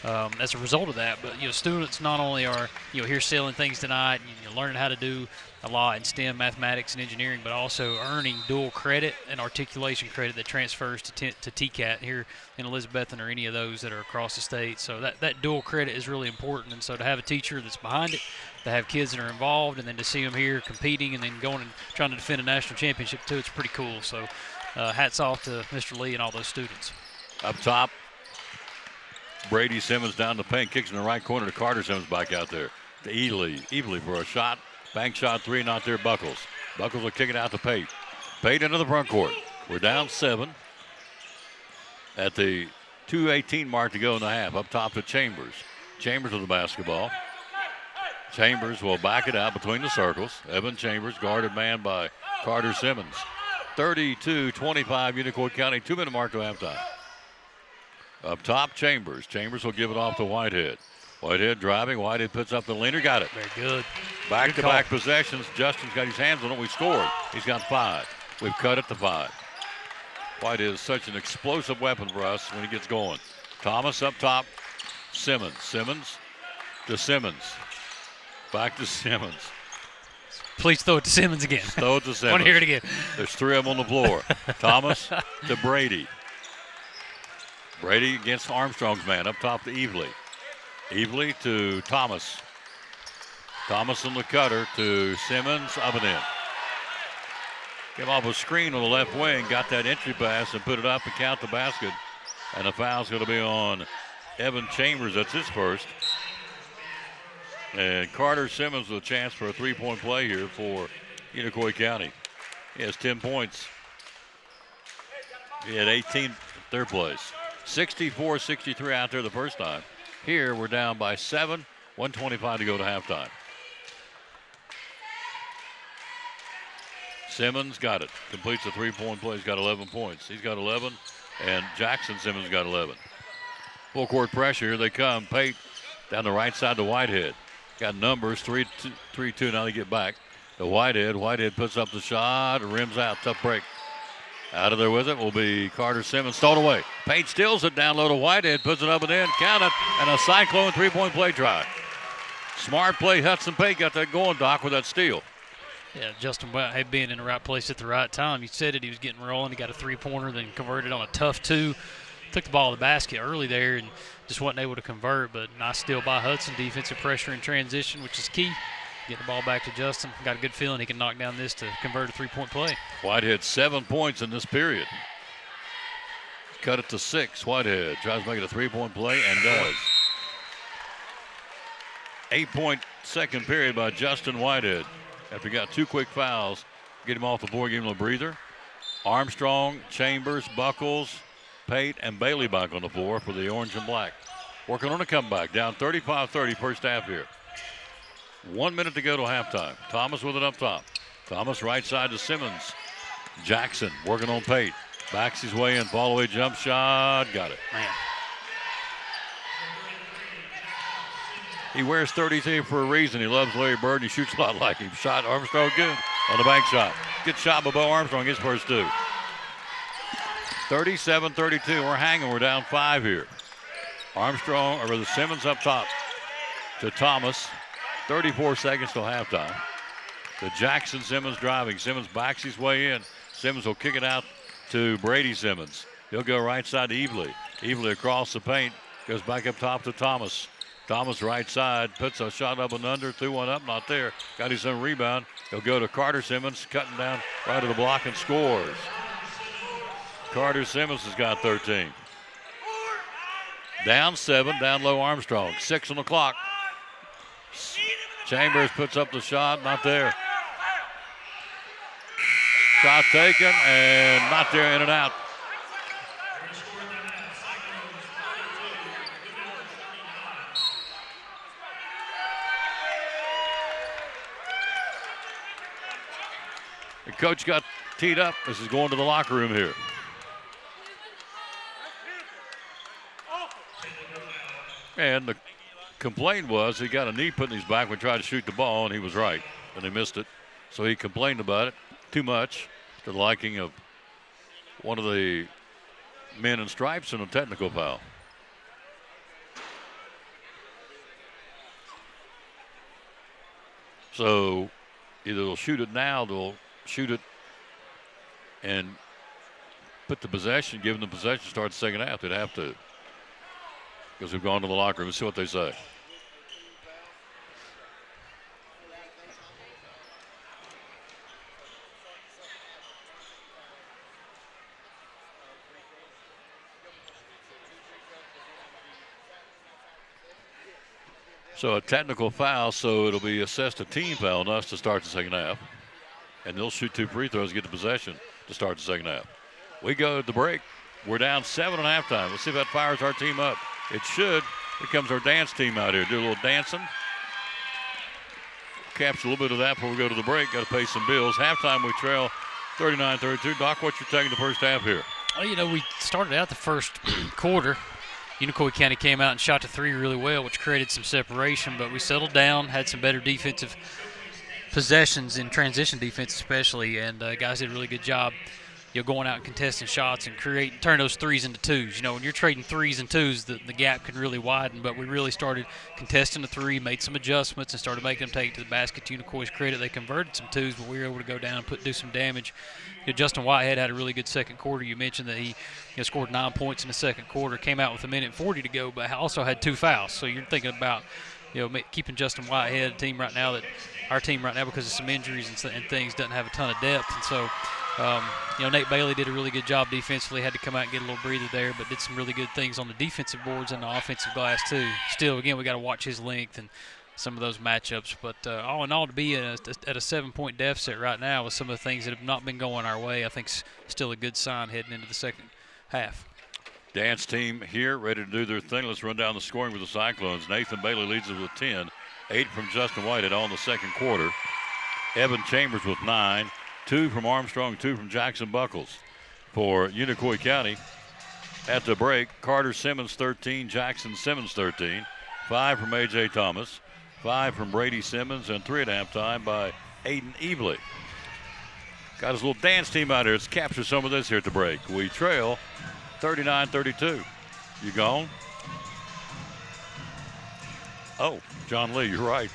as a result of that. But, you know, students not only are, you know, here selling things tonight, you know, learning how to do a lot in STEM, mathematics, and engineering, but also earning dual credit and articulation credit that transfers to TCAT here in Elizabethton or any of those that are across the state. So that dual credit is really important. And so to have a teacher that's behind it, to have kids that are involved, and then to see them here competing and then going and trying to defend a national championship too, it's pretty cool. So hats off to Mr. Lee and all those students. Up top, Brady Simmons down the paint, kicks in the right corner to Carter Simmons back out there. To Evely for a shot. Bank shot 3, not there, Buckles. Buckles will kick it out to Pate. Pate into the front court. We're down 7 at the 2:18 mark to go in the half. Up top to Chambers. Chambers with the basketball. Chambers will back it out between the circles. Evan Chambers, guarded man by Carter Simmons. 32-25, Unicoi County, 2-minute mark to halftime. Up top, Chambers. Chambers will give it off to Whitehead. Whitehead driving. Whitehead puts up the leaner. Got it. Very good. Back-to-back possessions. Justin's got his hands on it. We scored. He's got 5. We've cut it to 5. Whitehead is such an explosive weapon for us when he gets going. Thomas up top. Simmons. Simmons to Simmons. Back to Simmons. Please throw it to Simmons again. Throw it to Simmons. Want to hear it again. There's 3 of them on the floor. Thomas to Brady. Brady against Armstrong's man up top to Evely. Evely to Thomas. Thomas on the cutter to Simmons, up and in. Came off a screen on the left wing, got that entry pass and put it up and count the basket. And the foul's going to be on Evan Chambers. That's his first. And Carter Simmons with a chance for a 3-point play here for Unicoi County. He has 10 points. He had 18 third place. 64-63 out there the first time. Here we're down by 7, 1:25 to go to halftime. Simmons got it. Completes the 3-point play. He's got 11 points. He's got 11, and Jackson Simmons got 11. Full court pressure. Here they come. Pate down the right side to Whitehead. Got numbers, 3-2. Now they get back to Whitehead. Whitehead puts up the shot. Rims out. Tough break. Out of there with it will be Carter Simmons. Stole away. Pate steals it down low to Whitehead. Puts it up and in. Count it. And a Cyclone 3-point play try. Smart play. Hudson Pate got that going, Doc, with that steal. Yeah, Justin Whitehead being in the right place at the right time. You said it. He was getting rolling. He got a 3-pointer, then converted on a tough 2. Took the ball to the basket early there and just wasn't able to convert. But nice steal by Hudson. Defensive pressure in transition, which is key. Get the ball back to Justin. Got a good feeling he can knock down this to convert a 3-point play. Whitehead 7 points in this period. Cut it to 6. Whitehead tries to make it a 3-point play and does. 8-point second period by Justin Whitehead. After he got 2 quick fouls, get him off the board, give him a breather. Armstrong, Chambers, Buckles, Pate, and Bailey back on the floor for the orange and black. Working on a comeback, down 35-30 first half here. 1 minute to go to halftime. Thomas with it up top. Thomas right side to Simmons. Jackson working on Pate. Backs his way in, fall away jump shot, got it. Man. He wears 32 for a reason. He loves Larry Bird, and he shoots a lot like him. Shot Armstrong good on the bank shot. Good shot by Bo Armstrong, his first 2. 37-32, we're hanging. We're down 5 here. Armstrong, or rather Simmons up top to Thomas. 34 seconds till halftime. To Jackson, Simmons driving. Simmons backs his way in. Simmons will kick it out to Brady Simmons. He'll go right side to Evely. Evely across the paint. Goes back up top to Thomas. Thomas right side, puts a shot up and under, 2-1 up, not there. Got his own rebound. He'll go to Carter Simmons, cutting down right of the block and scores. Carter Simmons has got 13. Down 7, down low Armstrong. 6 on the clock. Chambers puts up the shot, not there. Shot taken and not there, in and out. The coach got teed up. This is going to the locker room here. And the complaint was he got a knee put in his back when he tried to shoot the ball, and he was right, and he missed it. So he complained about it too much to the liking of one of the men in stripes and a technical foul. So either they'll shoot it now, they'll shoot it and put the possession, give them the possession, start the second half. They'd have to, because we've gone to the locker room. Let's see what they say. So a technical foul, so it'll be assessed a team foul on us to start the second half. And they'll shoot 2 free throws, get the possession to start the second half. We go to the break. We're down 7 at halftime. Let's see if that fires our team up. It should. Here comes our dance team out here. Do a little dancing. Capture a little bit of that before we go to the break. Got to pay some bills. Halftime, we trail 39-32. Doc, what's your take in the first half here? Well, you know, we started out the first quarter. Unicoi County came out and shot the 3 really well, which created some separation, but we settled down, had some better defensive possessions in transition defense especially, and guys did a really good job going out and contesting shots and turn those threes into twos. When you're trading threes and twos, the gap can really widen. But we really started contesting the three, made some adjustments, and started making them take it to the basket. To Unicori's credit, they converted some twos, but we were able to go down and do some damage. Justin Whitehead had a really good second quarter. You mentioned that he scored 9 points in the second quarter, came out with 1:40 to go, but also had 2 fouls. So you're thinking about keeping Justin Whitehead, our team right now, because of some injuries and things, doesn't have a ton of depth. And so, Nate Bailey did a really good job defensively, had to come out and get a little breather there, but did some really good things on the defensive boards and the offensive glass too. Still, again, we got to watch his length and some of those matchups. But all in all, to be at a 7-point deficit right now with some of the things that have not been going our way, I think still a good sign heading into the second half. Dance team here, ready to do their thing. Let's run down the scoring with the Cyclones. Nathan Bailey leads us with 10. 8 from Justin Whitehead all in the second quarter. Evan Chambers with 9. 2 from Armstrong, 2 from Jackson Buckles. For Unicoi County, at the break, Carter Simmons 13, Jackson Simmons 13. 5 from A.J. Thomas. 5 from Brady Simmons, and 3 at halftime by Aiden Evely. Got his little dance team out here. Let's capture some of this here at the break. We trail 39-32. You gone? Oh, John Lee, you're right.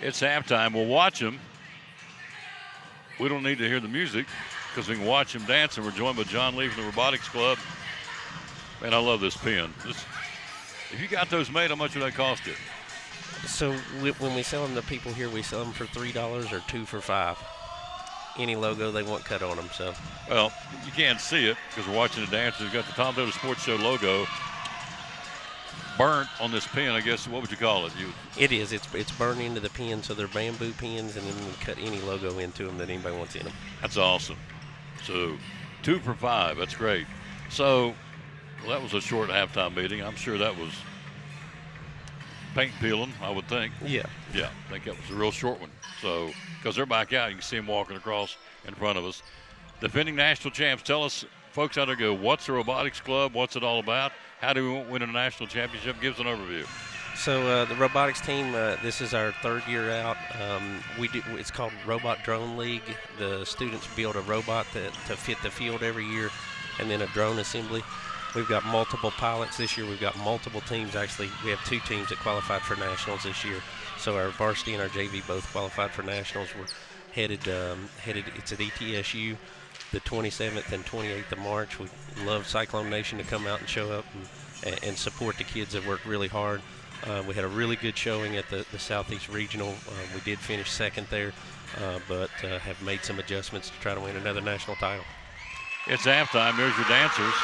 It's halftime. We'll watch them. We don't need to hear the music because we can watch them dance, and we're joined by John Lee from the Robotics Club. Man, I love this pin. If you got those made, how much would that cost you? So when we sell them to people here, we sell them for $3 or 2 for $5. Any logo they want cut on them. So. Well, you can't see it because we're watching the dance. We've got the Tom Taylor Sports Show logo burnt on this pin. I guess, what would you call it? It is. It's burned into the pin, so they're bamboo pins, and then we cut any logo into them that anybody wants in them. That's awesome. So 2 for $5. That's great. So that was a short halftime meeting. I'm sure that was paint peeling, I would think. Yeah. Yeah, I think that was a real short one. So, because they're back out, you can see them walking across in front of us. Defending national champs, tell us, folks out there go, what's the Robotics Club? What's it all about? How do we win a national championship? Give us an overview. So the robotics team, this is our 3rd year out. It's called Robot Drone League. The students build a robot to fit the field every year, and then a drone assembly. We've got multiple pilots this year. We've got multiple teams. Actually, we have 2 teams that qualified for nationals this year. So our varsity and our JV both qualified for nationals. We're headed. It's at ETSU, the 27th and 28th of March. We love Cyclone Nation to come out and show up and support the kids that work really hard. We had a really good showing at the Southeast Regional. We did finish 2nd there, but have made some adjustments to try to win another national title. It's halftime. There's your dancers.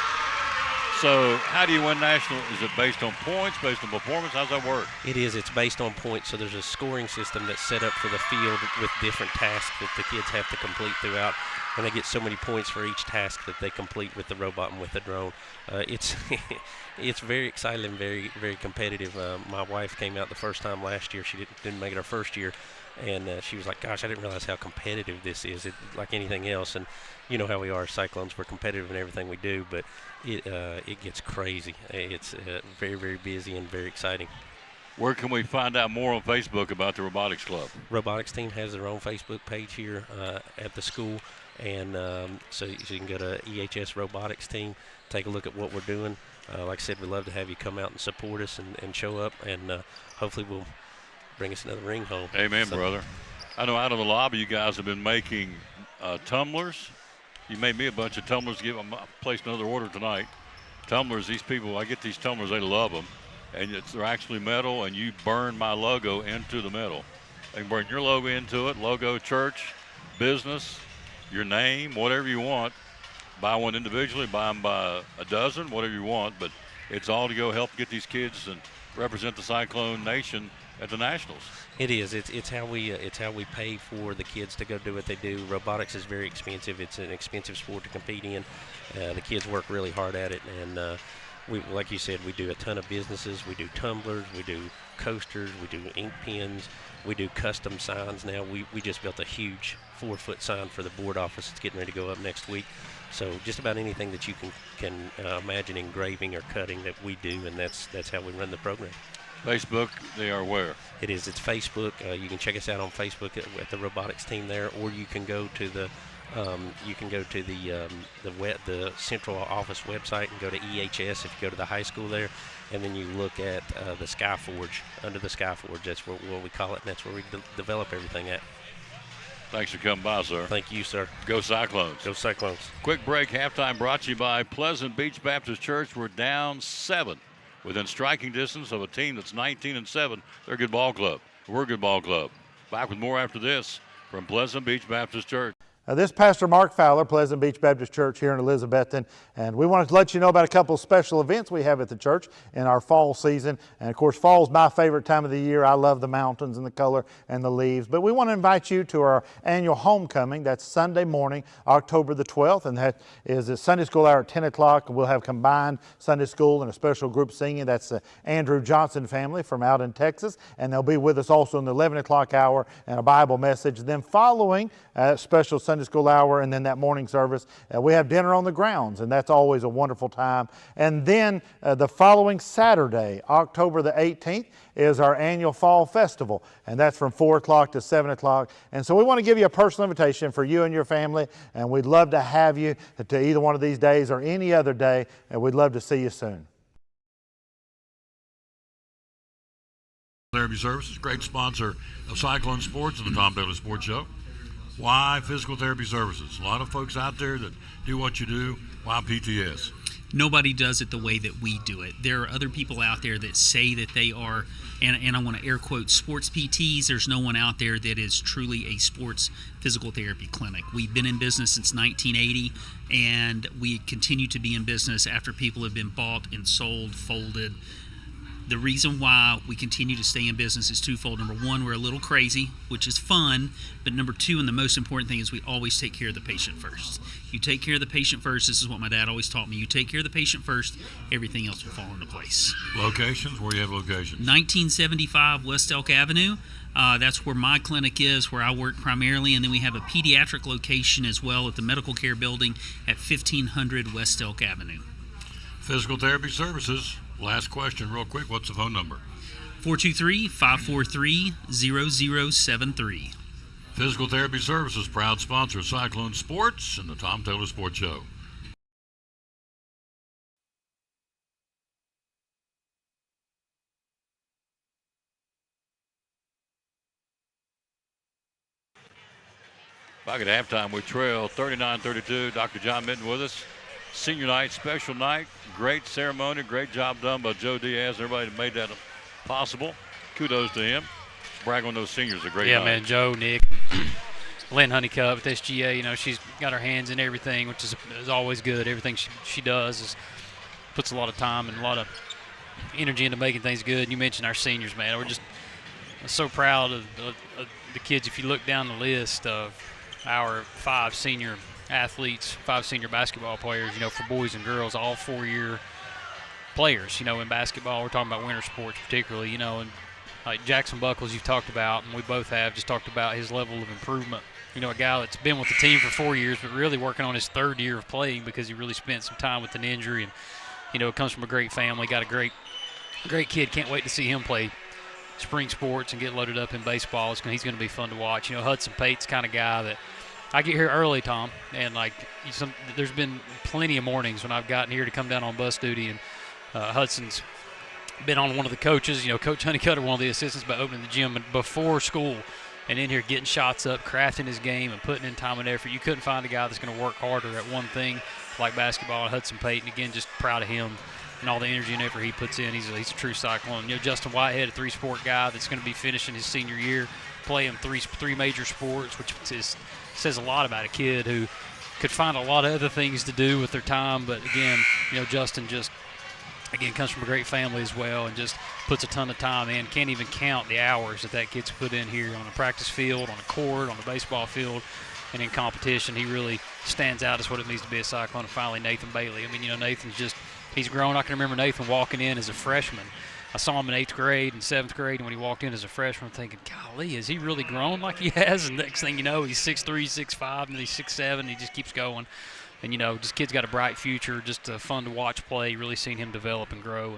So how do you win national? Is it based on points, based on performance? How's that work? It is. It's based on points. So there's a scoring system that's set up for the field with different tasks that the kids have to complete throughout. And they get so many points for each task that they complete with the robot and with the drone. It's it's very exciting and very, very competitive. My wife came out the first time last year. She didn't make it her first year. And she was like, gosh, I didn't realize how competitive this is. Like anything else. And you know how we are, Cyclones. We're competitive in everything we do, but it gets crazy. It's very, very busy and very exciting. Where can we find out more on Facebook about the Robotics Club? Robotics team has their own Facebook page here at the school. And so you can go to EHS Robotics team, take a look at what we're doing. Like I said, we'd love to have you come out and support us and show up, and hopefully we'll bring us another ring home. Amen, brother. I know out of the lobby you guys have been making tumblers. You made me a bunch of tumblers. I placed another order tonight. Tumblers, these people, I get these tumblers, they love them. And they're actually metal, and you burn my logo into the metal. They can burn your logo into it, logo, church, business, your name, whatever you want. Buy one individually, buy them by a dozen, whatever you want. But it's all to go help get these kids and represent the Cyclone Nation at the Nationals. It is. It's how we pay for the kids to go do what they do. Robotics is very expensive. It's an expensive sport to compete in. The kids work really hard at it, and we, like you said, we do a ton of businesses. We do tumblers, we do coasters, we do ink pens, we do custom signs. Now we just built a huge 4-foot sign for the board office. It's getting ready to go up next week. So just about anything that you can imagine engraving or cutting that we do, and that's how we run the program. Facebook, they are where? It is. It's Facebook. You can check us out on Facebook at the robotics team there, or you can go to the the central office website and go to EHS if you go to the high school there, and then you look at the Skyforge. Under the Skyforge, that's what we call it, and that's where we develop everything at. Thanks for coming by, sir. Thank you, sir. Go Cyclones. Go Cyclones. Quick break. Halftime brought to you by Pleasant Beach Baptist Church. We're down 7. Within striking distance of a team that's 19-7. They're a good ball club. We're a good ball club. Back with more after this from Pleasant Beach Baptist Church. This is Pastor Mark Fowler, Pleasant Beach Baptist Church here in Elizabethton, and we wanted to let you know about a couple of special events we have at the church in our fall season. And of course, fall is my favorite time of the year. I love the mountains and the color and the leaves. But we want to invite you to our annual homecoming. That's Sunday morning, October the 12th, and that is a Sunday school hour at 10 o'clock. We'll have combined Sunday school and a special group singing. That's the Andrew Johnson family from out in Texas, and they'll be with us also in the 11 o'clock hour and a Bible message. Then following special Sunday school hour and then that morning service, we have dinner on the grounds, and that's always a wonderful time. And then the following Saturday, October the 18th, is our annual fall festival, and that's from 4 o'clock to 7 o'clock. And so we want to give you a personal invitation for you and your family, and we'd love to have you to either one of these days or any other day, and we'd love to see you soon. Therapy Services, great sponsor of Cyclone Sports and the Tom Taylor Sports Show. Why Physical Therapy Services? A lot of folks out there that do what you do. Why PTS? Nobody does it the way that we do it. There are other people out there that say that they are, and I want to air quote, sports PTs. There's no one out there that is truly a sports physical therapy clinic. We've been in business since 1980, and we continue to be in business after people have been bought and sold, folded. The reason why we continue to stay in business is twofold. Number one, we're a little crazy, which is fun. But number two, and the most important thing, is we always take care of the patient first. You take care of the patient first. This is what my dad always taught me. You take care of the patient first, everything else will fall into place. Locations? Where do you have locations? 1975 West Elk Avenue. That's where my clinic is, where I work primarily. And then we have a pediatric location as well at the Medical Care Building at 1500 West Elk Avenue. Physical Therapy Services. Last question real quick. What's the phone number? 423-543-0073. Physical Therapy Services, proud sponsor of Cyclone Sports and the Tom Taylor Sports Show. Back at halftime, we trail 39-32. Dr. John Minton with us. Senior night, special night, great ceremony, great job done by Joe Diaz and everybody that made that possible. Kudos to him. Brag on those seniors, a great night. Yeah, man, Joe, Nick, Lynn Honeycutt with SGA, you know, she's got her hands in everything, which is always good. Everything she does puts a lot of time and a lot of energy into making things good. And you mentioned our seniors, man. We're just so proud of the kids. If you look down the list of our 5 senior athletes, 5 senior basketball players, you know, for boys and girls, all 4-year players, you know, in basketball. We're talking about winter sports particularly, you know, and like Jackson Buckles you've talked about, and we both have just talked about his level of improvement. You know, a guy that's been with the team for 4 years, but really working on his 3rd year of playing because he really spent some time with an injury. And, you know, comes from a great family, got a great kid. Can't wait to see him play spring sports and get loaded up in baseball. He's going to be fun to watch. You know, Hudson Pate's the kind of guy that I get here early, Tom, and there's been plenty of mornings when I've gotten here to come down on bus duty, and Hudson's been on one of the coaches, you know, Coach Honeycutt or one of the assistants, by opening the gym before school and in here getting shots up, crafting his game and putting in time and effort. You couldn't find a guy that's going to work harder at one thing like basketball. Hudson Pate, and again, just proud of him and all the energy and effort he puts in. He's a true Cyclone. You know, Justin Whitehead, a 3-sport guy that's going to be finishing his senior year, playing three major sports, which says a lot about a kid who could find a lot of other things to do with their time. But again, you know, Justin just again, comes from a great family as well, and just puts a ton of time in. Can't even count the hours that kid's put in here on the practice field, on the court, on the baseball field, and in competition. He really stands out as what it means to be a Cyclone. And finally, Nathan Bailey. I mean, Nathan's he's grown. I can remember Nathan walking in as a freshman. I saw him in 8th grade and 7th grade, and when he walked in as a freshman, I'm thinking, golly, has he really grown like he has? And next thing you know, he's 6'3", 6'5", and he's 6'7", and he just keeps going. And, this kid's got a bright future, just fun to watch play, really seeing him develop and grow.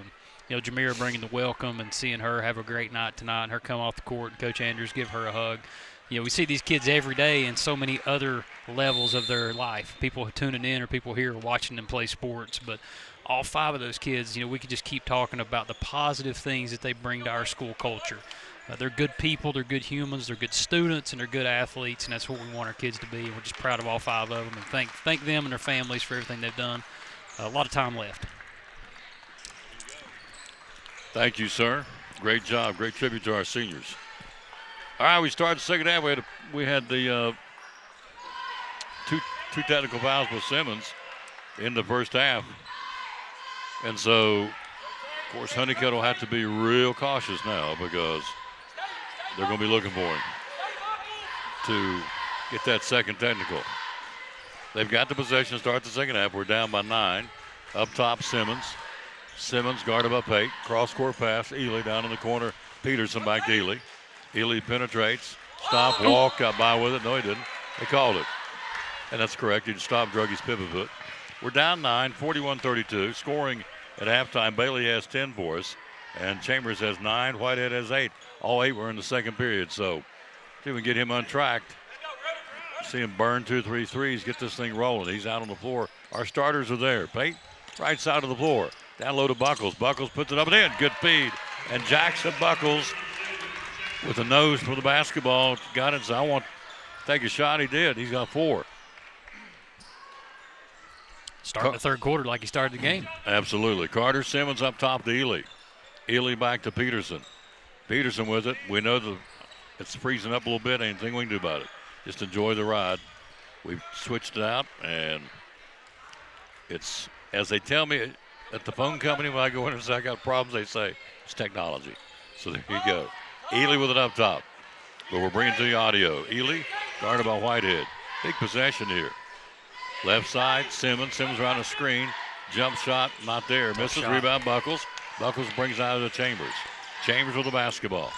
And, Jamira bringing the welcome and seeing her have a great night tonight and her come off the court and Coach Andrews give her a hug. We see these kids every day in so many other levels of their life. People tuning in or people here watching them play sports. But all 5 of those kids, we could just keep talking about the positive things that they bring to our school culture. They're good people, they're good humans, they're good students, and they're good athletes, and that's what we want our kids to be. And we're just proud of all 5 of them, and thank them and their families for everything they've done. A lot of time left. Thank you, sir. Great job. Great tribute to our seniors. All right, we started the second half. We had the two technical fouls with Simmons in the first half. And so, of course, Honeycutt will have to be real cautious now because they're going to be looking for him to get that second technical. They've got the possession to start the second half. We're down by 9. Up top, Simmons. Simmons guarded by Pate. Cross-court pass. Ely down in the corner. Peterson back to Ely. Ely penetrates. Stop, walk, got by with it. No, he didn't. They called it. And that's correct. He stopped Druggy's pivot foot. We're down 9, 41-32. Scoring at halftime, Bailey has 10 for us. And Chambers has 9. Whitehead has 8. All 8 were in the second period. So see if we can get him untracked. See him burn 2-3 threes, get this thing rolling. He's out on the floor. Our starters are there. Pate, right side of the floor. Down low to Buckles. Buckles puts it up and in. Good feed. And Jackson Buckles with the nose for the basketball. Got it. So I want to take a shot. He did. He's got 4. Starting the third quarter like he started the game. Absolutely. Carter Simmons up top to Ely. Ely back to Peterson. Peterson with it. We know it's freezing up a little bit. Anything we can do about it. Just enjoy the ride. We've switched it out, and it's, as they tell me at the phone company when I go in and say I got problems, they say it's technology. So there you go. Ely with it up top. But we're bringing to the audio. Ely guarded by Whitehead. Big possession here. Left side, Simmons. Simmons around the screen. Jump shot, not there. Misses, rebound, Buckles. Buckles brings it out of the Chambers. Chambers with the basketball.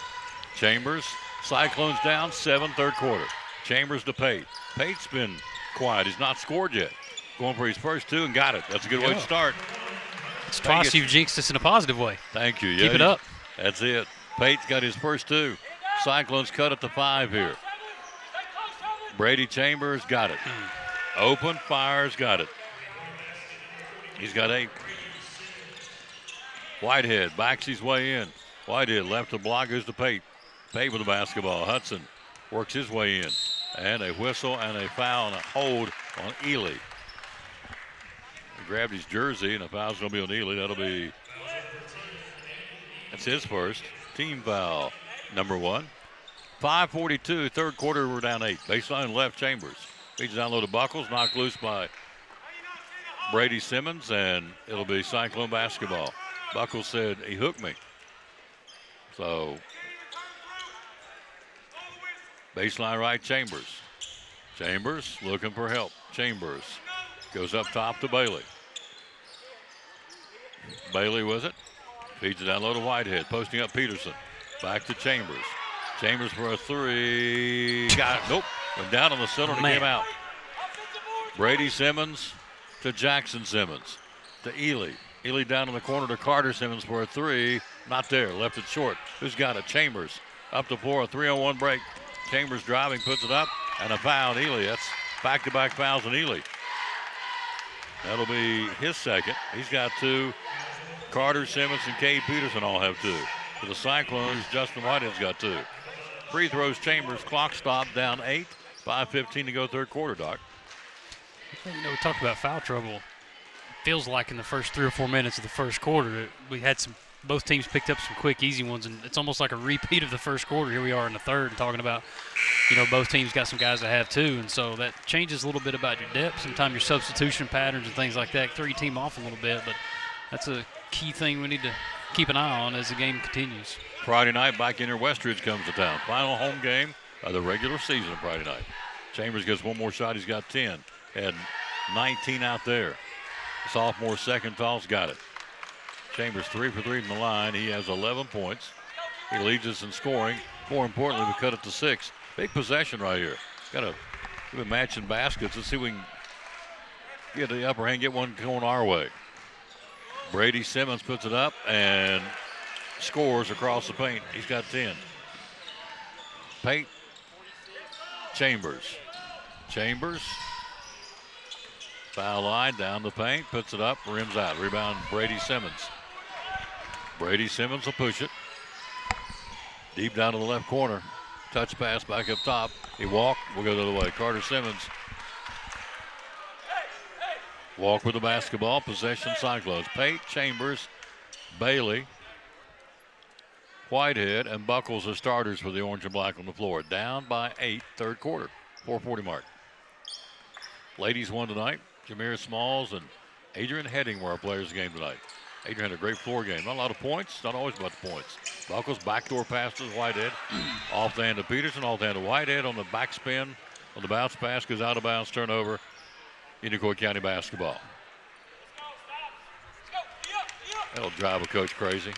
Chambers, Cyclones down, 7, third quarter. Chambers to Pate. Pate's been quiet. He's not scored yet. Going for his first 2 and got it. That's a good way to start. It's twice you've jinxed us in a positive way. Thank you. Keep it up. That's it. Pate's got his first 2. Cyclones cut it to 5 here. Brady Chambers got it. Open, fires, got it. He's got 8. Whitehead backs his way in. Whitehead left the block, goes to Pate. Pate with the basketball. Hudson works his way in. And a whistle and a foul and a hold on Ely. He grabbed his jersey, and a foul's going to be on Ely. That's his first. Team foul, number 1. 5:42, third quarter, we're down 8. Baseline left, Chambers. Feeds down low to Buckles, knocked loose by Brady Simmons, and it'll be Cyclone basketball. Buckles said, he hooked me. So, baseline right, Chambers. Chambers looking for help. Chambers goes up top to Bailey. Bailey with it. Feeds it down low to Whitehead. Posting up Peterson. Back to Chambers. Chambers for a 3. Got it. Nope. Went down on the center and came out. Brady Simmons to Jackson Simmons. To Ely. Ely down in the corner to Carter Simmons for a 3. Not there. Left it short. Who's got it? Chambers. Up to 4. A 3-on-1 break. Chambers driving. Puts it up. And a foul on Ely. That's back-to-back fouls on Ely. That'll be his second. He's got 2. Carter Simmons and Cade Peterson all have 2. For the Cyclones, Justin Whitehead's got 2. Free throws, Chambers. Clock stop, down 8. 5:15 to go, third quarter, Doc. We talked about foul trouble. Feels like in the first 3 or 4 minutes of the first quarter, we had both teams picked up some quick, easy ones, and it's almost like a repeat of the first quarter. Here we are in the third and talking about, both teams got some guys that have 2, and so that changes a little bit about your depth. Sometimes your substitution patterns and things like that throw your team off a little bit, but that's a key thing we need to keep an eye on as the game continues. Friday night, back in here, Westridge comes to town. Final home game of the regular season Friday night. Chambers gets one more shot. He's got 10. Had 19 out there. Sophomore second toss got it. Chambers 3 for 3 from the line. He has 11 points. He leads us in scoring. More importantly, we cut it to 6. Big possession right here. Got to do matching baskets. Let's see if we can get the upper hand, get one going our way. Brady Simmons puts it up and scores across the paint. He's got 10. Pate. Chambers. Chambers. Foul line, down the paint, puts it up, rims out. Rebound, Brady Simmons. Brady Simmons will push it. Deep down to the left corner. Touch pass back up top. He walked, we'll go the other way. Carter Simmons. Walk with the basketball, possession Cyclones. Pate, Chambers, Bailey, Whitehead, and Buckles are starters for the Orange and Black on the floor. Down by 8, third quarter, 4:40 mark. Ladies won tonight. Jameer Smalls and Adrian Heading were our players of the game tonight. Adrian had a great floor game. Not a lot of points, not always about the points. Buckles backdoor pass to Whitehead. Off the hand of Peterson, off the hand of Whitehead on the backspin. On the bounce pass, goes out of bounds, turnover. Iroquois County basketball. That'll drive a coach crazy.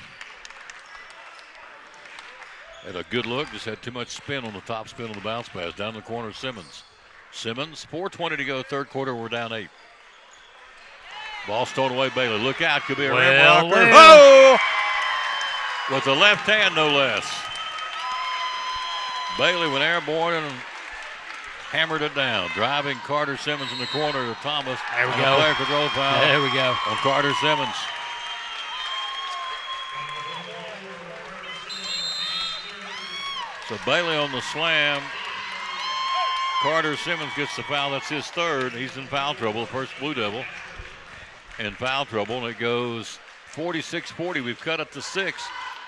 Had a good look, just had too much spin on the top spin on the bounce pass. Down the corner, Simmons. Simmons, 4:20 to go, third quarter, we're down 8. Ball stolen away, Bailey. Look out, could be a rim blocker. Oh! With the left hand, no less. Bailey went airborne and hammered it down. Driving Carter Simmons in the corner to Thomas. There we go. Player control foul. There we go. On Carter Simmons. So Bailey on the slam. Carter Simmons gets the foul. That's his third. He's in foul trouble. The first Blue Devil in foul trouble. And it goes 46-40. We've cut it to 6.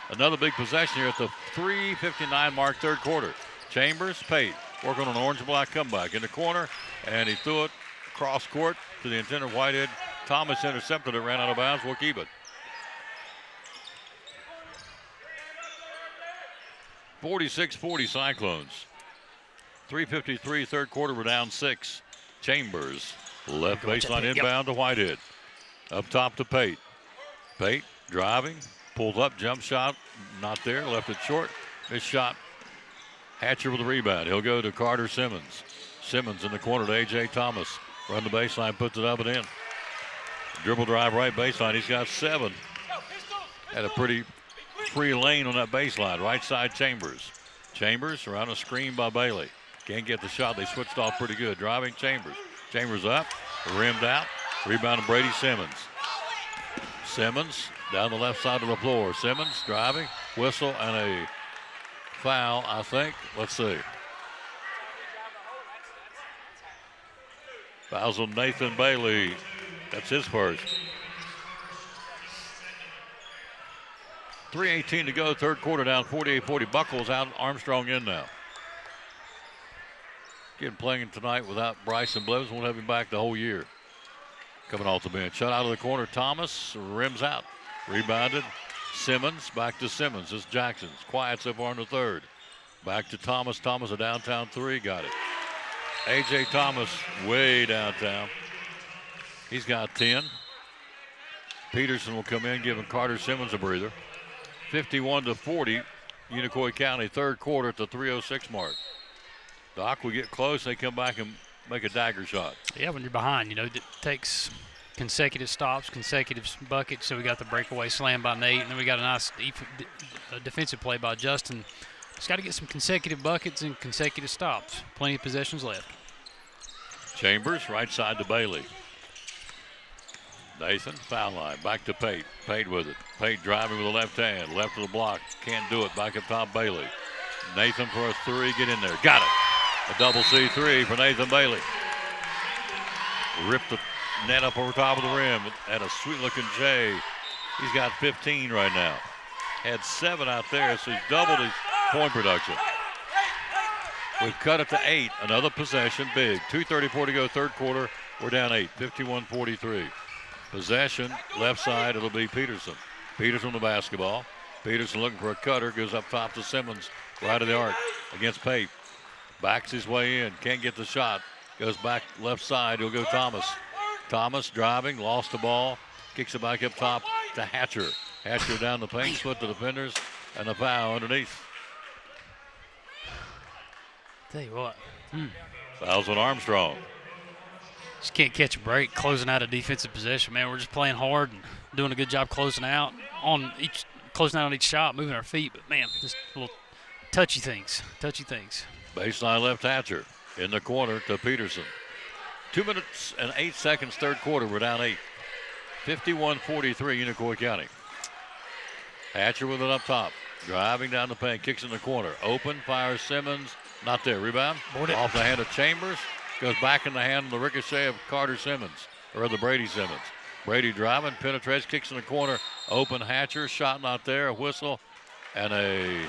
Another big possession here at the 3:59 mark, third quarter. Chambers, Pate, working on an orange and black comeback in the corner. And he threw it cross court to the intended Whitehead. Thomas intercepted it, ran out of bounds. We'll keep it. 46-40 Cyclones. 3:53 third quarter, we're down 6. Chambers, left baseline inbound to Whitehead. Up top to Pate. Pate driving, pulls up, jump shot, not there, left it short. Missed shot. Hatcher with the rebound. He'll go to Carter Simmons. Simmons in the corner to A.J. Thomas. Run the baseline, puts it up and in. Dribble drive right baseline. He's got 7. Had a pretty free lane on that baseline. Right side Chambers. Chambers around a screen by Bailey. Can't get the shot. They switched off pretty good. Driving Chambers. Chambers up, rimmed out. Rebound to Brady Simmons. Simmons down the left side of the floor. Simmons driving, whistle, and a foul, I think. Let's see. Fouls on Nathan Bailey. That's his first. 3:18 to go, third quarter, down 48-40. Buckles out, Armstrong in now. Again, playing tonight without Bryson Blevins. Won't have him back the whole year. Coming off the bench. Shut out of the corner. Thomas rims out. Rebounded. Simmons. Back to Simmons. This is Jackson's. Quiet so far in the third. Back to Thomas. Thomas, a downtown 3. Got it. A.J. Thomas way downtown. He's got 10. Peterson will come in, giving Carter Simmons a breather. 51-40. Unicoi County, third quarter at the 3:06 mark. Doc will get close. They come back and make a dagger shot. Yeah, when you're behind, it takes consecutive stops, consecutive buckets. So we got the breakaway slam by Nate, and then we got a nice defensive play by Justin. Just got to get some consecutive buckets and consecutive stops. Plenty of possessions left. Chambers, right side to Bailey. Nathan, foul line, back to Pate. Pate with it. Pate driving with the left hand, left of the block. Can't do it, back up top Bailey. Nathan for a 3, get in there. Got it. A double C3 for Nathan Bailey. Ripped the net up over top of the rim. Had a sweet-looking J. He's got 15 right now. Had 7 out there, so he's doubled his point production. We've cut it to 8. Another possession, big. 2:34 to go, third quarter. We're down 8, 51-43. Possession, left side, it'll be Peterson. Peterson the basketball. Peterson looking for a cutter, goes up top to Simmons, right of the arc against Pate. Backs his way in, can't get the shot. Goes back left side, he'll go Thomas. Thomas driving, lost the ball, kicks it back up top to Hatcher. Hatcher down the paint, split the defenders, and a foul underneath. Tell you what. Fouls on Armstrong. Just can't catch a break closing out a defensive possession, man. We're just playing hard and doing a good job closing out on each shot, moving our feet. But, man, just little touchy things. Baseline left Hatcher in the corner to Peterson. 2 minutes and 8 seconds, third quarter. We're down 8. 51-43, Unicoi County. Hatcher with it up top. Driving down the paint, kicks in the corner. Open, fires Simmons. Not there. Rebound. Off the hand of Chambers. Goes back in the hand of the ricochet of Carter Simmons, or the Brady Simmons. Brady driving, penetrates, kicks in the corner. Open Hatcher, shot not there. A whistle and a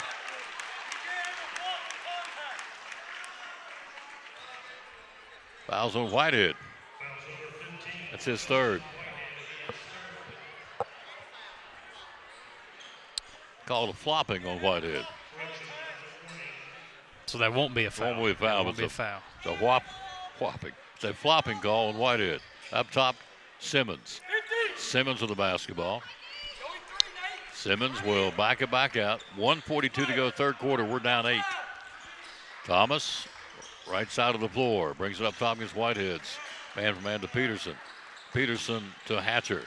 foul on Whitehead. That's his third. Called a flopping on Whitehead. So that won't be a foul. Won't be a foul. Won't be a foul. It's a whopping. It's a flopping call on Whitehead. Up top, Simmons. Simmons with the basketball. Simmons will back it back out. 1:42 to go, third quarter. We're down 8. Thomas, right side of the floor, brings it up top against Whiteheads. Man for man to Peterson. Peterson to Hatcher.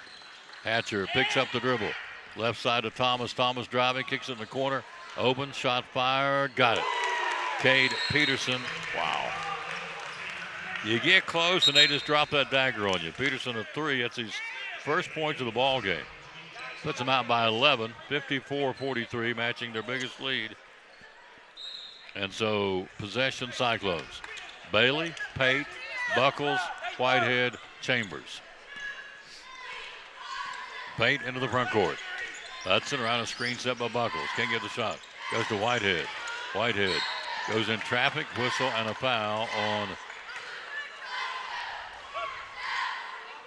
Hatcher picks up the dribble. Left side to Thomas. Thomas driving, kicks it in the corner. Open, shot fired, got it. Cade Peterson, wow. You get close and they just drop that dagger on you. Peterson a 3, that's his first point of the ball game. Puts them out by 11, 54-43, matching their biggest lead. And so possession Cyclones. Bailey, Pate, Buckles, Whitehead, Chambers. Pate into the front court. Hudson around a screen set by Buckles. Can't get the shot. Goes to Whitehead. Whitehead goes in traffic, whistle, and a foul on.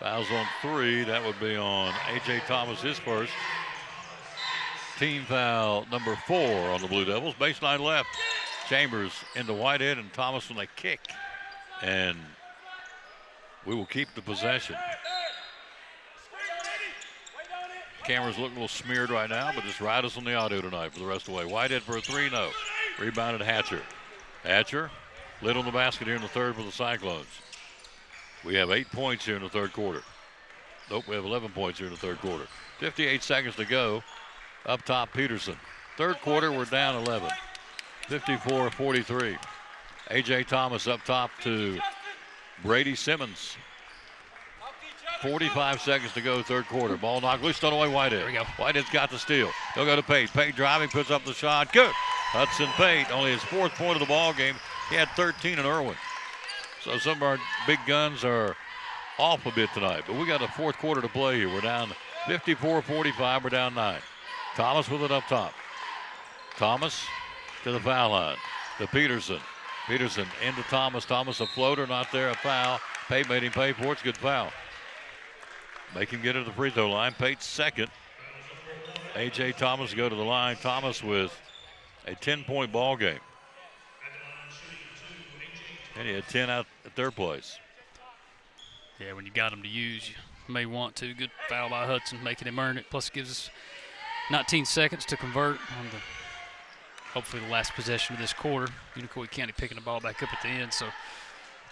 Fouls on 3. That would be on A.J. Thomas, his first. Team foul number 4 on the Blue Devils. Baseline left. Chambers into Whitehead and Thomas on a kick. And we will keep the possession. Cameras look a little smeared right now, but just ride us on the audio tonight for the rest of the way. Whitehead for a 3, no. Rebounded Hatcher. Hatcher lit on the basket here in the third for the Cyclones. We have 8 points here in the third quarter. Nope, we have 11 points here in the third quarter. 58 seconds to go. Up top, Peterson. Third quarter, we're down 11. 54-43. A.J. Thomas up top to Brady Simmons. 45 seconds to go, third quarter. Ball knocked loose, thrown away Whitehead. There we go. Whitehead's got the steal. He'll go to Pate. Pate driving, puts up the shot. Good. Hudson Pate, only his 4th point of the ball game. He had 13 in Irwin. So some of our big guns are off a bit tonight. But we got a fourth quarter to play here. We're down 54-45. We're down 9. Thomas with it up top. Thomas to the foul line. To Peterson. Peterson into Thomas. Thomas a floater, not there, a foul. Pate made him pay for it. It's a good foul. Make him get to the free throw line. Pate's second. A.J. Thomas go to the line. Thomas with a 10-point ball game. And he had 10 out at their place. Yeah, when you got him to use, you may want to. Good foul by Hudson, making him earn it. Plus it gives us 19 seconds to convert on the hopefully the last possession of this quarter. Unicoi County picking the ball back up at the end, so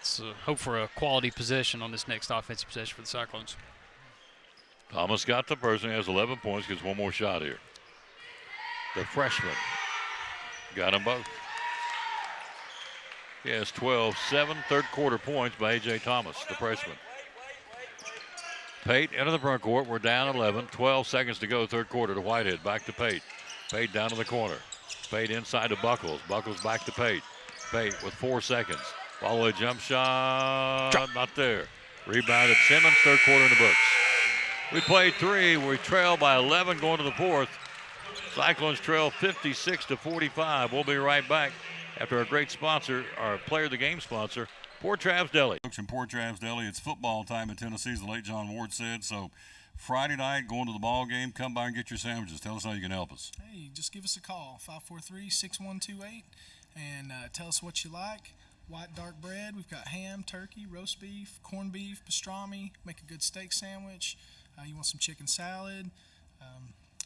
it's hope for a quality possession on this next offensive possession for the Cyclones. Thomas got the person, has 11 points, gets one more shot here. The freshman got them both. He has 12, 7 third quarter points by A.J. Thomas, the freshman. Pate into the front court. We're down 11, 12 seconds to go, third quarter to Whitehead. Back to Pate. Pate down to the corner. Pate inside to Buckles. Buckles back to Pate. Pate with 4 seconds. Follow a jump shot. Not there. Rebounded Simmons, third quarter in the books. We played 3. We trail by 11 going to the fourth. Cyclones trail 56-45. We'll be right back after our great sponsor, our player of the game sponsor, Port Travis Deli. Folks in Port Travis Deli, it's football time in Tennessee, as the late John Ward said. So Friday night, going to the ball game, come by and get your sandwiches. Tell us how you can help us. Hey, just give us a call, 543-6128, and tell us what you like. White dark bread, we've got ham, turkey, roast beef, corned beef, pastrami, make a good steak sandwich. You want some chicken salad,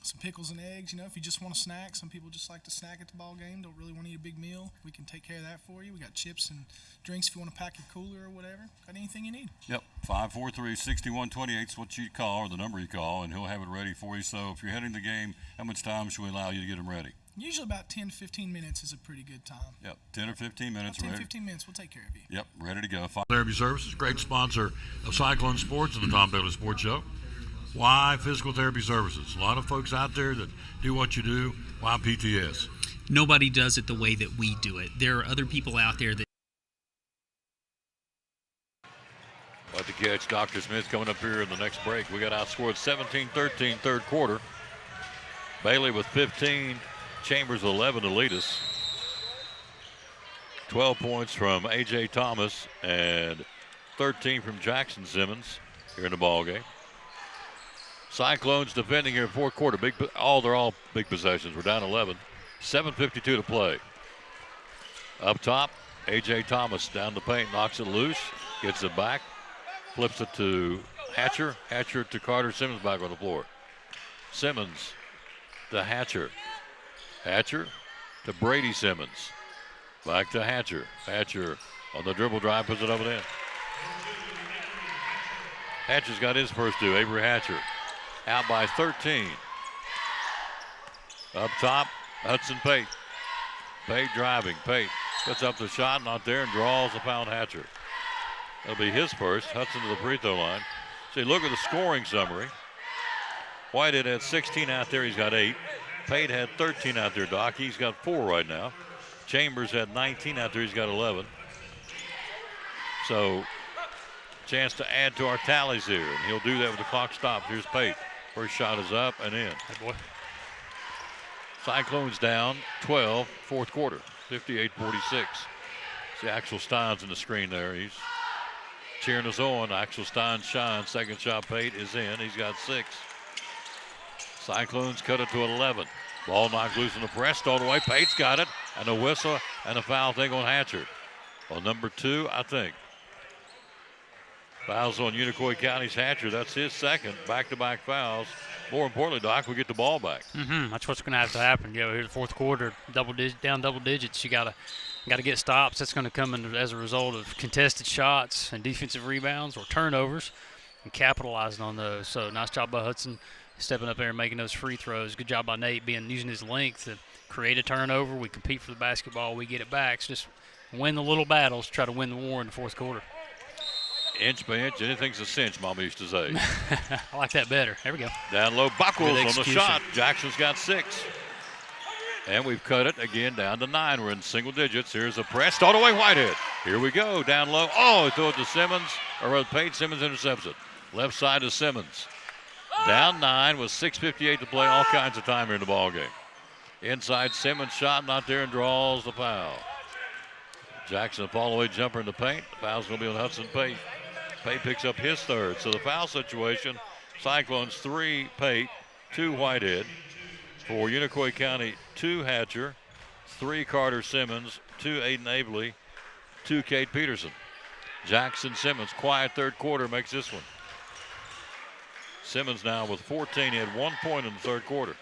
some pickles and eggs. You know, if you just want a snack, some people just like to snack at the ball game, don't really want to eat a big meal. We can take care of that for you. We got chips and drinks if you want to pack your cooler or whatever. Got anything you need. Yep, 543-6128 is what you call, or the number you call, and he'll have it ready for you. So if you're heading to the game, how much time should we allow you to get them ready? Usually about 10 to 15 minutes is a pretty good time. Yep, 10 or 15 minutes. 10 to 15 minutes, we'll take care of you. Yep, ready to go. Therapy Services, great sponsor of Cyclone Sports and the Tom Bailey Sports Show. Why Physical Therapy Services? A lot of folks out there that do what you do. Why PTS? Nobody does it the way that we do it. There are other people out there that. What the catch, Dr. Smith coming up here in the next break. We got outscored 17-13 third quarter. Bailey with 15, Chambers 11 to lead us. 12 points from A.J. Thomas and 13 from Jackson Simmons here in the ball game. Cyclones defending here in fourth quarter. They're all big possessions. We're down 11. 7:52 to play. Up top, A.J. Thomas down the paint, knocks it loose, gets it back, flips it to Hatcher. Hatcher to Carter Simmons back on the floor. Simmons to Hatcher. Hatcher to Brady Simmons. Back to Hatcher. Hatcher on the dribble drive, puts it up and in. Hatcher's got his first two. Avery Hatcher out by 13. Up top, Hudson Pate. Pate driving. Pate puts up the shot, not there, and draws the foul. Hatcher. That'll be his first. Hudson to the free throw line. See, look at the scoring summary. Whitehead had 16 out there. He's got 8. Pate had 13 out there, Doc. He's got 4 right now. Chambers had 19 out there. He's got 11. So, chance to add to our tallies here, and he'll do that with the clock stopped. Here's Pate. First shot is up and in. Hey, boy. Cyclones down 12, fourth quarter, 58-46. See Axel Stein's in the screen there. He's cheering us on. Axel Stein shines. Second shot, Pate is in. He's got 6. Cyclones cut it to 11. Ball knocked loose in the press. Stole away. Pate's got it. And a whistle and a foul thing on Hatcher. On number 2, I think. Fouls on Unicoi County's Hatcher. That's his second. Back-to-back fouls. More importantly, Doc, we get the ball back. That's what's going to have to happen. You know, here's the fourth quarter, down double digits. You got to get stops. That's going to come in as a result of contested shots and defensive rebounds or turnovers, and capitalizing on those. So nice job by Hudson stepping up there and making those free throws. Good job by Nate using his length to create a turnover. We compete for the basketball. We get it back. So just win the little battles. Try to win the war in the fourth quarter. Inch by inch, anything's a cinch, Mama used to say. I like that better. There we go. Down low, Buckles on the shot. Jackson's got 6. And we've cut it again down to 9. We're in single digits. Here's a press. Start away, Whitehead. Here we go. Down low. Oh, he threw it to Simmons. Or Pate. Simmons intercepts it. Left side to Simmons. Down 9 with 6:58 to play. All kinds of time here in the ball game. Inside, Simmons shot not there and draws the foul. Jackson, a fall away jumper in the paint. The foul's going to be on Hudson Pate. Pate picks up his third. So the foul situation, Cyclones 3 Pate, 2 Whitehead. For Unicoi County, 2 Hatcher, 3 Carter Simmons, 2 Aiden Aveley, 2 Cade Peterson. Jackson Simmons, quiet third quarter, makes this one. Simmons now with 14. He had 1 point in the third quarter.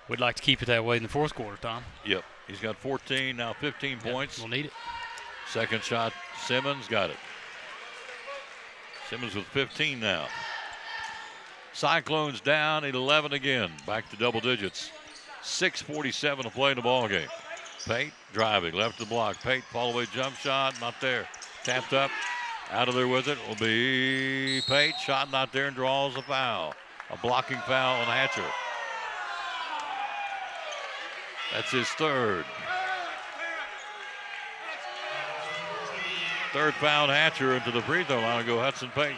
We'd like to keep it that way in the fourth quarter, Tom. Yep. He's got 14, now 15 points. We'll need it. Second shot, Simmons got it. Simmons with 15 now. Cyclones down 11 again. Back to double digits. 6:47 to play in the ball game. Pate driving, left to the block. Pate, fall away jump shot, not there. Tapped up, out of there with it will be Pate. Shot not there and draws a foul. A blocking foul on Hatcher. That's his third. Third foul, Hatcher into the free throw line. Go Hudson Pate.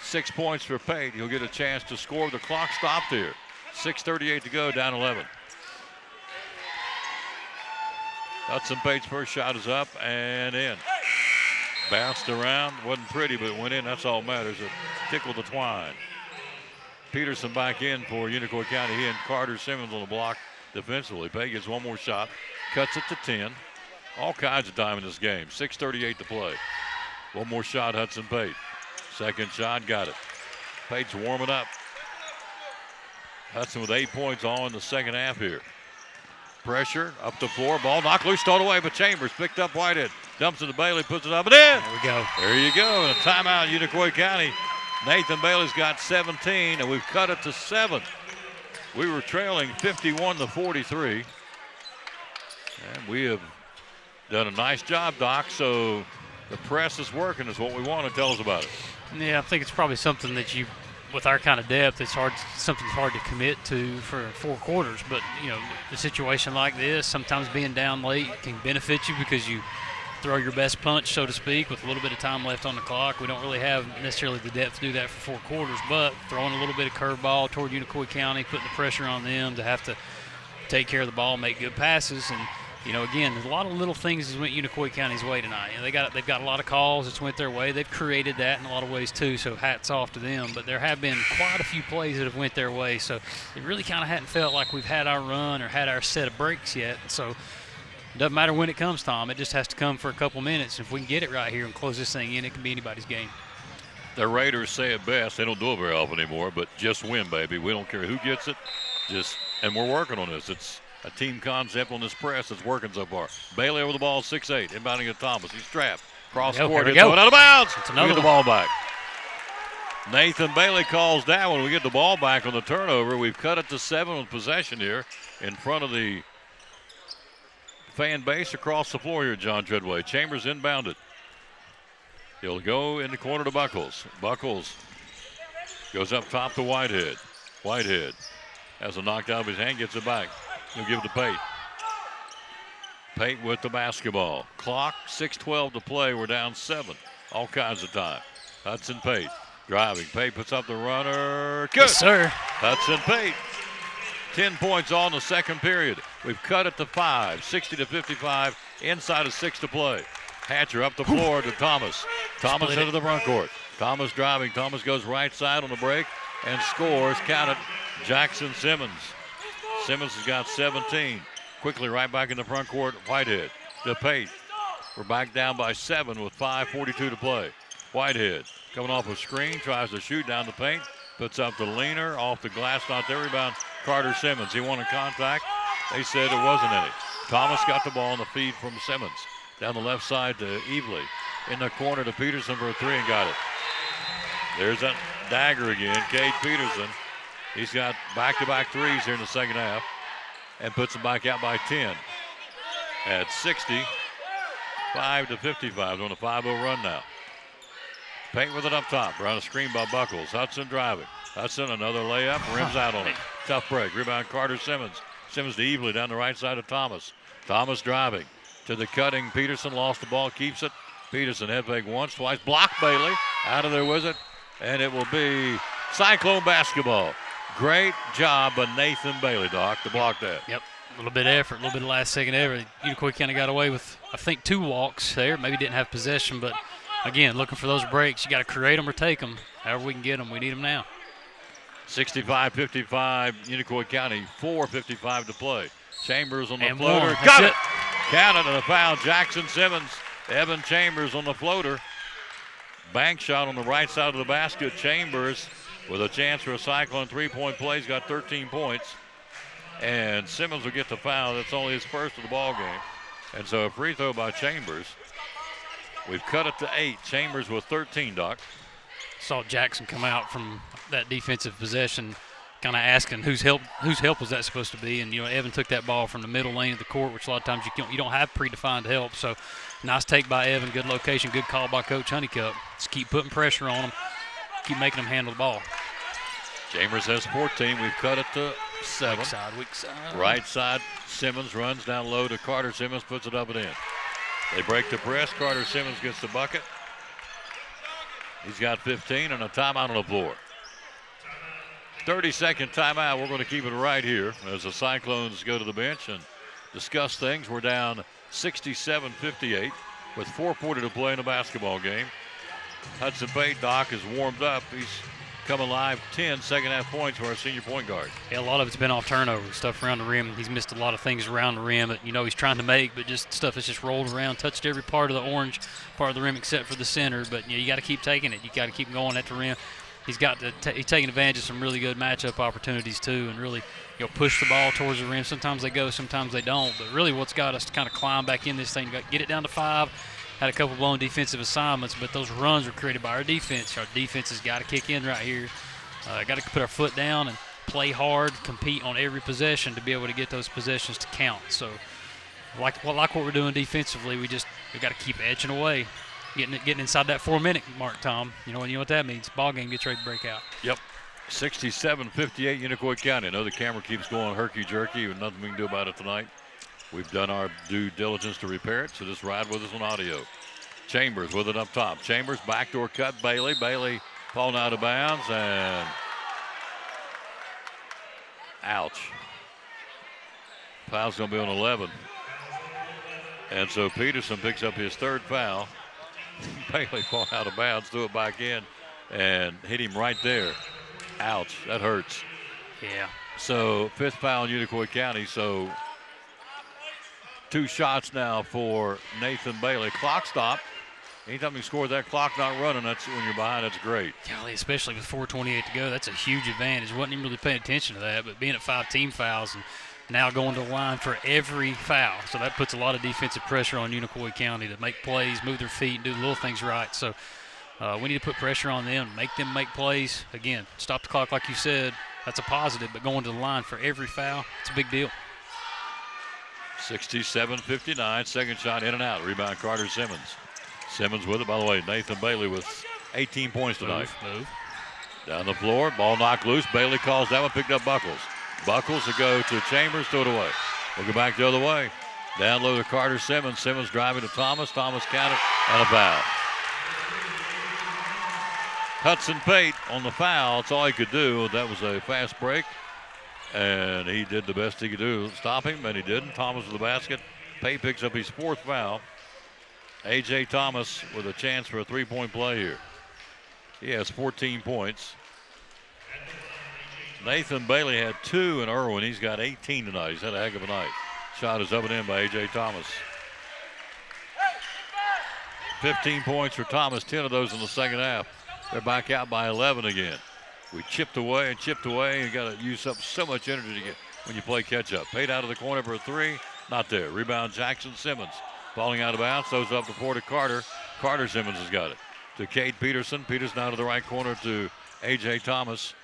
Six points for Pate. He'll get a chance to score. The clock stopped here. 6:38 to go, down 11. Hudson Pate's first shot is up and in. Bounced around, wasn't pretty, but went in. That's all that matters. It tickled the twine. Peterson back in for Unicoi County. He and Carter Simmons on the block defensively. Pate gets one more shot, cuts it to 10. All kinds of time in this game. 6:38 to play. One more shot, Hudson Pate. Second shot, got it. Pate's warming up. Hudson with 8 points all in the second half here. Pressure, up the floor, ball knocked loose, thrown away, but Chambers picked up Whitehead. Dumps it to Bailey, puts it up and in. There we go. There you go. And a timeout, Unicoi County. Nathan Bailey's got 17, and we've cut it to 7. We were trailing 51-43. And we have done a nice job, Doc, so the press is working is what we want to tell us about it. Yeah, I think it's probably something that you, with our kind of depth, it's hard, something hard to commit to for 4 quarters. But, you know, a situation like this, sometimes being down late can benefit you because you throw your best punch, so to speak, with a little bit of time left on the clock. We don't really have necessarily the depth to do that for 4 quarters, but throwing a little bit of curveball toward Unicoi County, putting the pressure on them to have to take care of the ball, make good passes. And, you know, again, there's a lot of little things that went Unicoi County's way tonight. You know, they've got a lot of calls that's went their way. They've created that in a lot of ways too, so hats off to them. But there have been quite a few plays that have went their way, so it really kind of hadn't felt like we've had our run or had our set of breaks yet. So it doesn't matter when it comes, Tom. It just has to come for a couple minutes. If we can get it right here and close this thing in, it can be anybody's game. The Raiders say it best. They don't do it very often anymore, but just win, baby. We don't care who gets it. And we're working on this. It's a team concept on this press that's working so far. Bailey over the ball, 6'8", inbounding to Thomas. He's trapped. Cross court, it's going out of bounds. We get the ball back. Nathan Bailey calls down when we get the ball back on the turnover. We've cut it to 7 with possession here in front of the fan base across the floor here at John Treadway. Chambers inbounded. He'll go in the corner to Buckles. Buckles goes up top to Whitehead. Whitehead has a knocked out of his hand, gets it back. He'll give it to Pate. Pate with the basketball. Clock, 6:12 to play. We're down 7. All kinds of time. Hudson Pate driving. Pate puts up the runner. Good. Yes, sir. Hudson Pate. 10 points all in the second period. We've cut it to 5, 60-55, inside of 6 to play. Hatcher up the floor to Thomas. Thomas into the front court. Thomas driving. Thomas goes right side on the break and scores. Count it. Jackson Simmons. Simmons has got 17. Quickly right back in the front court. Whitehead to Pate. We're back down by 7 with 5:42 to play. Whitehead coming off a screen, tries to shoot down the paint. Puts up the leaner off the glass, not there. Rebound, Carter Simmons. He wanted contact. They said it wasn't any. Thomas got the ball on the feed from Simmons. Down the left side to Evely. In the corner to Peterson for a 3 and got it. There's that dagger again. Cade Peterson. He's got back-to-back threes here in the second half and puts them back out by 10 at 65-55. On a 5-0 run now. Pate with it up top. Around a screen by Buckles. Hudson driving. Hudson, another layup. Rims out on it. Tough break. Rebound, Carter Simmons. Simmons to Evely down the right side of Thomas. Thomas driving to the cutting. Peterson lost the ball. Keeps it. Peterson head fake once, twice. Blocked Bailey. Out of there with it. And it will be Cyclone basketball. Great job by Nathan Bailey, Doc, to block that. Yep. A little bit of effort, a little bit of last second effort. Unicoi County got away with, I think, 2 walks there. Maybe didn't have possession, but again, looking for those breaks. You got to create them or take them. However we can get them, we need them now. 65-55, Unicoi County, 4:55 to play. Chambers on the and floater. one. Got it. It. Count it and a foul. Jackson Simmons, Evan Chambers on the floater. Bank shot on the right side of the basket. Chambers with a chance for a Cyclone 3-point play. He's got 13 points. And Simmons will get the foul. That's only his first of the ball game. And so a free throw by Chambers. We've cut it to 8. Chambers with 13, Doc. Saw Jackson come out from that defensive possession, kind of asking whose help was that supposed to be. And, you know, Evan took that ball from the middle lane of the court, which a lot of times you don't have predefined help. So nice take by Evan, good location, good call by Coach Honeycutt. Just keep putting pressure on them, keep making them handle the ball. Chambers has 14. We've cut it to 7. Weak side. Right side, Simmons runs down low to Carter Simmons, puts it up and in. They break the press. Carter Simmons gets the bucket. He's got 15 and a timeout on the floor. 30-second timeout. We're going to keep it right here as the Cyclones go to the bench and discuss things. We're down 67-58 with 4:40 to play in the basketball game. Hudson Pate, Doc, is warmed up. He's come alive. 10 second-half points for our senior point guard. Yeah, a lot of it's been off turnovers, stuff around the rim. He's missed a lot of things around the rim that, he's trying to make, but just stuff that's just rolled around, touched every part of the orange part of the rim except for the center. But, you got to keep taking it. You got to keep going at the rim. He's taking advantage of some really good matchup opportunities, too, and really, push the ball towards the rim. Sometimes they go, sometimes they don't. But really what's got us to kind of climb back in this thing, get it down to 5. Had a couple blown defensive assignments, but those runs were created by our defense. Our defense has got to kick in right here. Got to put our foot down and play hard, compete on every possession to be able to get those possessions to count. So, like what we're doing defensively, we got to keep edging away, getting inside that 4-minute mark, Tom. You know what that means. Ball game gets ready to break out. Yep. 67-58 Unicoi County. I know the camera keeps going herky-jerky, and nothing we can do about it tonight. We've done our due diligence to repair it, so just ride with us on audio. Chambers with it up top. Chambers, backdoor cut, Bailey. Bailey falling out of bounds, and ouch. Foul's going to be on 11. And so Peterson picks up his third foul. Bailey falling out of bounds, threw it back in, and hit him right there. Ouch, that hurts. Yeah. So 5th foul in Unicoi County, so 2 shots now for Nathan Bailey. Clock stop. Anytime you score that clock not running, that's when you're behind, that's great. Golly, especially with 4:28 to go, that's a huge advantage. Wasn't even really paying attention to that, but being at 5 team fouls and now going to the line for every foul. So that puts a lot of defensive pressure on Unicoi County to make plays, move their feet, and do the little things right. So we need to put pressure on them, make them make plays. Again, stop the clock like you said. That's a positive, but going to the line for every foul, it's a big deal. 67-59, second shot in and out. Rebound Carter Simmons. Simmons with it. By the way, Nathan Bailey with 18 points tonight. Move. Down the floor, ball knocked loose. Bailey calls that one, picked up Buckles. Buckles to go to Chambers, throw it away. We'll go back the other way. Down low to Carter Simmons. Simmons driving to Thomas. Thomas counted, and a foul. Hudson Pate on the foul. That's all he could do. That was a fast break, and he did the best he could do. Stop him, and he didn't. Thomas with the basket. Pate picks up his 4th foul. A.J. Thomas with a chance for a 3-point play here. He has 14 points. Nathan Bailey had 2 in Irwin. He's got 18 tonight. He's had a heck of a night. Shot is up and in by A.J. Thomas. 15 points for Thomas, 10 of those in the second half. They're back out by 11 again. We chipped away, and you got to use up so much energy to get when you play catch-up. Pate out of the corner for a 3. Not there. Rebound Jackson Simmons. Falling out of bounds, throws up the floor to Carter. Carter Simmons has got it. To Cade Peterson. Peterson out of the right corner to A.J. Thomas.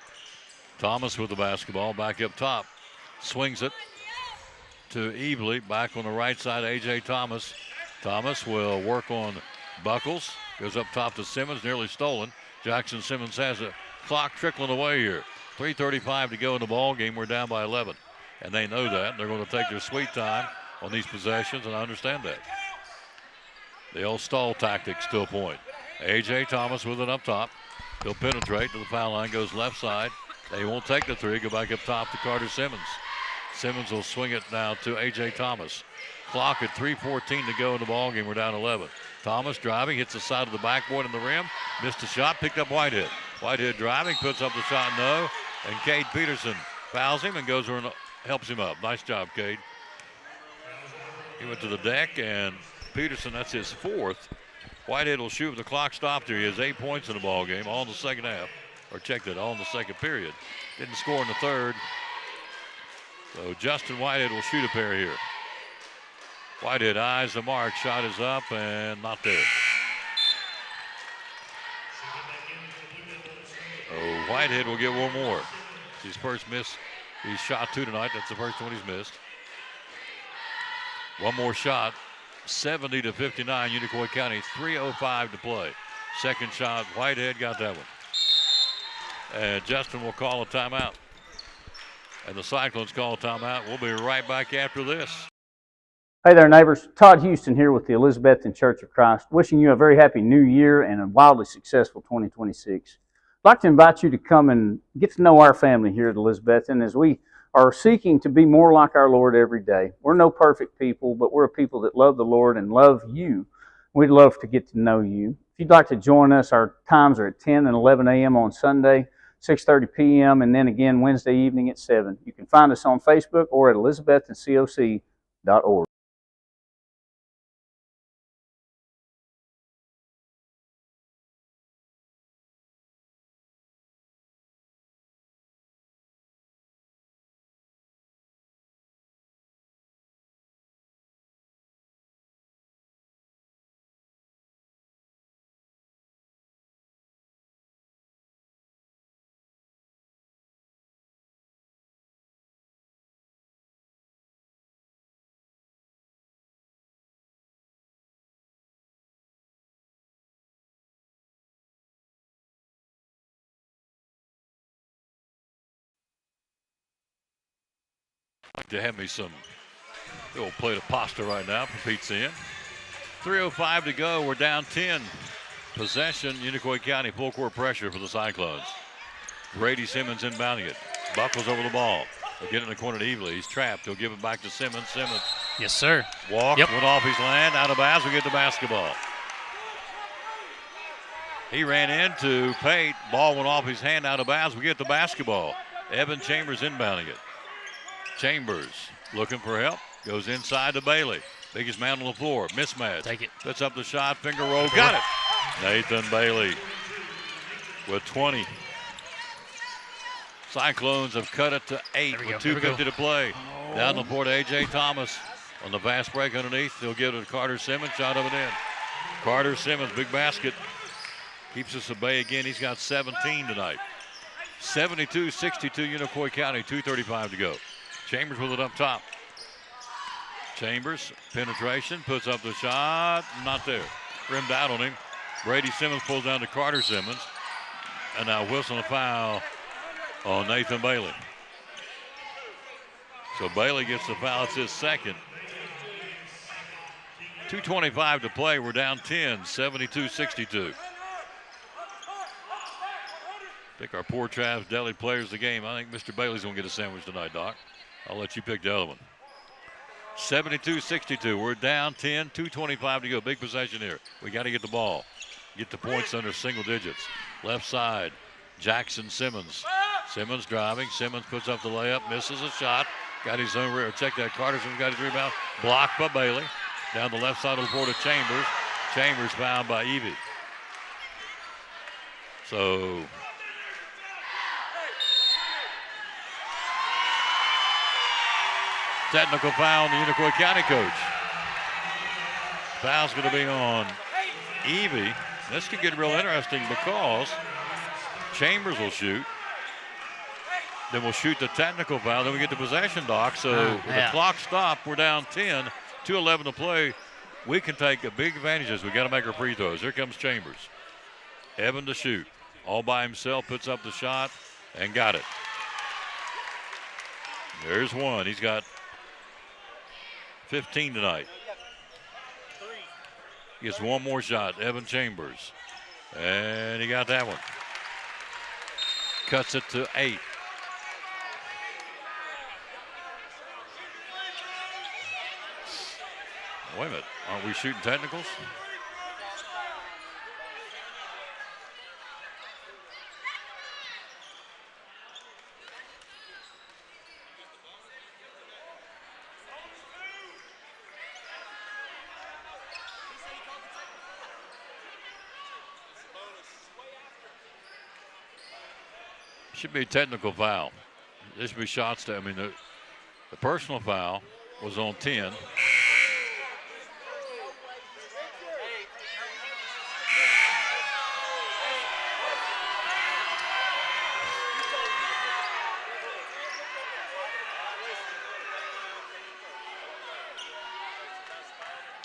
Thomas with the basketball, back up top. Swings it to Evely, back on the right side, A.J. Thomas. Thomas will work on Buckles. Goes up top to Simmons, nearly stolen. Jackson Simmons has a clock trickling away here. 3:35 to go in the ball game. We're down by 11. And they know that. They're going to take their sweet time on these possessions, and I understand that. The old stall tactics to a point. A.J. Thomas with it up top. He'll penetrate to the foul line, goes left side. They won't take the 3, go back up top to Carter Simmons. Simmons will swing it now to A.J. Thomas. Clock at 3:14 to go in the ball game. We're down 11. Thomas driving, hits the side of the backboard in the rim. Missed a shot, picked up Whitehead. Whitehead driving, puts up the shot, no. And Cade Peterson fouls him and goes over and helps him up. Nice job, Cade. He went to the deck, and Peterson, that's his 4th. Whitehead will shoot with the clock stopped here. He has 8 points in the ball game, all in the second half. Or check that, all in the second period. Didn't score in the third. So Justin Whitehead will shoot a pair here. Whitehead eyes the mark. Shot is up and not there. Oh, Whitehead will get one more. It's his first miss. He's shot 2 tonight. That's the first one he's missed. One more shot. 70-59, Unicoi County. 3:05 to play. Second shot, Whitehead got that one. And Justin will call a timeout. And the Cyclones call a timeout. We'll be right back after this. Hey there, neighbors. Todd Houston here with the Elizabethton Church of Christ, wishing you a very happy new year and a wildly successful 2026. I'd like to invite you to come and get to know our family here at Elizabethton as we are seeking to be more like our Lord every day. We're no perfect people, but we're a people that love the Lord and love you. We'd love to get to know you. If you'd like to join us, our times are at 10 and 11 a.m. on Sunday, 6:30 p.m., and then again Wednesday evening at 7. You can find us on Facebook or at elizabethancoc.org. Like to have me some little plate of pasta right now for Pizza Inn. 3:05 to go. We're down 10. Possession, Unicoi County, full court pressure for the Cyclones. Brady Simmons inbounding it. Buckles over the ball. They'll get in the corner to Evely. He's trapped. He'll give it back to Simmons. Simmons. Yes, sir. Walk, went off his land, out of bounds. We get the basketball. He ran into Pate. Ball went off his hand, out of bounds. We get the basketball. Evan Chambers inbounding it. Chambers looking for help. Goes inside to Bailey. Biggest man on the floor. Mismatch. Take it. Puts up the shot. Finger roll. Got it. Nathan Bailey with 20. Cyclones have cut it to 8 with 2:50 to play. Down the floor to A.J. Thomas on the fast break underneath. They'll give it to Carter Simmons. Shot of it in. Carter Simmons, big basket. Keeps us at bay again. He's got 17 tonight. 72-62 Unicoi County. 2:35 to go. Chambers with it up top. Chambers, penetration, puts up the shot. Not there. Rimmed out on him. Brady Simmons pulls down to Carter Simmons. And now Wilson a foul on Nathan Bailey. So Bailey gets the foul. It's his second. 2:25 to play. We're down 10, 72-62. Pick our poor Trav's Deli players of the game. I think Mr. Bailey's going to get a sandwich tonight, Doc. I'll let you pick the other one. 72-62. We're down 10, 2:25 to go. Big possession here. We got to get the ball. Get the points under single digits. Left side, Jackson Simmons. Simmons driving. Simmons puts up the layup, misses a shot. Got his own rear. Check that. Carter Simmons got his rebound. Blocked by Bailey. Down the left side of the floor to Chambers. Chambers fouled by Evie. So technical foul on the Unicoi County coach. Foul's going to be on Evie. This could get real interesting because Chambers will shoot. Then we'll shoot the technical foul. Then we get the possession, Doc. So with the clock stopped, we're down 10, 2:11 to play. We can take a big advantage as we got to make our free throws. Here comes Chambers. Evan to shoot. All by himself, puts up the shot and got it. There's one. He's got 15 tonight. Gets one more shot, Evan Chambers. And he got that one. Cuts it to 8. Wait a minute, aren't we shooting technicals? Should be a technical foul. This should be shots to, I mean, the personal foul was on 10.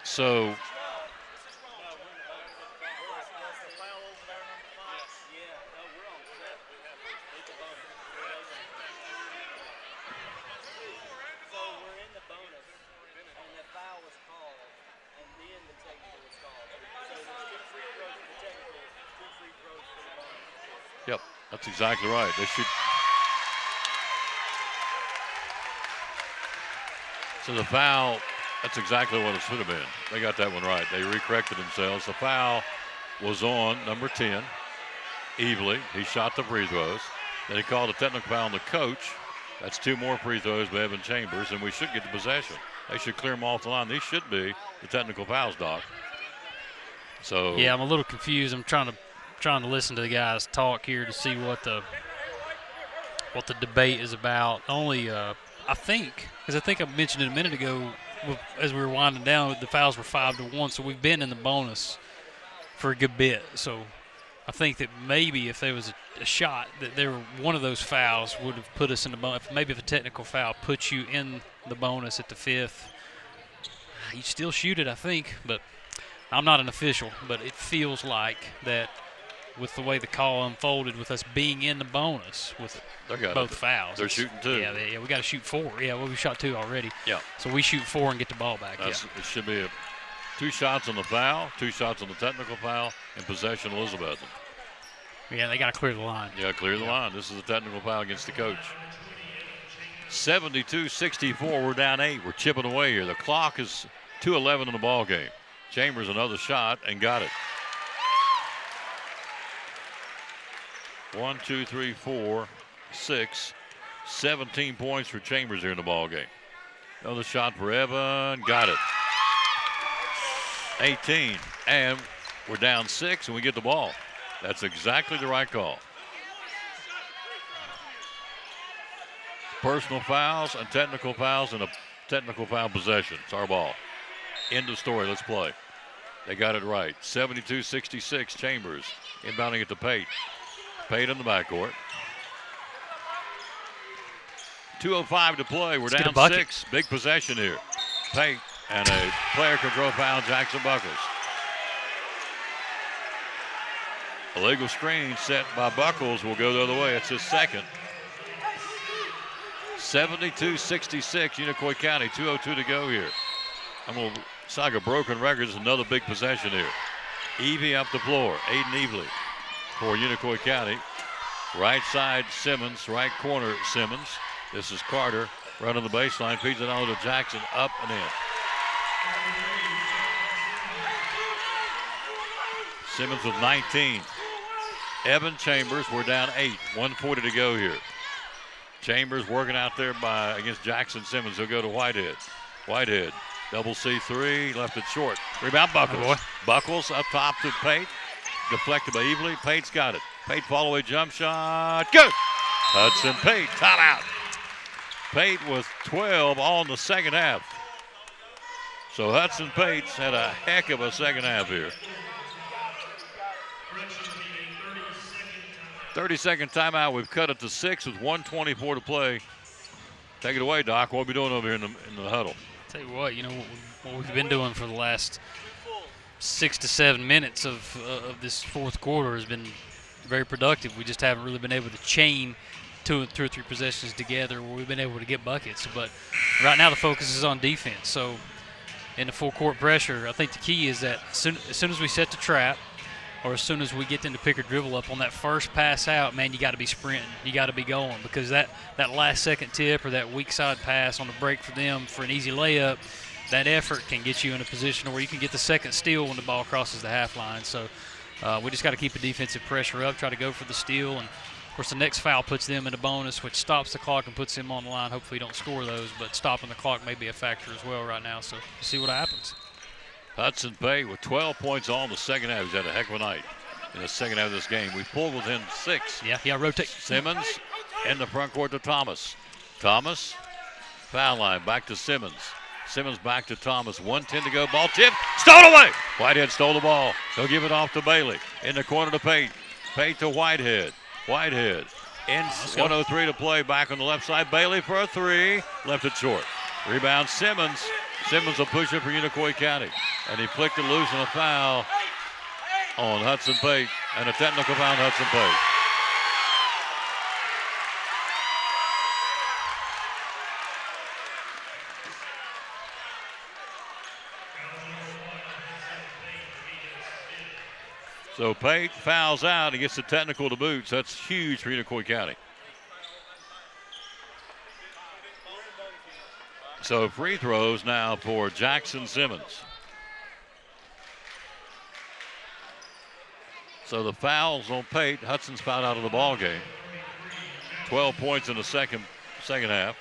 So yep. That's exactly right. They should. So the foul, that's exactly what it should have been. They got that one right. They recorrected themselves. The foul was on number 10, Evely. He shot the free throws. Then he called a technical foul on the coach. That's 2 more free throws by Evan Chambers, and we should get the possession. They should clear them off the line. These should be the technical fouls, Doc. So yeah, I'm a little confused. I'm trying to listen to the guys talk here to see what the debate is about. Only I think I mentioned it a minute ago as we were winding down, the fouls were 5-1, so we've been in the bonus for a good bit. So I think that maybe if there was a shot that one of those fouls would have put us in the bonus. Maybe if a technical foul puts you in the bonus at the 5th, you still shoot it, I think. But I'm not an official, but it feels like that with the way the call unfolded, with us being in the bonus with both fouls. They're shooting 2. Yeah, we got to shoot 4. Yeah, well, we shot 2 already. Yeah. So we shoot 4 and get the ball back. It should be 2 shots on the foul, 2 shots on the technical foul, and possession Elizabeth. Yeah, they got to clear the line. Yeah, clear the line. This is a technical foul against the coach. 72-64, we're down 8. We're chipping away here. The clock is 2:11 in the ball game. Chambers another shot and got it. 1, 2, 3, 4, 6, 17 points for Chambers here in the ball game. Another shot for Evan, got it. 18, and we're down 6, and we get the ball. That's exactly the right call. Personal fouls and technical fouls and a technical foul possession. It's our ball. End of story. Let's play. They got it right. 72-66, Chambers inbounding it to Pate. Pate in the backcourt. 2:05 to play. We're down 6. Big possession here. Pate and a player control foul, Jackson Buckles. Illegal screen set by Buckles will go the other way. It's his second. 72-66, Unicoi County. 2:02 to go here. I'm going to saga broken records. Another big possession here. Evie up the floor. Aiden Evely for Unicoi County. Right side Simmons, right corner Simmons. This is Carter running the baseline, feeds it on to Jackson, up and in. Simmons with 19. Evan Chambers, we're down 8. 1:40 to go here. Chambers working out there against Jackson Simmons. He'll go to Whitehead. Whitehead, double C3, left it short. Rebound Buckles. Buckles up top to Pate. Deflected by Evely. Pate's got it. Pate follow-away jump shot. Good. Hudson Pate, timeout. Pate with 12 all in the second half. So Hudson Pate's had a heck of a second half here. 30-second timeout. We've cut it to 6 with 1:24 to play. Take it away, Doc. What are we doing over here in the huddle? Tell you what we've been doing for the last 6 to 7 minutes of this fourth quarter has been very productive. We just haven't really been able to chain two or three possessions together where we've been able to get buckets. But right now the focus is on defense. So in the full court pressure, I think the key is that as soon as we set the trap, or as soon as we get them to pick or dribble up on that first pass out, man, you got to be sprinting. You got to be going, because that last second tip or that weak side pass on the break for them for an easy layup, that effort can get you in a position where you can get the second steal when the ball crosses the half line. So we just got to keep the defensive pressure up, try to go for the steal. And, of course, the next foul puts them in a bonus, which stops the clock and puts them on the line. Hopefully you don't score those, but stopping the clock may be a factor as well right now. So we'll see what happens. Hudson Pate with 12 points all in the second half. He's had a heck of a night in the second half of this game. We pulled within 6. Yeah, rotate. Simmons in the front court to Thomas. Thomas, foul line, back to Simmons. Simmons back to Thomas. 1:10 to go. Ball tip, stole away. Whitehead stole the ball. He'll give it off to Bailey. In the corner to Pate. Pate to Whitehead. Whitehead in 1:03 to play. Back on the left side. Bailey for a 3. Left it short. Rebound Simmons. Simmons will push it for Unicoi County. And he flicked it loose on a foul on Hudson Pate. And a technical foul on Hudson Pate. So Pate fouls out and gets the technical to boot. So that's huge for Unicoi County. So free throws now for Jackson Simmons. So the fouls on Pate. Hudson's fouled out of the ball game. 12 points in the second half.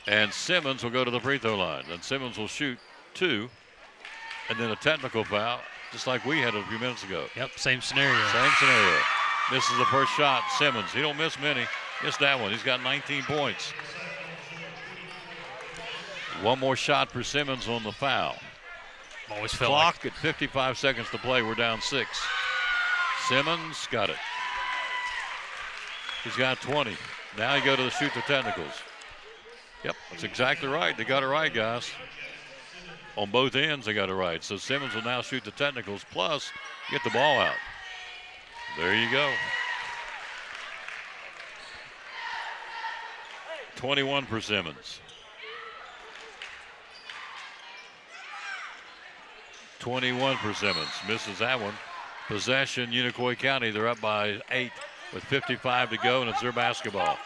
And Simmons will go to the free throw line. And Simmons will shoot 2. And then a technical foul, just like we had a few minutes ago. Yep, same scenario. Same scenario. Misses the first shot, Simmons. He don't miss many. Missed that one. He's got 19 points. One more shot for Simmons on the foul. Always felt Clock at 55 seconds to play. We're down 6. Simmons got it. He's got 20. Now you go to the shoot the technicals. Yep, that's exactly right. They got it right, guys. On both ends, they got it right. So Simmons will now shoot the technicals, plus get the ball out. There you go. 21 for Simmons. 21 for Simmons. Misses that one. Possession, Unicoi County. They're up by 8 with 55 to go, and it's their basketball.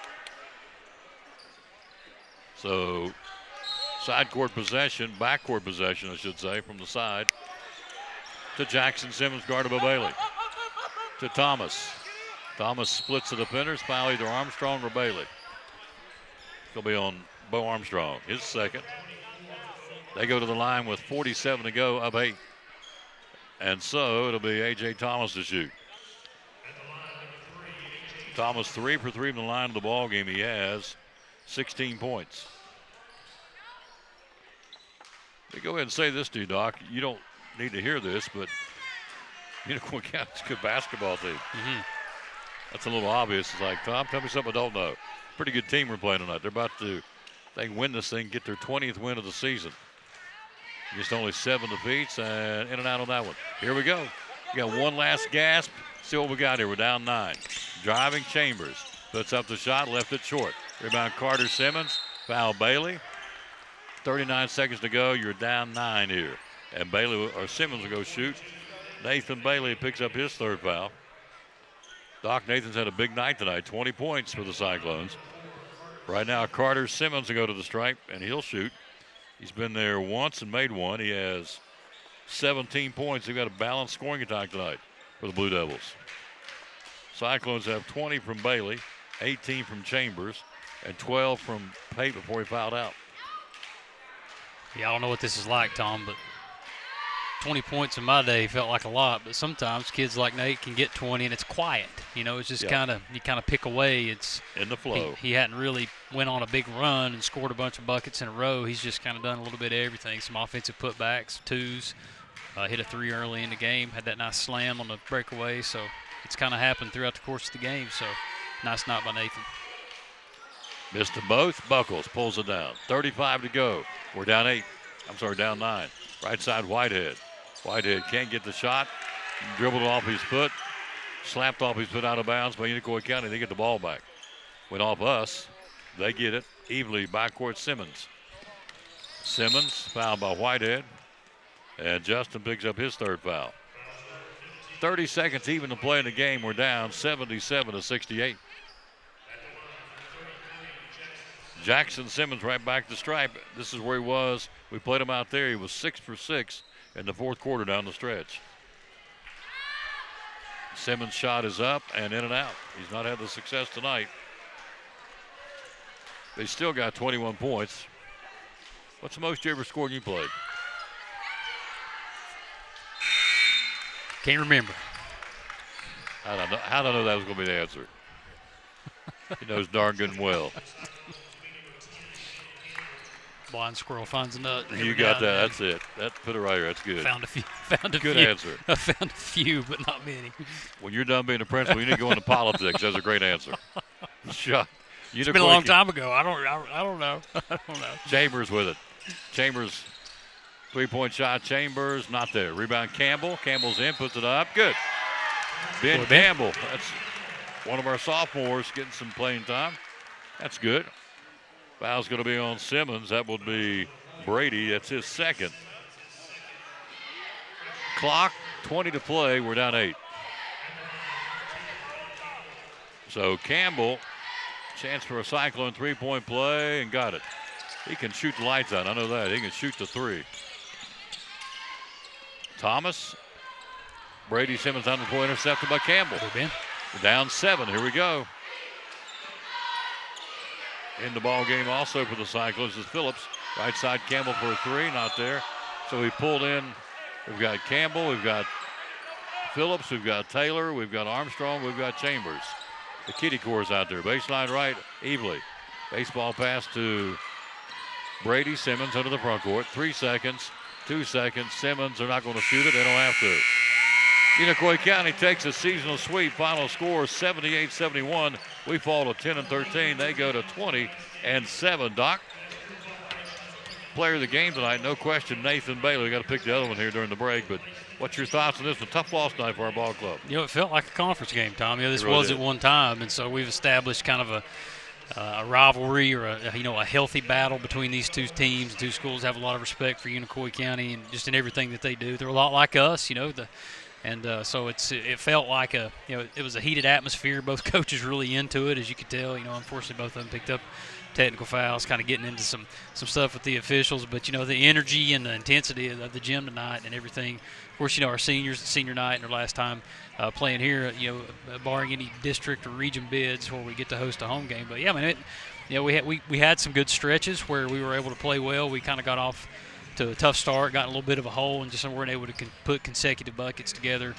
So side court possession, backcourt possession, I should say, from the side to Jackson Simmons, guarded by Bailey. To Thomas. Thomas splits the defenders, foul either Armstrong or Bailey. It'll be on Bo Armstrong, his second. They go to the line with 47 to go, up 8. And so it'll be A.J. Thomas to shoot. Thomas 3 for 3 from the line of the ball game. He has 16 points. Let me go ahead and say this to you, Doc. You don't need to hear this, but Unicoi County's a good basketball team. Mm-hmm. That's a little obvious. It's like, Tom, tell me something I don't know. Pretty good team we're playing tonight. They're about to, they can win this thing, get their 20th win of the season. Just only 7 defeats, and in and out on that one. Here we go. We got one last gasp. See what we got here. We're down 9. Driving Chambers. Puts up the shot, left it short. Rebound Carter Simmons. Foul Bailey. 39 seconds to go. You're down 9 here. And Bailey or Simmons will go shoot. Nathan Bailey picks up his 3rd foul. Doc Nathan's had a big night tonight. 20 points for the Cyclones. Right now, Carter Simmons will go to the stripe, and he'll shoot. He's been there once and made one. He has 17 points. They've got a balanced scoring attack tonight for the Blue Devils. Cyclones have 20 from Bailey, 18 from Chambers, and 12 from Pate before he fouled out. Yeah, I don't know what this is like, Tom, but 20 points in my day felt like a lot. But sometimes kids like Nate can get 20 and it's quiet. You know, it's just you kind of pick away. It's in the flow. He hadn't really went on a big run and scored a bunch of buckets in a row. He's just kind of done a little bit of everything. Some offensive putbacks, 2s, hit a 3 early in the game, had that nice slam on the breakaway. So it's kind of happened throughout the course of the game. So nice night by Nathan. Missed them both. Buckles pulls it down. 35 to go. We're down 8. I'm sorry, down 9. Right side, Whitehead. Whitehead can't get the shot. Dribbled off his foot. Slapped off his foot out of bounds by Unicoi County. They get the ball back. Went off us. They get it evenly. Backcourt Simmons. Simmons fouled by Whitehead. And Justin picks up his 3rd foul. 30 seconds even to play in the game. We're down 77 to 68. Jackson Simmons right back to stripe. This is where he was. We played him out there. He was 6 for 6 in the 4th quarter down the stretch. Simmons' shot is up and in and out. He's not had the success tonight. They still got 21 points. What's the most you ever scored when you played? Can't remember. How did I know that was going to be the answer? He knows darn good and well. Blind squirrel finds a nut. You got that. That's it. That put it right here. That's good. Found a few. Good answer. I found a few, but not many. When you're done being a principal, you need to go into politics. That's a great answer. Shot. It's been a long time ago. I don't know. I don't know. Chambers with it. Chambers, 3-point shot. Chambers not there. Rebound Campbell. Campbell's in, puts it up. Good. Ben Campbell. That's one of our sophomores getting some playing time. That's good. Foul's going to be on Simmons. That would be Brady. That's his 2nd. Clock, 20 to play. We're down 8. So Campbell, chance for a Cyclone three-point play, and got it. He can shoot the lights out. I know that. He can shoot the three. Thomas. Brady Simmons on the point, intercepted by Campbell. We're down 7. Here we go. In the ball game also for the Cyclones is Phillips. Right side Campbell for a three, not there. So he pulled in. We've got Campbell, we've got Phillips, we've got Taylor, we've got Armstrong, we've got Chambers. The kitty core's out there. Baseline right, Evely. Baseball pass to Brady Simmons under the front court. 3 seconds, 2 seconds. Simmons, they're not going to shoot it. They don't have to. Unicoi County takes a seasonal sweep. Final score 78-71. We fall to 10-13. They go to 20-7. Doc, player of the game tonight, no question, Nathan Bailey. We got to pick the other one here during the break, but what's your thoughts on this? A tough loss tonight for our ball club. You know, it felt like a conference game, Tom. You know, this really was did. at one time, and so we've established kind of a rivalry or a healthy battle between these two teams. The two schools have a lot of respect for Unicoi County and just in everything that they do. They're a lot like us, you know. So it felt like it was a heated atmosphere. Both coaches really into it, as you could tell. You know, unfortunately, both of them picked up technical fouls, kind of getting into some stuff with the officials. But, you know, the energy and the intensity of the gym tonight and everything. Of course, you know, our seniors, senior night and their last time playing here, you know, barring any district or region bids where we get to host a home game. But, yeah, I mean, we had some good stretches where we were able to play well. We kind of got off to a tough start, got in a little bit of a hole, and just weren't able to put consecutive buckets together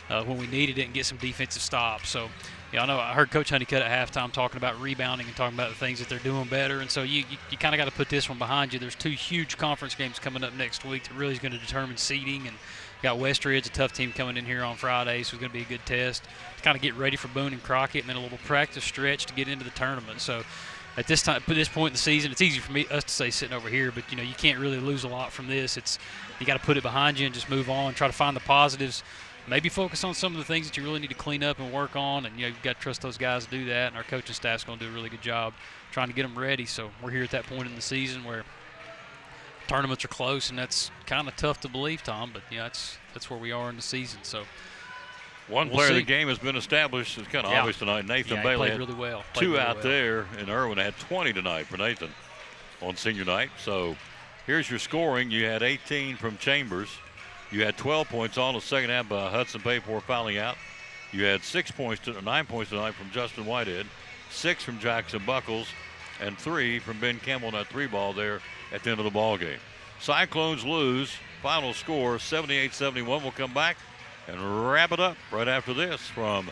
when we needed it and get some defensive stops. So, yeah, I know I heard Coach Honeycutt at halftime talking about rebounding and talking about the things that they're doing better. And so you kind of got to put this one behind you. There's 2 huge conference games coming up next week that really is going to determine seeding. And you got Westridge, a tough team coming in here on Friday, so it's going to be a good test to kind of get ready for Boone and Crockett, and then a little practice stretch to get into the tournament. So at this point in the season, it's easy for us to say sitting over here, but, you know, you can't really lose a lot from this. You got to put it behind you and just move on, try to find the positives. Maybe focus on some of the things that you really need to clean up and work on, and, you know, you've got to trust those guys to do that, and our coaching staff's going to do a really good job trying to get them ready. So we're here at that point in the season where tournaments are close, and that's kind of tough to believe, Tom, but, you know, that's where we are in the season. So One we'll player of see. the game has been established. It's kind of obvious tonight. Nathan he Bailey played had really well. 2 out there, and Irwin had 20 tonight for Nathan on senior night. So here's your scoring. You had 18 from Chambers. You had 12 points all in the second half by Hudson Pay for fouling out. You had 9 points tonight from Justin Whitehead, 6 from Jackson Buckles, and 3 from Ben Campbell on that 3-ball there at the end of the ball game. Cyclones lose. Final score 78-71. We'll come back and wrap it up right after this from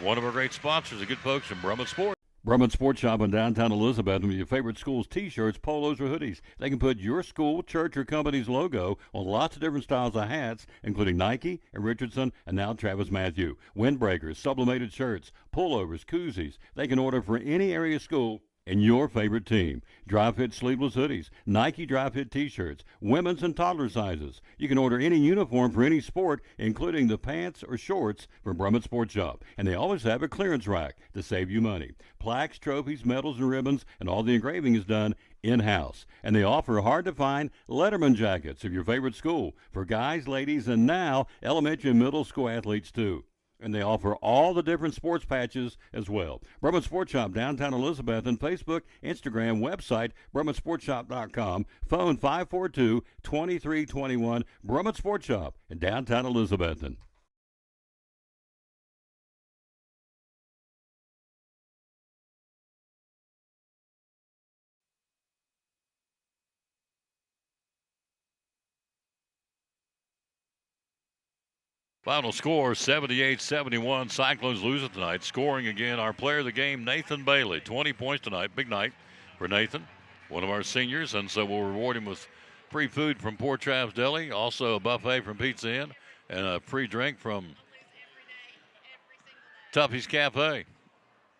one of our great sponsors, the good folks from Brummett Sports. Brummett Sports Shop in downtown Elizabeth with your favorite school's T-shirts, polos, or hoodies. They can put your school, church, or company's logo on lots of different styles of hats, including Nike and Richardson and now Travis Matthew. Windbreakers, sublimated shirts, pullovers, koozies. They can order for any area school and your favorite team. Dry fit sleeveless hoodies, Nike dry fit t-shirts, women's and toddler sizes. You can order any uniform for any sport, including the pants or shorts from Brummett Sports Shop. And they always have a clearance rack to save you money. Plaques, trophies, medals, and ribbons, and all the engraving is done in-house. And they offer hard-to-find Letterman jackets of your favorite school for guys, ladies, and now elementary and middle school athletes too. And they offer all the different sports patches as well. Brummett Sports Shop, downtown Elizabeth, and Facebook, Instagram, website, BrummettSportsShop.com, phone 542-2321, Brummett Sports Shop in downtown Elizabethton. Final score 78-71. Cyclones lose it tonight. Scoring again, our player of the game, Nathan Bailey. 20 points tonight. Big night for Nathan, one of our seniors. And so we'll reward him with free food from Port Travis Deli, also a buffet from Pizza Inn, and a free drink from Tuffy's Cafe.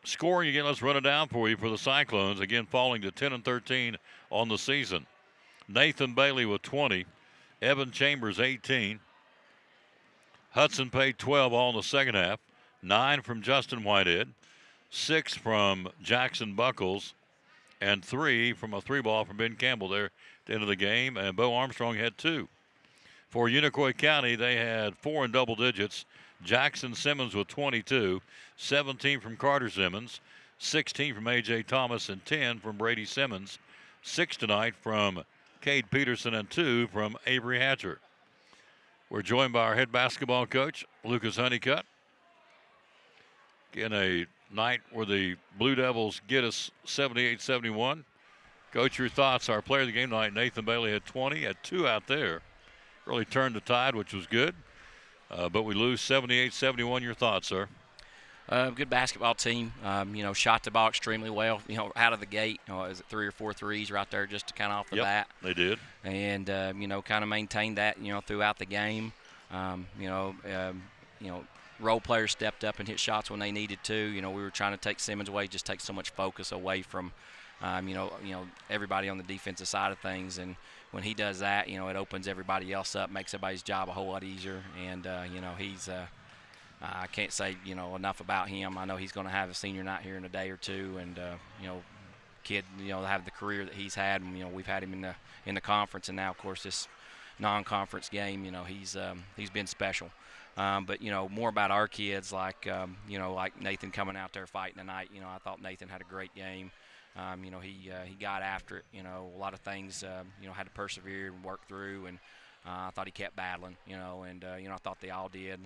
Scoring again, let's run it down for you for the Cyclones. Again, falling to 10-13 on the season. Nathan Bailey with 20. Evan Chambers, 18. Hudson Pay 12 all in the second half. 9 from Justin Whitehead. 6 from Jackson Buckles. And 3 from a 3-ball from Ben Campbell there at the end of the game. And Bo Armstrong had 2. For Unicoi County, they had 4 in double digits. Jackson Simmons with 22, 17 from Carter Simmons, 16 from A.J. Thomas, and 10 from Brady Simmons. 6 tonight from Cade Peterson and 2 from Avery Hatcher. We're joined by our head basketball coach, Lucas Honeycutt. Again, a night where the Blue Devils get us 78-71. Coach, your thoughts? Our player of the game tonight, Nathan Bailey, had 20, had 2 out there. Really turned the tide, which was good. But we lose 78-71. Your thoughts, sir? Good basketball team. Shot the ball extremely well. Out of the gate, is it 3 or 4 threes right there, just kind of off the bat. They did. And kind of maintained that, throughout the game. Role players stepped up and hit shots when they needed to. We were trying to take Simmons away, just take so much focus away from, everybody on the defensive side of things. And when he does that, it opens everybody else up, makes everybody's job a whole lot easier. And he's. I can't say, enough about him. I know he's going to have a senior night here in a day or two, and kid, have the career that he's had. And, we've had him in the conference, and now, of course, this non-conference game. He's been special. But more about our kids, like Nathan coming out there fighting tonight. I thought Nathan had a great game. He got after it. A lot of things. Had to persevere and work through, and I thought he kept battling. I thought they all did.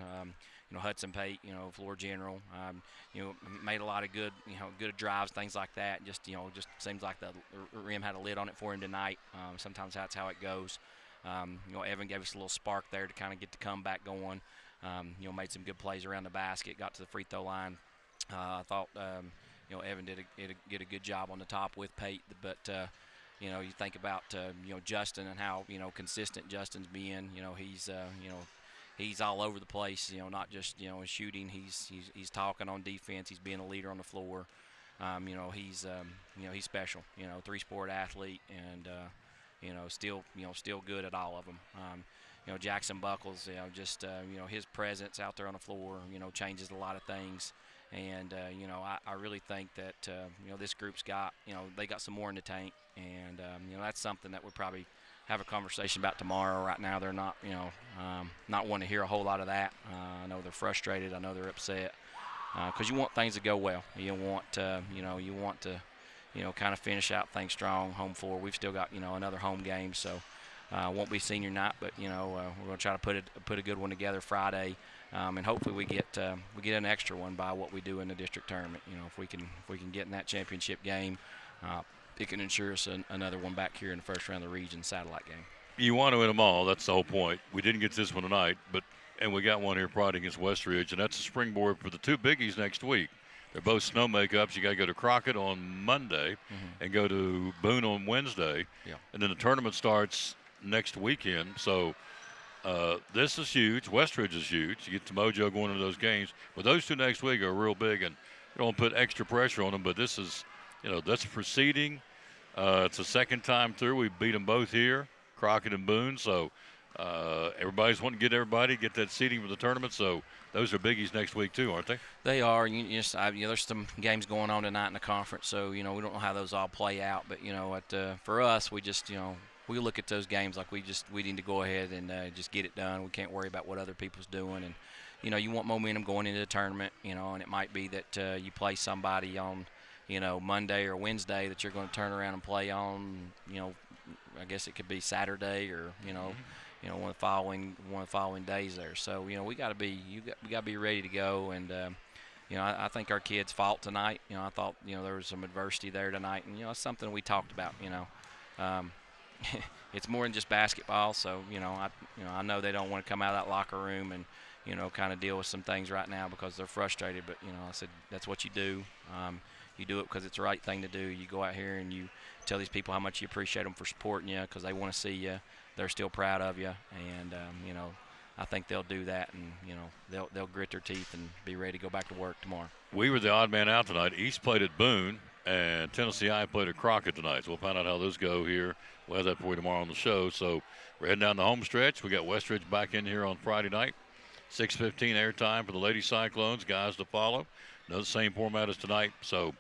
Hudson Pate, floor general, made a lot of good, good drives, things like that. Just seems like the rim had a lid on it for him tonight. Sometimes that's how it goes. Evan gave us a little spark there to kind of get the comeback going. Made some good plays around the basket, got to the free throw line. I thought, Evan did a good job on the top with Pate, but you think about Justin and how consistent Justin's being. He's all over the place. Not just in shooting. He's talking on defense. He's being a leader on the floor. He's special. 3-sport athlete, and still good at all of them. Jackson Buckles. His presence out there on the floor. Changes a lot of things. And I really think that this group's got they got some more in the tank, and that's something that we'll probably have a conversation about tomorrow. Right now, they're not not wanting to hear a whole lot of that. I know they're frustrated. I know they're upset because you want things to go well. You want to kind of finish out things strong. Home floor. We've still got another home game, so won't be senior night, but we're going to try to put a good one together Friday. And hopefully we get an extra one by what we do in the district tournament. If we can get in that championship game, it can ensure us another one back here in the first round of the region satellite game. You want to win them all. That's the whole point. We didn't get this one tonight, and we got one here Friday against Westridge, and that's a springboard for the 2 biggies next week. They're both snow makeups. You got to go to Crockett on Monday and go to Boone on Wednesday, and then the tournament starts next weekend. So this is huge. Westridge is huge. You get to Mojo going into those games. But those 2 next week are real big, and you don't put extra pressure on them. But this is, that's proceeding. It's the second time through. We beat them both here, Crockett and Boone. So everybody's wanting to get that seeding for the tournament. So those are biggies next week too, aren't they? They are. There's some games going on tonight in the conference. So we don't know how those all play out. But for us, we just we look at those games like we need to go ahead and just get it done. We can't worry about what other people's doing. And you want momentum going into the tournament. And it might be that you play somebody on Monday or Wednesday that you're going to turn around and play on, I guess it could be Saturday or, one of the following days there. So, we got to be ready to go. And, I think our kids fought tonight. I thought, there was some adversity there tonight. And, it's something we talked about, it's more than just basketball. So, I know they don't want to come out of that locker room and, kind of deal with some things right now because they're frustrated. But, I said that's what you do. You do it because it's the right thing to do. You go out here and you tell these people how much you appreciate them for supporting you because they want to see you. They're still proud of you. And, I think they'll do that, and, they'll grit their teeth and be ready to go back to work tomorrow. We were the odd man out tonight. East played at Boone, and Tennessee I played at Crockett tonight. So we'll find out how those go here. We'll have that for you tomorrow on the show. So we're heading down the home stretch. We got Westridge back in here on Friday night. 6:15 airtime for the Lady Cyclones. Guys to follow. No, the same format as tonight. So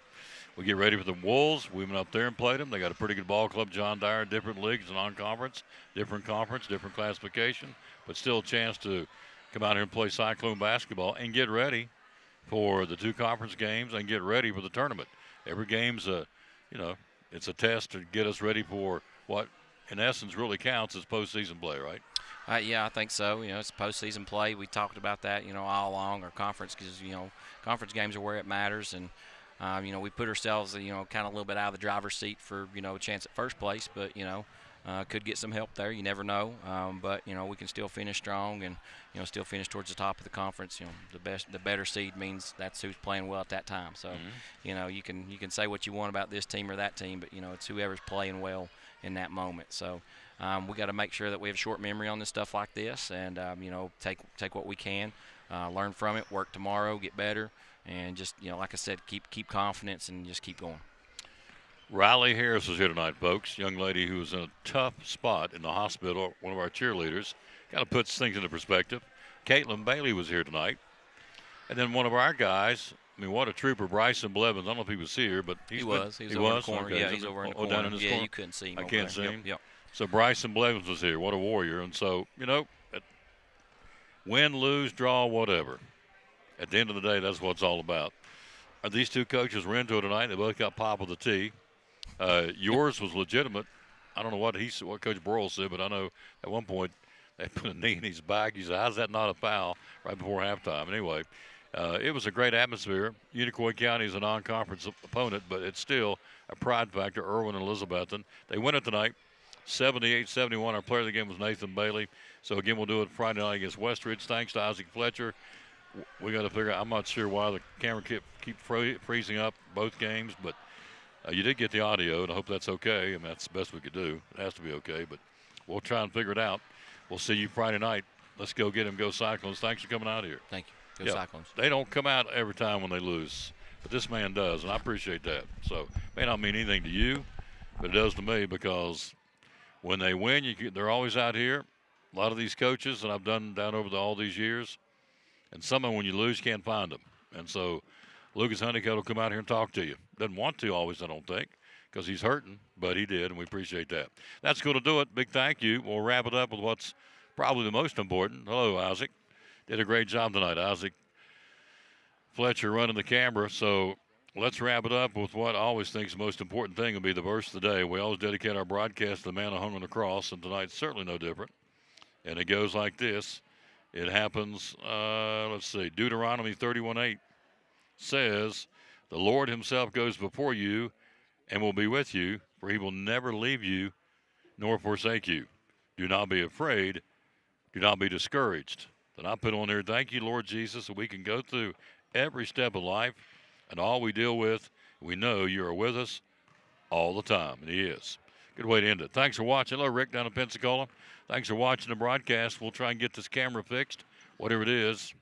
We get ready for the Wolves. We went up there and played them. They got a pretty good ball club, John Dyer, different leagues, non-conference, different classification, but still a chance to come out here and play Cyclone basketball and get ready for the 2 conference games and get ready for the tournament. Every game's it's a test to get us ready for what, in essence, really counts as postseason play, right? Yeah, I think so. It's postseason play. We talked about that, all along. Our conference, because conference games are where it matters, and we put ourselves, kind of a little bit out of the driver's seat for, a chance at first place, but, could get some help there. You never know. But, we can still finish strong and, still finish towards the top of the conference. The better seed means that's who's playing well at that time. So, you can say what you want about this team or that team, but, it's whoever's playing well in that moment. So we got to make sure that we have short memory on this stuff like this and, take what we can, learn from it, work tomorrow, get better, and just, like I said, keep confidence and just keep going. Riley Harris is here tonight, folks. Young lady who was in a tough spot in the hospital, one of our cheerleaders. Kind of puts things into perspective. Caitlin Bailey was here tonight. And then one of our guys, what a trooper, Bryson Blevins. I don't know if he was here, but he was. He was over in the corner. Okay. Yeah, he's over in the corner. Down in this corner? You couldn't see him. I can't see him. Yep. So Bryson Blevins was here. What a warrior. And so, win, lose, draw, whatever. At the end of the day, that's what it's all about. These 2 coaches were into it tonight. They both got pop of the tee. Yours was legitimate. I don't know what Coach Burrell said, but I know at one point they put a knee in his back. He said, "How's that not a foul?" right before halftime. Anyway, it was a great atmosphere. Unicoi County is a non-conference opponent, but it's still a pride factor. Irwin and Elizabethton. They win it tonight, 78-71. Our player of the game was Nathan Bailey. So again, we'll do it Friday night against Westridge. Thanks to Isaac Fletcher. We got to figure out. I'm not sure why the camera keep freezing up both games, but. You did get the audio, and I hope that's okay. I mean, that's the best we could do. It has to be okay, but we'll try and figure it out. We'll see you Friday night. Let's go get them. Go Cyclones. Thanks for coming out here. Thank you. Go Cyclones. They don't come out every time when they lose, but this man does, and I appreciate that. So it may not mean anything to you, but it does to me because when they win, they're always out here. A lot of these coaches that I've done down over all these years, and some of them, when you lose, you can't find them. And so Lucas Honeycutt will come out here and talk to you. Doesn't want to always, I don't think, because he's hurting, but he did, and we appreciate that. That's going to do it. Big thank you. We'll wrap it up with what's probably the most important. Hello, Isaac. Did a great job tonight, Isaac Fletcher running the camera. So let's wrap it up with what I always think is the most important thing will be the verse of the day. We always dedicate our broadcast to the man who hung on the cross, and tonight's certainly no different. And it goes like this. It happens, Deuteronomy 31:8 says, "The Lord himself goes before you and will be with you, for he will never leave you nor forsake you. Do not be afraid. Do not be discouraged." Then I put on there, thank you, Lord Jesus, that we can go through every step of life and all we deal with, we know you are with us all the time, and he is. Good way to end it. Thanks for watching. Hello, Rick down in Pensacola. Thanks for watching the broadcast. We'll try and get this camera fixed, whatever it is.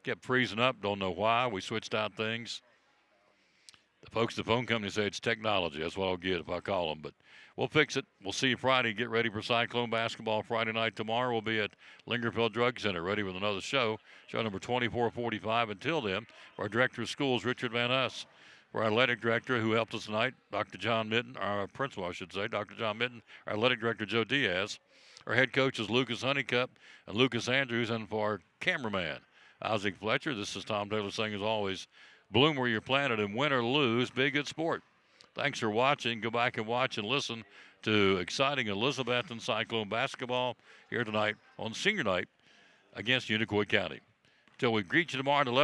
Kept freezing up. Don't know why. We switched out things. The folks at the phone company say it's technology. That's what I'll get if I call them. But we'll fix it. We'll see you Friday. Get ready for Cyclone basketball Friday night. Tomorrow we'll be at Lingerfeld Drug Center, ready with another show number 2445. Until then, our director of schools, Richard Van Huss. For our athletic director who helped us tonight, Dr. John Mitten, our principal, I should say, Dr. John Mitten, our athletic director, Joe Diaz. Our head coach is Lucas Honeycutt and Lucas Andrews, and for our cameraman, Isaac Fletcher, this is Tom Taylor saying, as always, bloom where you're planted and win or lose, be a good sport. Thanks for watching. Go back and watch and listen to exciting Elizabethton Cyclone basketball here tonight on senior night against Unicoi County. Till we greet you tomorrow at 11.